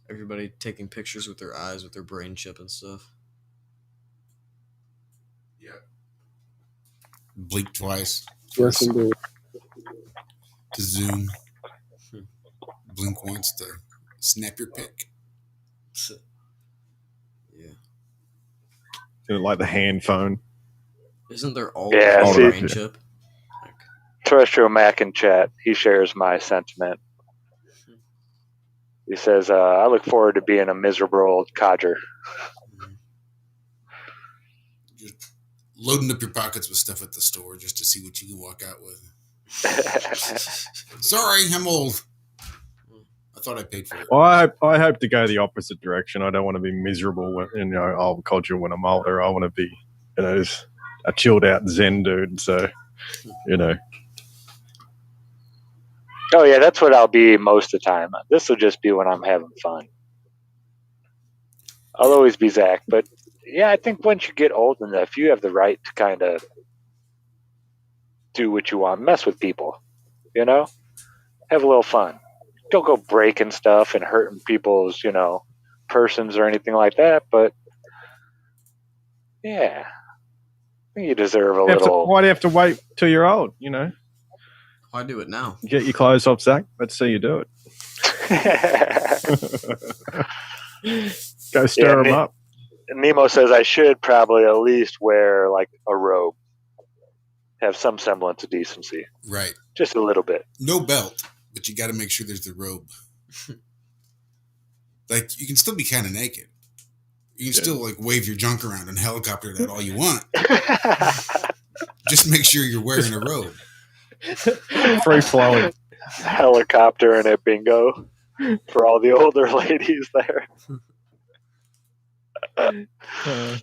Everybody taking pictures with their eyes, with their brain chip and stuff. Yeah. Blink twice. Yes, indeed. To zoom. Blink once to snap your pic. Yeah. Like the hand phone. Isn't there all Yeah, a brain chip? Terrestrial Mac in chat, he shares my sentiment. He says, I look forward to being a miserable old codger. Just loading up your pockets with stuff at the store just to see what you can walk out with. Sorry, I'm old. I thought I paid for it. Well, I hope to go the opposite direction. I don't want to be miserable when, old culture when I'm older. I want to be, a chilled out Zen dude. So, Oh, yeah, that's what I'll be most of the time. This will just be when I'm having fun. I'll always be Zach. But, yeah, I think once you get old enough, you have the right to kind of do what you want. Mess with people, Have a little fun. Don't go breaking stuff and hurting people's, persons or anything like that. But, yeah, I think you deserve a little. Why do you have to wait till you're old, Why do it now? Get your clothes off, Zach. Let's see you do it. Go stir them up. Nemo says I should probably at least wear like a robe. Have some semblance of decency. Right. Just a little bit. No belt, but you got to make sure there's the robe. Like, you can still be kind of naked. You can still, wave your junk around and helicopter that all you want. Just make sure you're wearing a robe. Free flowing. Helicopter and it, bingo. For all the older ladies there.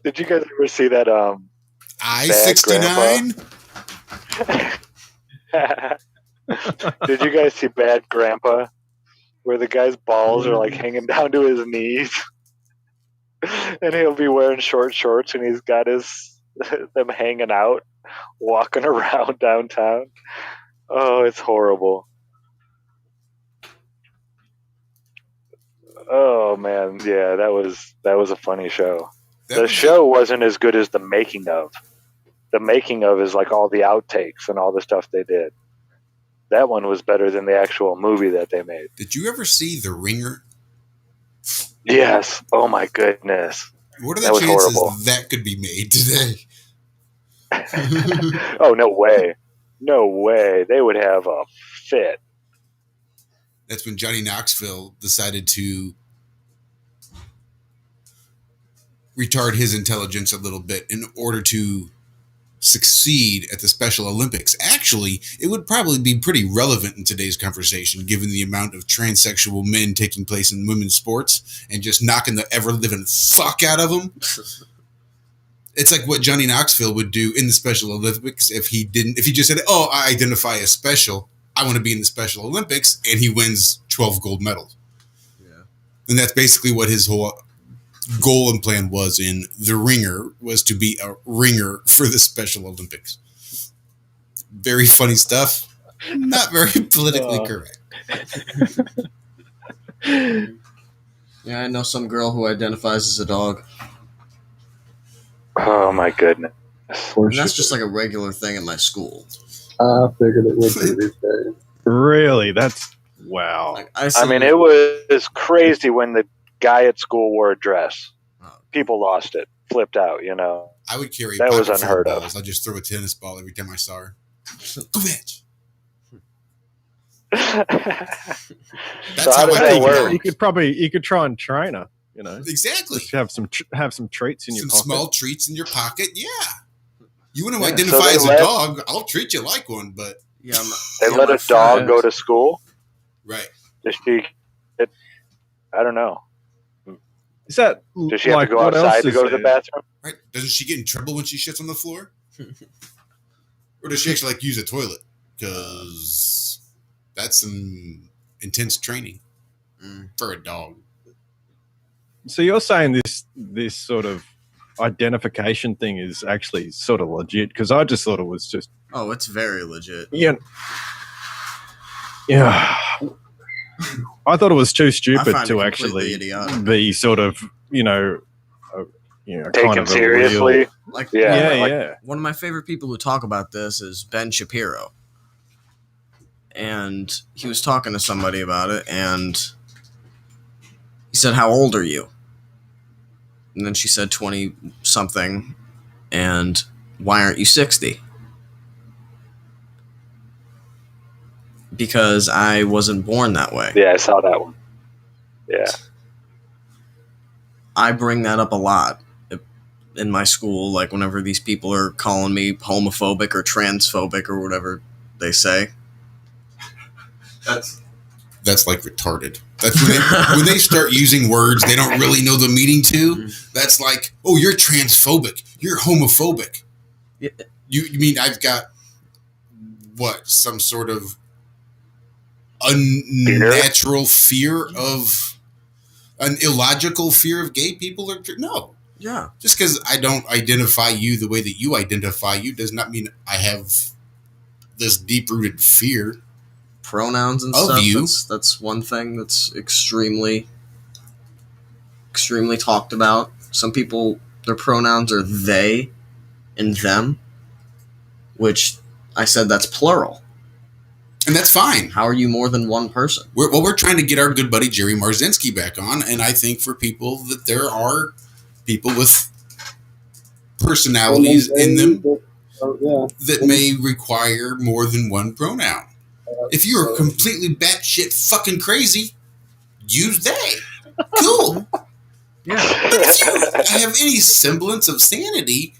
Did you guys ever see that I-69? Did you guys see Bad Grandpa? Where the guy's balls are hanging down to his knees. And he'll be wearing short shorts and he's got them hanging out, walking around downtown. Oh, it's horrible. Oh man, yeah, that was a funny show. The show wasn't as good as the making of. The making of is all the outtakes and all the stuff they did. That one was better than the actual movie that they made. Did you ever see The Ringer? Yes. Oh my goodness. What are That the was chances horrible. that could be made today? Oh, no way. No way. They would have a fit. That's when Johnny Knoxville decided to retard his intelligence a little bit in order to succeed at the Special Olympics. Actually, it would probably be pretty relevant in today's conversation, given the amount of transsexual men taking place in women's sports and just knocking the ever living fuck out of them. It's like what Johnny Knoxville would do in the Special Olympics if he just said, "Oh, I identify as special. I want to be in the Special Olympics," and he wins 12 gold medals. Yeah. And that's basically what his whole goal and plan was in The Ringer, was to be a ringer for the Special Olympics. Very funny stuff. Not very politically correct. Yeah, I know some girl who identifies as a dog. Oh my goodness. And that's just like a regular thing at my school. I figured it would be these days. Really? That's wow. Like, I mean, it was crazy when the guy at school wore a dress. Oh. People lost it, flipped out, you know. I would carry That was pocket full unheard of. balls. I'd just throw a tennis ball every time I saw her. Go bitch. So That's how how does I that think work? You could try and train her. You know, Exactly. just have some treats in your Some pocket. small treats in your pocket. Yeah. You want to Yeah. identify So they as a let- dog? I'll treat you like one, but Yeah, They let a dog go to school? right. Does she get, I don't know. Is that Does she have like to go what outside else to is go to the there? bathroom? Right. Doesn't she get in trouble when she shits on the floor? Or does she actually use a toilet? Because that's some intense training for a dog. So you're saying this sort of identification thing is actually sort of legit? Because I just thought it was just Oh, it's very legit. yeah. I thought it was too stupid find to it actually completely idiotic. be sort of kind Taken of a seriously? real, Like, yeah. One of my favorite people who talk about this is Ben Shapiro. And he was talking to somebody about it, and he said, "How old are you?" And then she said 20-something, and "Why aren't you 60? Because I wasn't born that way." Yeah, I saw that one. Yeah. I bring that up a lot in my school, like whenever these people are calling me homophobic or transphobic or whatever they say. That's like retarded. That's when they start using words they don't really know the meaning to. That's like, oh, you're transphobic. You're homophobic. Yeah. You mean I've got what, some sort of unnatural fear of an illogical fear of gay people? Or no. Yeah. Just because I don't identify you the way that you identify you does not mean I have this deep-rooted fear. Pronouns and Of stuff. you. That's one thing that's extremely talked about. Some people, their pronouns are they and them, which I said that's plural. And that's fine. How are you more than one person? We're trying to get our good buddy Jerry Marzinski back on, and I think for people that there are people with personalities in them that may require more than one pronoun. If you're completely batshit fucking crazy, use they. Cool. Yeah. But if you have any semblance of sanity,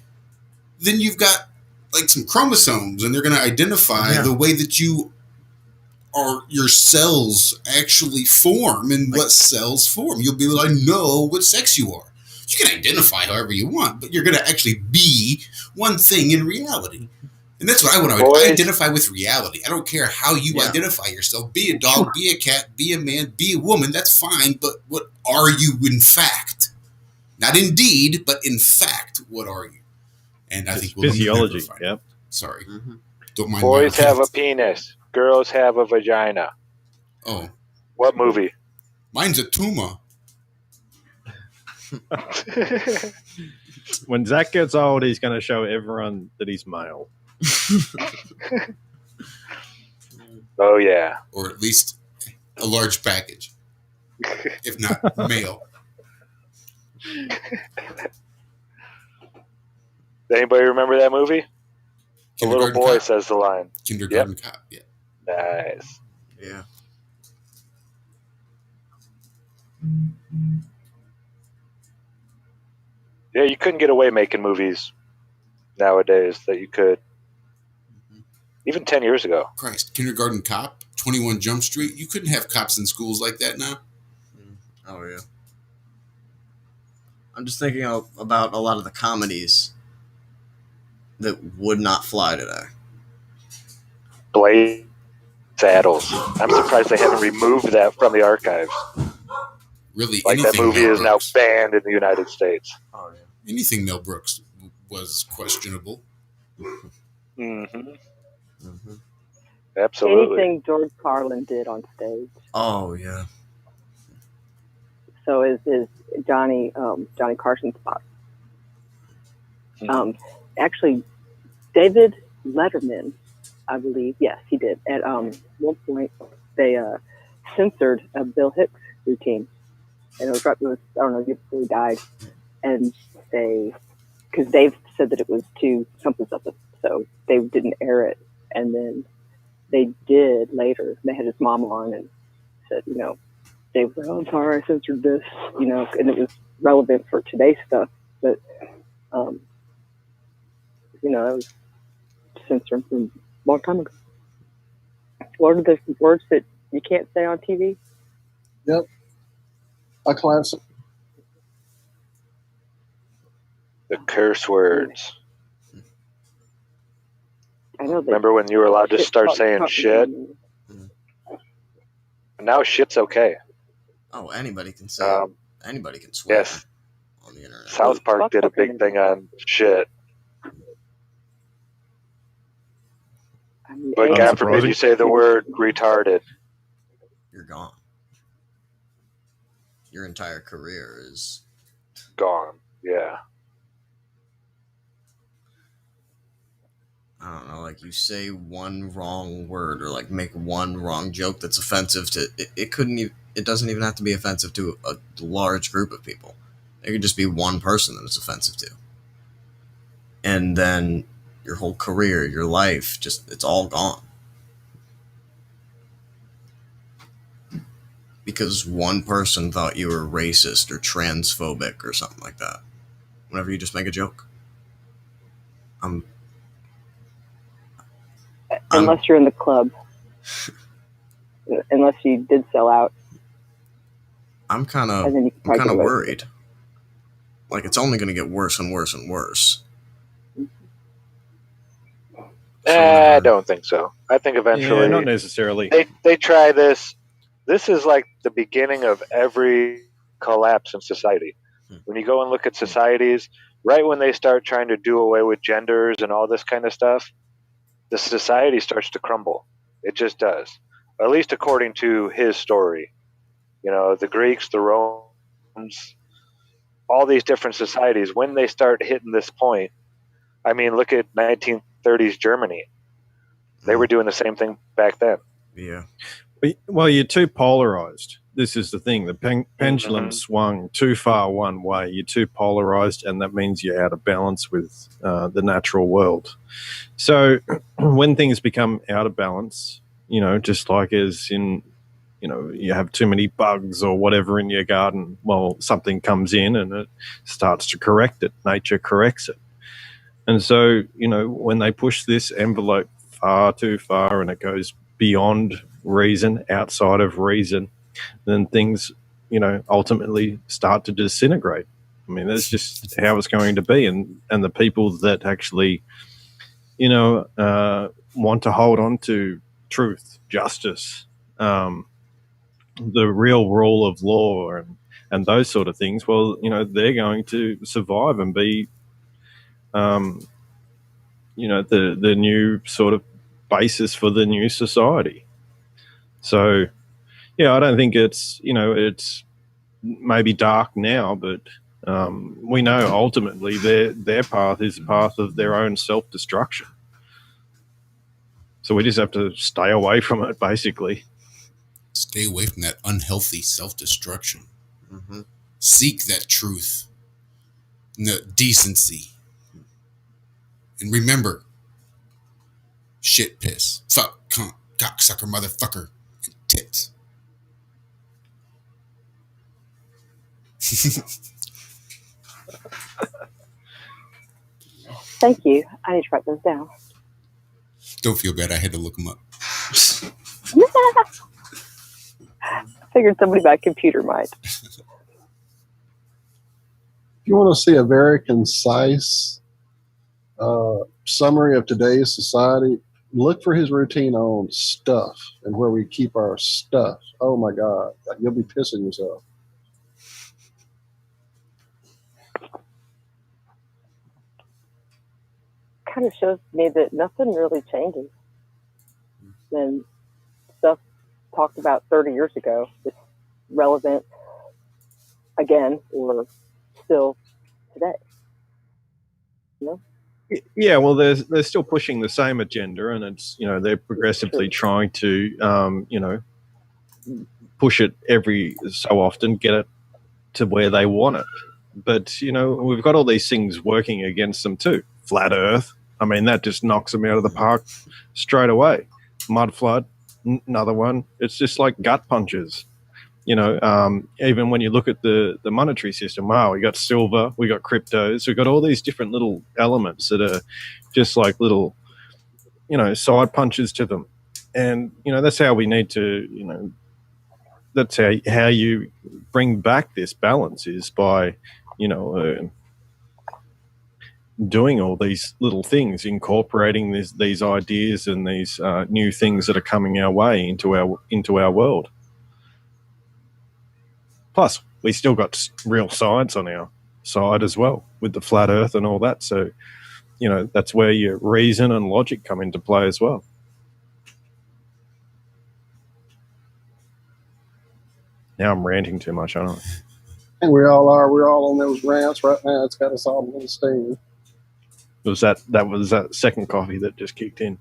then you've got like some chromosomes, and they're going to identify the way that your cells actually form and what cells form. You'll be like, know what sex you are. You can identify however you want, but you're going to actually be one thing in reality. And that's what I want to identify with reality. I don't care how you identify yourself. Be a dog, be a cat, be a man, be a woman. That's fine. But what are you in fact? Not indeed, but in fact, what are you? And I think we'll physiology. never find Yep. Sorry. Don't mind. Boys have a penis. Girls have a vagina. Oh. What movie? Mine's a tumor. When Zach gets old, he's going to show everyone that he's male. Oh, yeah. Or at least a large package. If not male. Anybody remember that movie? A little boy Cop. says the line. Kindergarten Cop. Yeah. Nice. Yeah. Yeah, you couldn't get away making movies nowadays that you could. Even 10 years ago. Christ, Kindergarten Cop, 21 Jump Street. You couldn't have cops in schools like that now. Oh, yeah. I'm just thinking about a lot of the comedies that would not fly today. Blade Saddles. I'm surprised they haven't removed that from the archives. Really, like that movie is now banned in the United States. Oh, yeah. Anything Mel Brooks was questionable. Absolutely. Anything George Carlin did on stage. Oh, yeah. So is Johnny Carson's spot. Actually, David Letterman, I believe, yes, he did. At one point, they censored a Bill Hicks routine, and it was I don't know, before he died, and because Dave said that it was too something, so they didn't air it, and then they did later. They had his mom on and said, Dave was like, "Oh, I'm sorry, I censored this," and it was relevant for today's stuff, but that was censored from a long time ago. What are the words that you can't say on TV? Yep. A classic. The curse words. I know. Remember when you were allowed to start saying shit? Now shit's okay. Oh, anybody can say anybody can swear yes. on the internet. South Park did a big thing on shit. But God forbid you say the word retarded. You're gone. Your entire career is gone. Yeah. I don't know, like you say one wrong word or like make one wrong joke that's offensive to it doesn't even have to be offensive to a large group of people. It could just be one person that it's offensive to. And then your whole career, your life, it's all gone. Because one person thought you were racist or transphobic or something like that. Whenever you just make a joke. Unless you're in the club. Unless you did sell out. I'm kind of worried. Like, it's only going to get worse and worse and worse. I don't think so. I think eventually... Yeah, not necessarily. They try this. This is like the beginning of every collapse in society. When you go and look at societies, right when they start trying to do away with genders and all this kind of stuff, the society starts to crumble. It just does. At least according to his story. The Greeks, the Romans, all these different societies, when they start hitting this point, I mean, look at 1930s Germany. They were doing the same thing back then. Yeah. Well, you're too polarized. This is the thing. The pendulum swung too far one way. You're too polarized, and that means you're out of balance with the natural world. So when things become out of balance, just like as in, you have too many bugs or whatever in your garden, well, something comes in and it starts to correct it. Nature corrects it. And so, when they push this envelope far too far and it goes beyond reason, outside of reason, then things, ultimately start to disintegrate. I mean, that's just how it's going to be. And the people that actually, want to hold on to truth, justice, the real rule of law and those sort of things, well, they're going to survive and be, the new sort of basis for the new society. So, yeah, I don't think it's maybe dark now, but we know ultimately their path is the path of their own self-destruction. So we just have to stay away from it, basically. Stay away from that unhealthy self-destruction. Seek that truth. No, decency. And remember, shit, piss, fuck, cunt, cocksucker, motherfucker, and tits. Thank you. I need to write those down. Don't feel bad. I had to look them up. I figured somebody by computer might. If you want to see a very concise summary of today's society, look for his routine on stuff and where we keep our stuff. Oh my God, you'll be pissing yourself. Kind of shows me that nothing really changes. And stuff talked about 30 years ago is relevant again or still today. You know? Yeah, well, they're still pushing the same agenda, and it's they're progressively trying to push it every so often, get it to where they want it. But we've got all these things working against them too. Flat Earth, I mean, that just knocks them out of the park straight away. Mud flood, another one. It's just like gut punches. Even when you look at the monetary system, wow, we got silver, we got cryptos, we got all these different little elements that are just like little, side punches to them. And, that's how we need to, that's how you bring back this balance is by, doing all these little things, incorporating these ideas and these new things that are coming our way into our world. Plus, we still got real science on our side as well with the flat Earth and all that. So, that's where your reason and logic come into play as well. Now I'm ranting too much, aren't I? And we all are. We're all on those rants right now. It's got us all in steam. Was that second coffee that just kicked in?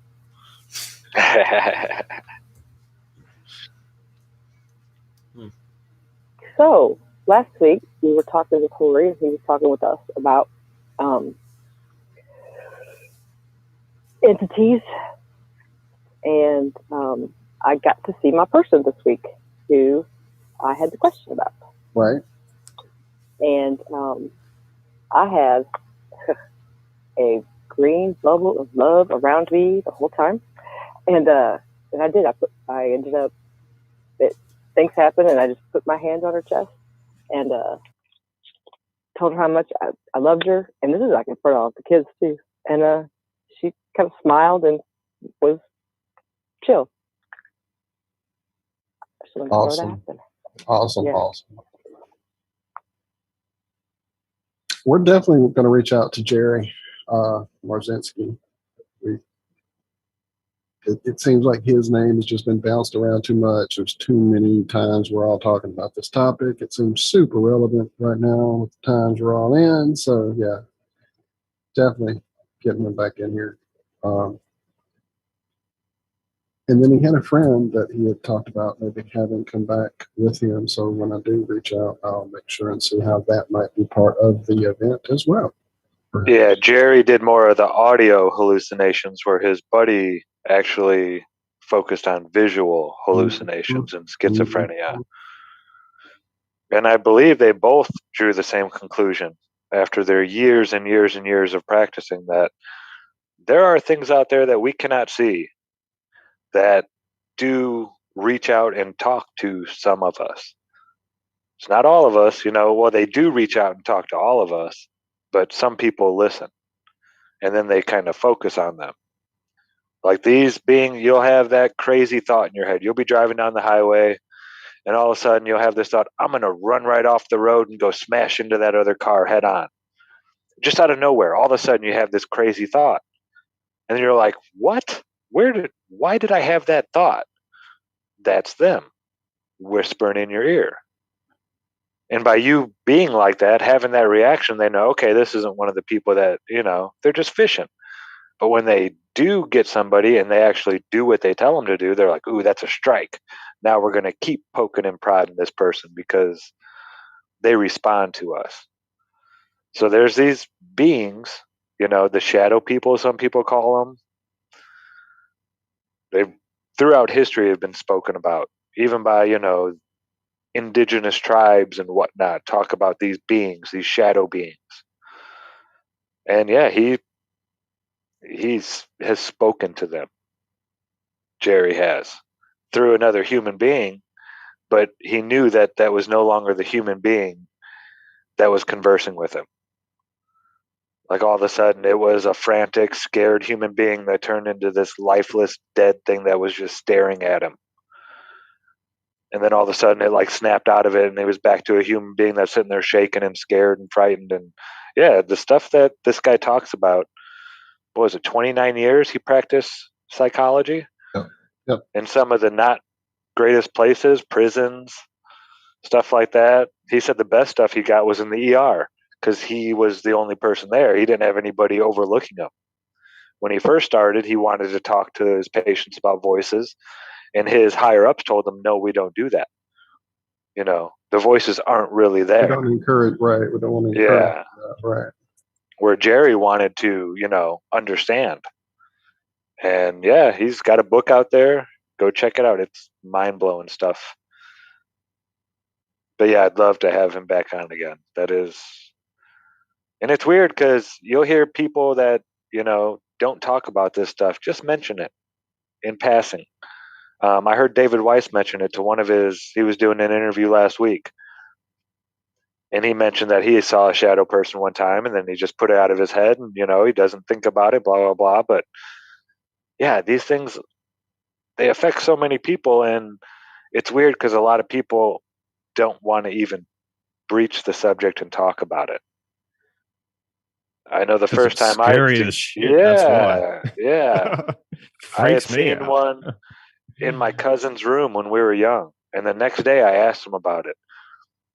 So last week we were talking with Corey, and he was talking with us about entities, and I got to see my person this week, who I had the question about. Right. And I have a green bubble of love around me the whole time, and I did. I ended up. Things happened, and I just put my hand on her chest and told her how much I loved her. And this is like in front of all the kids too. And she kind of smiled and was chill. Awesome. Awesome. Yeah. Awesome. We're definitely going to reach out to Jerry Marzinski. It seems like his name has just been bounced around too much. There's too many times we're all talking about this topic. It seems super relevant right now with the times we're all in. So, yeah, definitely getting him back in here. And then he had a friend that he had talked about maybe having come back with him. So when I do reach out, I'll make sure and see how that might be part of the event as well. Perhaps. Yeah, Jerry did more of the audio hallucinations where his buddy actually focused on visual hallucinations and schizophrenia. And I believe they both drew the same conclusion after their years and years and years of practicing, that there are things out there that we cannot see that do reach out and talk to some of us. It's not all of us, well, they do reach out and talk to all of us, but some people listen and then they kind of focus on them. Like these being, you'll have that crazy thought in your head. You'll be driving down the highway and all of a sudden you'll have this thought, I'm going to run right off the road and go smash into that other car head on. Just out of nowhere, all of a sudden you have this crazy thought. And then you're like, what? Why did I have that thought? That's them whispering in your ear. And by you being like that, having that reaction, they know, okay, this isn't one of the people that, they're just fishing. But when they do get somebody and they actually do what they tell them to do, they're like, ooh, that's a strike. Now we're going to keep poking and prodding this person because they respond to us. So there's these beings, the shadow people, some people call them. They've throughout history have been spoken about, even by, indigenous tribes and whatnot, talk about these beings, these shadow beings. And yeah, has spoken to them. Jerry has, through another human being, but he knew that that was no longer the human being that was conversing with him. Like all of a sudden it was a frantic, scared human being that turned into this lifeless, dead thing that was just staring at him. And then all of a sudden it like snapped out of it and he was back to a human being that's sitting there shaking and scared and frightened. And yeah, the stuff that this guy talks about, what was it, 29 years he practiced psychology? Yep. In some of the not greatest places, prisons, stuff like that. He said the best stuff he got was in the ER because he was the only person there. He didn't have anybody overlooking him. When he first started, he wanted to talk to his patients about voices, and his higher ups told him, no, we don't do that. The voices aren't really there. We don't encourage, right? We don't want to encourage that, right? Where Jerry wanted to, understand. And yeah, he's got a book out there. Go check it out. It's mind-blowing stuff. But yeah, I'd love to have him back on again. That is, and it's weird because you'll hear people that, don't talk about this stuff, just mention it in passing. I heard David Weiss mention it to he was doing an interview last week. And he mentioned that he saw a shadow person one time and then he just put it out of his head and, he doesn't think about it, blah, blah, blah. But yeah, these things, they affect so many people. And it's weird because a lot of people don't want to even breach the subject and talk about it. I know the first time scary as shit. That's why. Yeah. I had Freaks me seen out. one in my cousin's room when we were young. And the next day I asked him about it.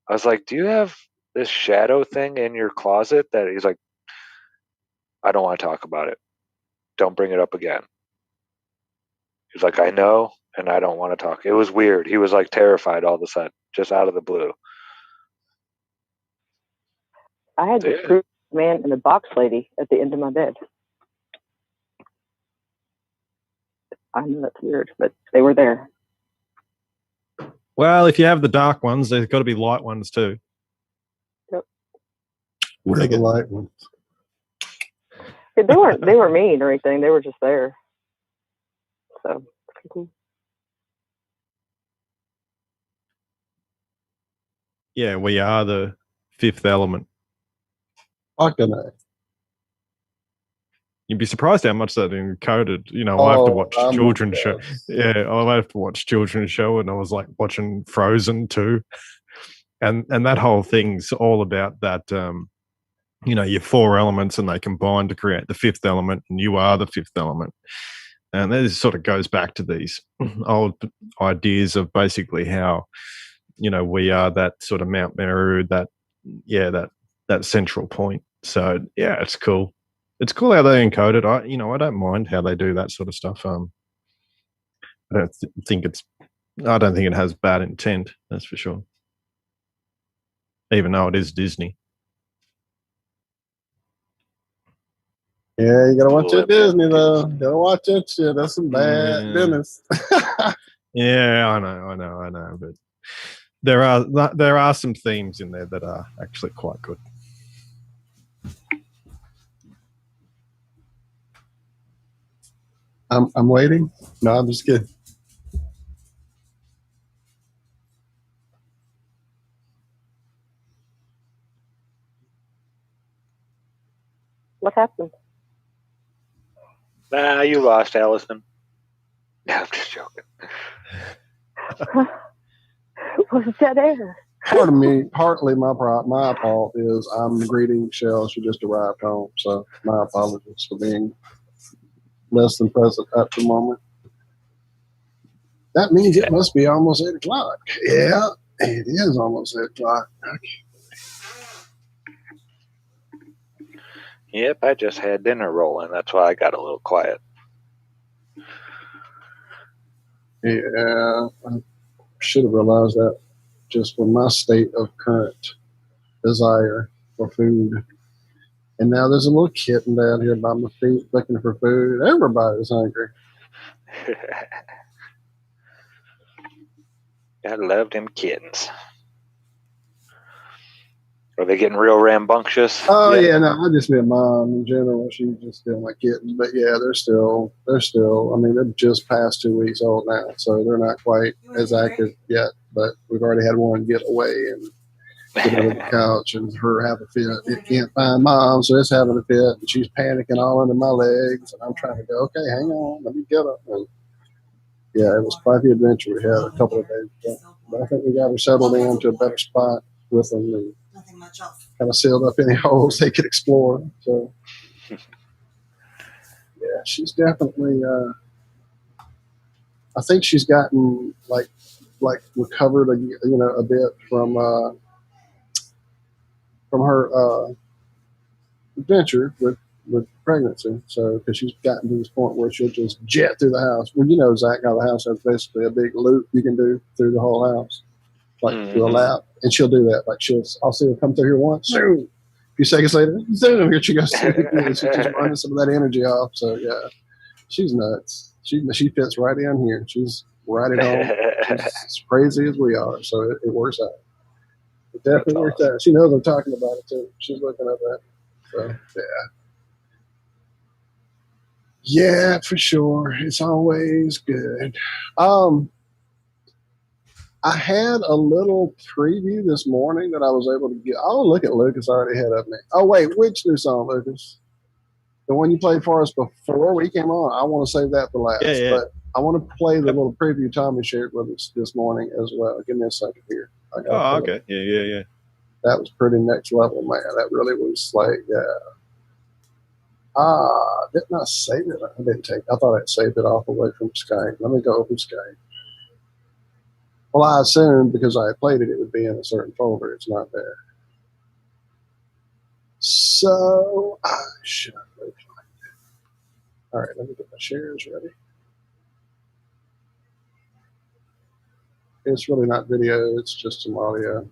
I was like, do you have this shadow thing in your closet? That he's like, I don't want to talk about it. Don't bring it up again. He's like, I know, and I don't want to talk. It was weird. He was like terrified all of a sudden, just out of the blue. I had this group man and a box lady at the end of my bed. I know that's weird, but they were there. Well, if you have the dark ones, there's got to be light ones too. Yep. Where are the light ones? Yeah, they were mean or anything. They were just there. So cool. Yeah, we are the fifth element. Fucking A. You'd be surprised how much that encoded. I have to watch children's show. Yeah, I have to watch children's show, and I was like watching Frozen too, and that whole thing's all about that. Your four elements, and they combine to create the fifth element, and you are the fifth element. And that sort of goes back to these old ideas of basically how, we are that sort of Mount Meru, that central point. So yeah, it's cool. It's cool how they encode it. I don't mind how they do that sort of stuff. I don't think it has bad intent. That's for sure. Even though it is Disney. Yeah, you gotta watch that Disney though. Gotta watch that shit. That's some bad business. Yeah, I know. But there are some themes in there that are actually quite good. I'm waiting. No, I'm just kidding. What happened? Nah, you lost, Allison. No, I'm just joking. Was that air? Partly my fault is I'm greeting Michelle. She just arrived home, so my apologies for being less than present at the moment. That means it must be almost 8 o'clock. Yeah, it is almost 8 o'clock. Yep, I just had dinner rolling. That's why I got a little quiet. Yeah, I should have realized that just from my state of current desire for food. And now there's a little kitten down here by my feet looking for food. Everybody's hungry. I love them kittens. Are they getting real rambunctious? Oh yeah, no, I just mean mom in general. She's just still my kitten, but yeah, they're still. I mean, they're just past 2 weeks old now, so they're not quite as active yet. But we've already had one get away and get under the couch and her have a fit. It can't find mom, so it's having a fit, and she's panicking all under my legs, and I'm trying to go, okay, hang on, let me get her. And yeah, it was quite the adventure we had a couple of days ago. But I think we got her settled into a better spot with them and kind of sealed up any holes they could explore. So yeah, she's definitely. I think she's gotten like recovered a bit from her adventure with pregnancy. So because she's gotten to this point where she'll just jet through the house. Well, you know, Zach, how the house has basically a big loop you can do through the whole house, like through a lap, and she'll do that. Like I'll see her come through here once, zoom. A few seconds later, zoom, here she goes through again. She's just running some of that energy off. So yeah, she's nuts. She fits right in here. She's right at home. She's as crazy as we are. So it works out. It definitely works out. She knows I'm talking about it too. She's looking at that. So yeah, for sure. It's always good. I had a little preview this morning that I was able to get. Oh, look at Lucas already ahead of me. Oh wait, which new song, Lucas? The one you played for us before we came on. I want to save that for last. Yeah. But I want to play the little preview Tommy shared with us this morning as well. Give me a second here. Oh, okay. Yeah. That was pretty next level, man. That really was like, didn't I save it? I didn't take it. I thought I'd saved it off away from Skype. Let me go open Skype. Well, I assumed because I had played it, it would be in a certain folder. It's not there. So I should really find it. All right, let me get my shares ready. It's really not video, it's just some audio.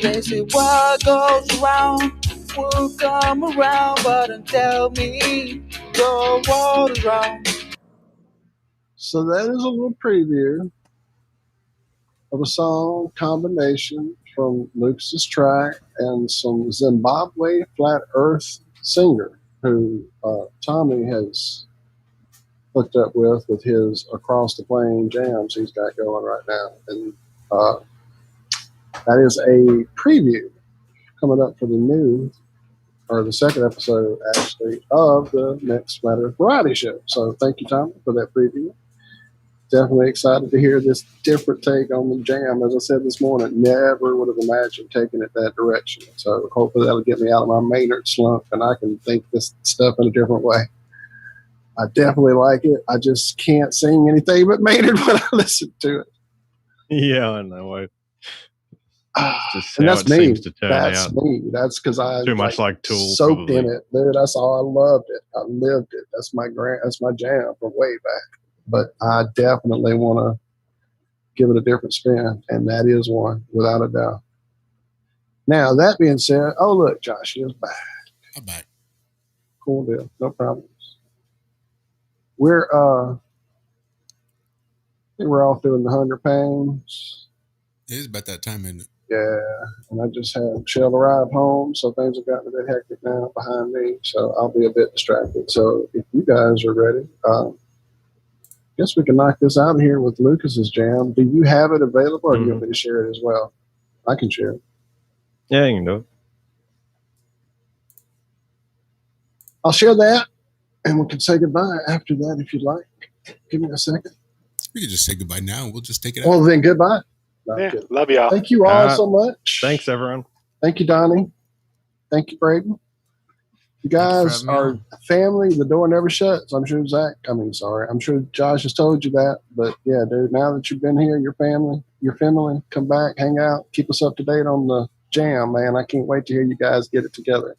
They say what goes around will come around, but don't tell me your water's wrong. So that is a little preview of a song combination from Lucas's track and some Zimbabwe Flat Earth singer who Tommy has hooked up with his Across the Plain jams he's got going right now. And that is a preview coming up for the second episode, actually, of the Next Matter Variety Show. So thank you, Tommy, for that preview. Definitely excited to hear this different take on the jam. As I said this morning, never would have imagined taking it that direction. So hopefully that'll get me out of my Maynard slump and I can think this stuff in a different way. I definitely like it. I just can't sing anything but Maynard when I listen to it. Yeah, I know. Just and how that's it me. seems to turn That's out. me. That's because I Too much like Tool, soaked probably. in it, dude. That's all. I loved it. I lived it. That's my jam from way back. But I definitely want to give it a different spin, and that is one without a doubt. Now that being said, oh look, Josh is back. I'm back. Cool deal. No problems. We're I think we're all feeling the hunger pains. It is about that time, isn't it? Yeah, and I just had Shell arrive home, so things have gotten a bit hectic now behind me, so I'll be a bit distracted. So if you guys are ready, guess we can knock this out of here with Lucas's jam. Do you have it available, or do you want me to share it as well? I can share it. Yeah, you can do it. I'll share that, and we can say goodbye after that if you'd like. Give me a second. We can just say goodbye now. We'll just take it out. Well, then goodbye. No, love y'all. Thank you all so much. Thanks, everyone. Thank you, Donnie. Thank you, Braden. You guys are family. The door never shuts. I'm sure I'm sure Josh has told you that. But yeah, dude, now that you've been here, your family, come back, hang out, keep us up to date on the jam, man. I can't wait to hear you guys get it together.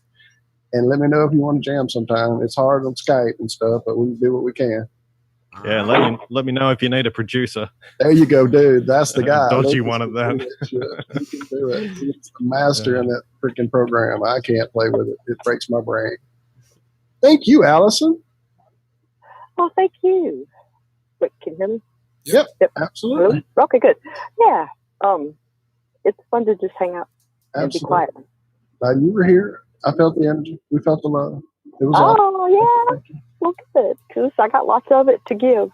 And let me know if you want to jam sometime. It's hard on Skype and stuff, but we do what we can. Yeah, let me know if you need a producer. There you go, dude. That's the guy. Dodgy one at that. He can do it. He's the master in that freaking program. I can't play with it. It breaks my brain. Thank you, Allison. Oh, thank you. Wait, can you hear me? Yep. Absolutely. Really? Okay, good. Yeah. It's fun to just hang out and be quiet. Glad you were here. I felt the energy. We felt the love. It was awesome. Yeah. Well, good, because I got lots of it to give.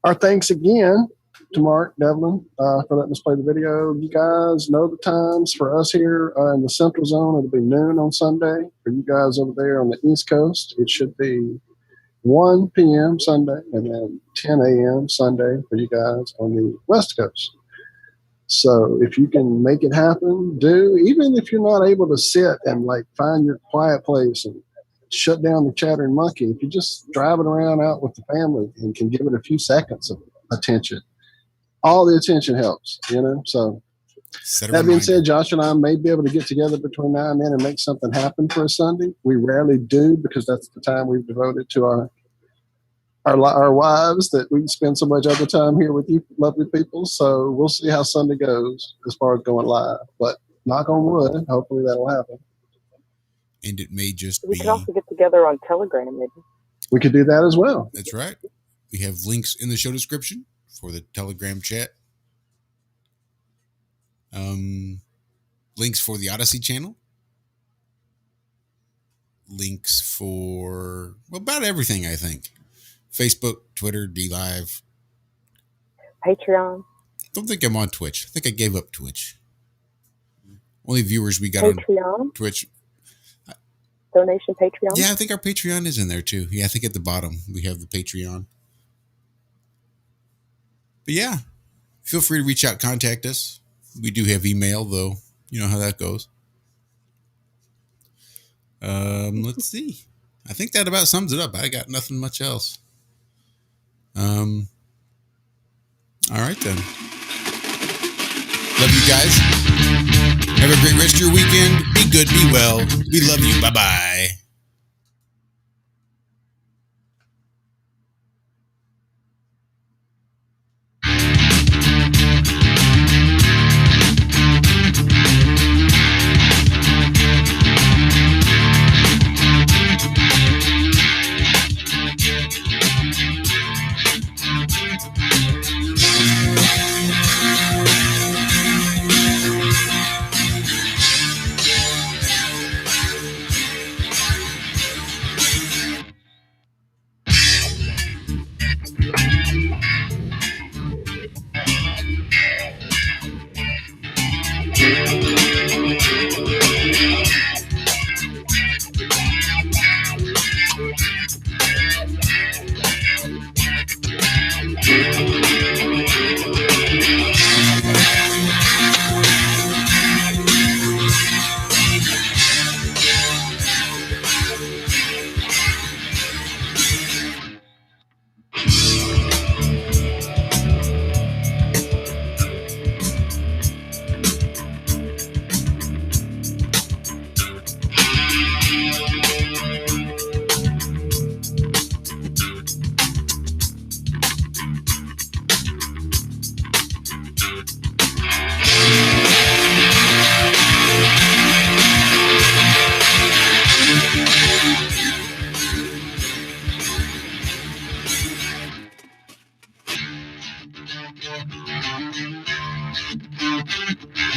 Our thanks again to Mark Devlin for letting us play the video. You guys know the times for us here in the Central Zone. It'll be noon on Sunday. For you guys over there on the East Coast, it should be 1 p.m. Sunday and then 10 a.m. Sunday for you guys on the West Coast. So if you can make it happen, do. Even if you're not able to sit and like find your quiet place and shut down the chattering monkey, if you're just driving around out with the family and can give it a few seconds of attention, all the attention helps, you know. So that being said, Josh and I may be able to get together between now and then and make something happen for a Sunday. We rarely do because that's the time we've devoted to our wives, that we spend so much other time here with you lovely people. So we'll see how Sunday goes as far as going live. But knock on wood, hopefully that'll happen. And it may just we can also get together on Telegram, maybe. We could do that as well. That's right. We have links in the show description for the Telegram chat. Links for the Odyssey channel. Links for about everything, I think. Facebook, Twitter, DLive. Patreon. Don't think I'm on Twitch. I think I gave up Twitch. Only viewers we got Patreon? On Twitch. Donation Patreon? Yeah, I think our Patreon is in there too. Yeah, I think at the bottom we have the Patreon. But yeah, feel free to reach out, contact us. We do have email, though. You know how that goes. Let's see. I think that about sums it up. I got nothing much else. All right, then. Love you guys. Have a great rest of your weekend. Be good, be well. We love you. Bye-bye.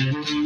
Thank you.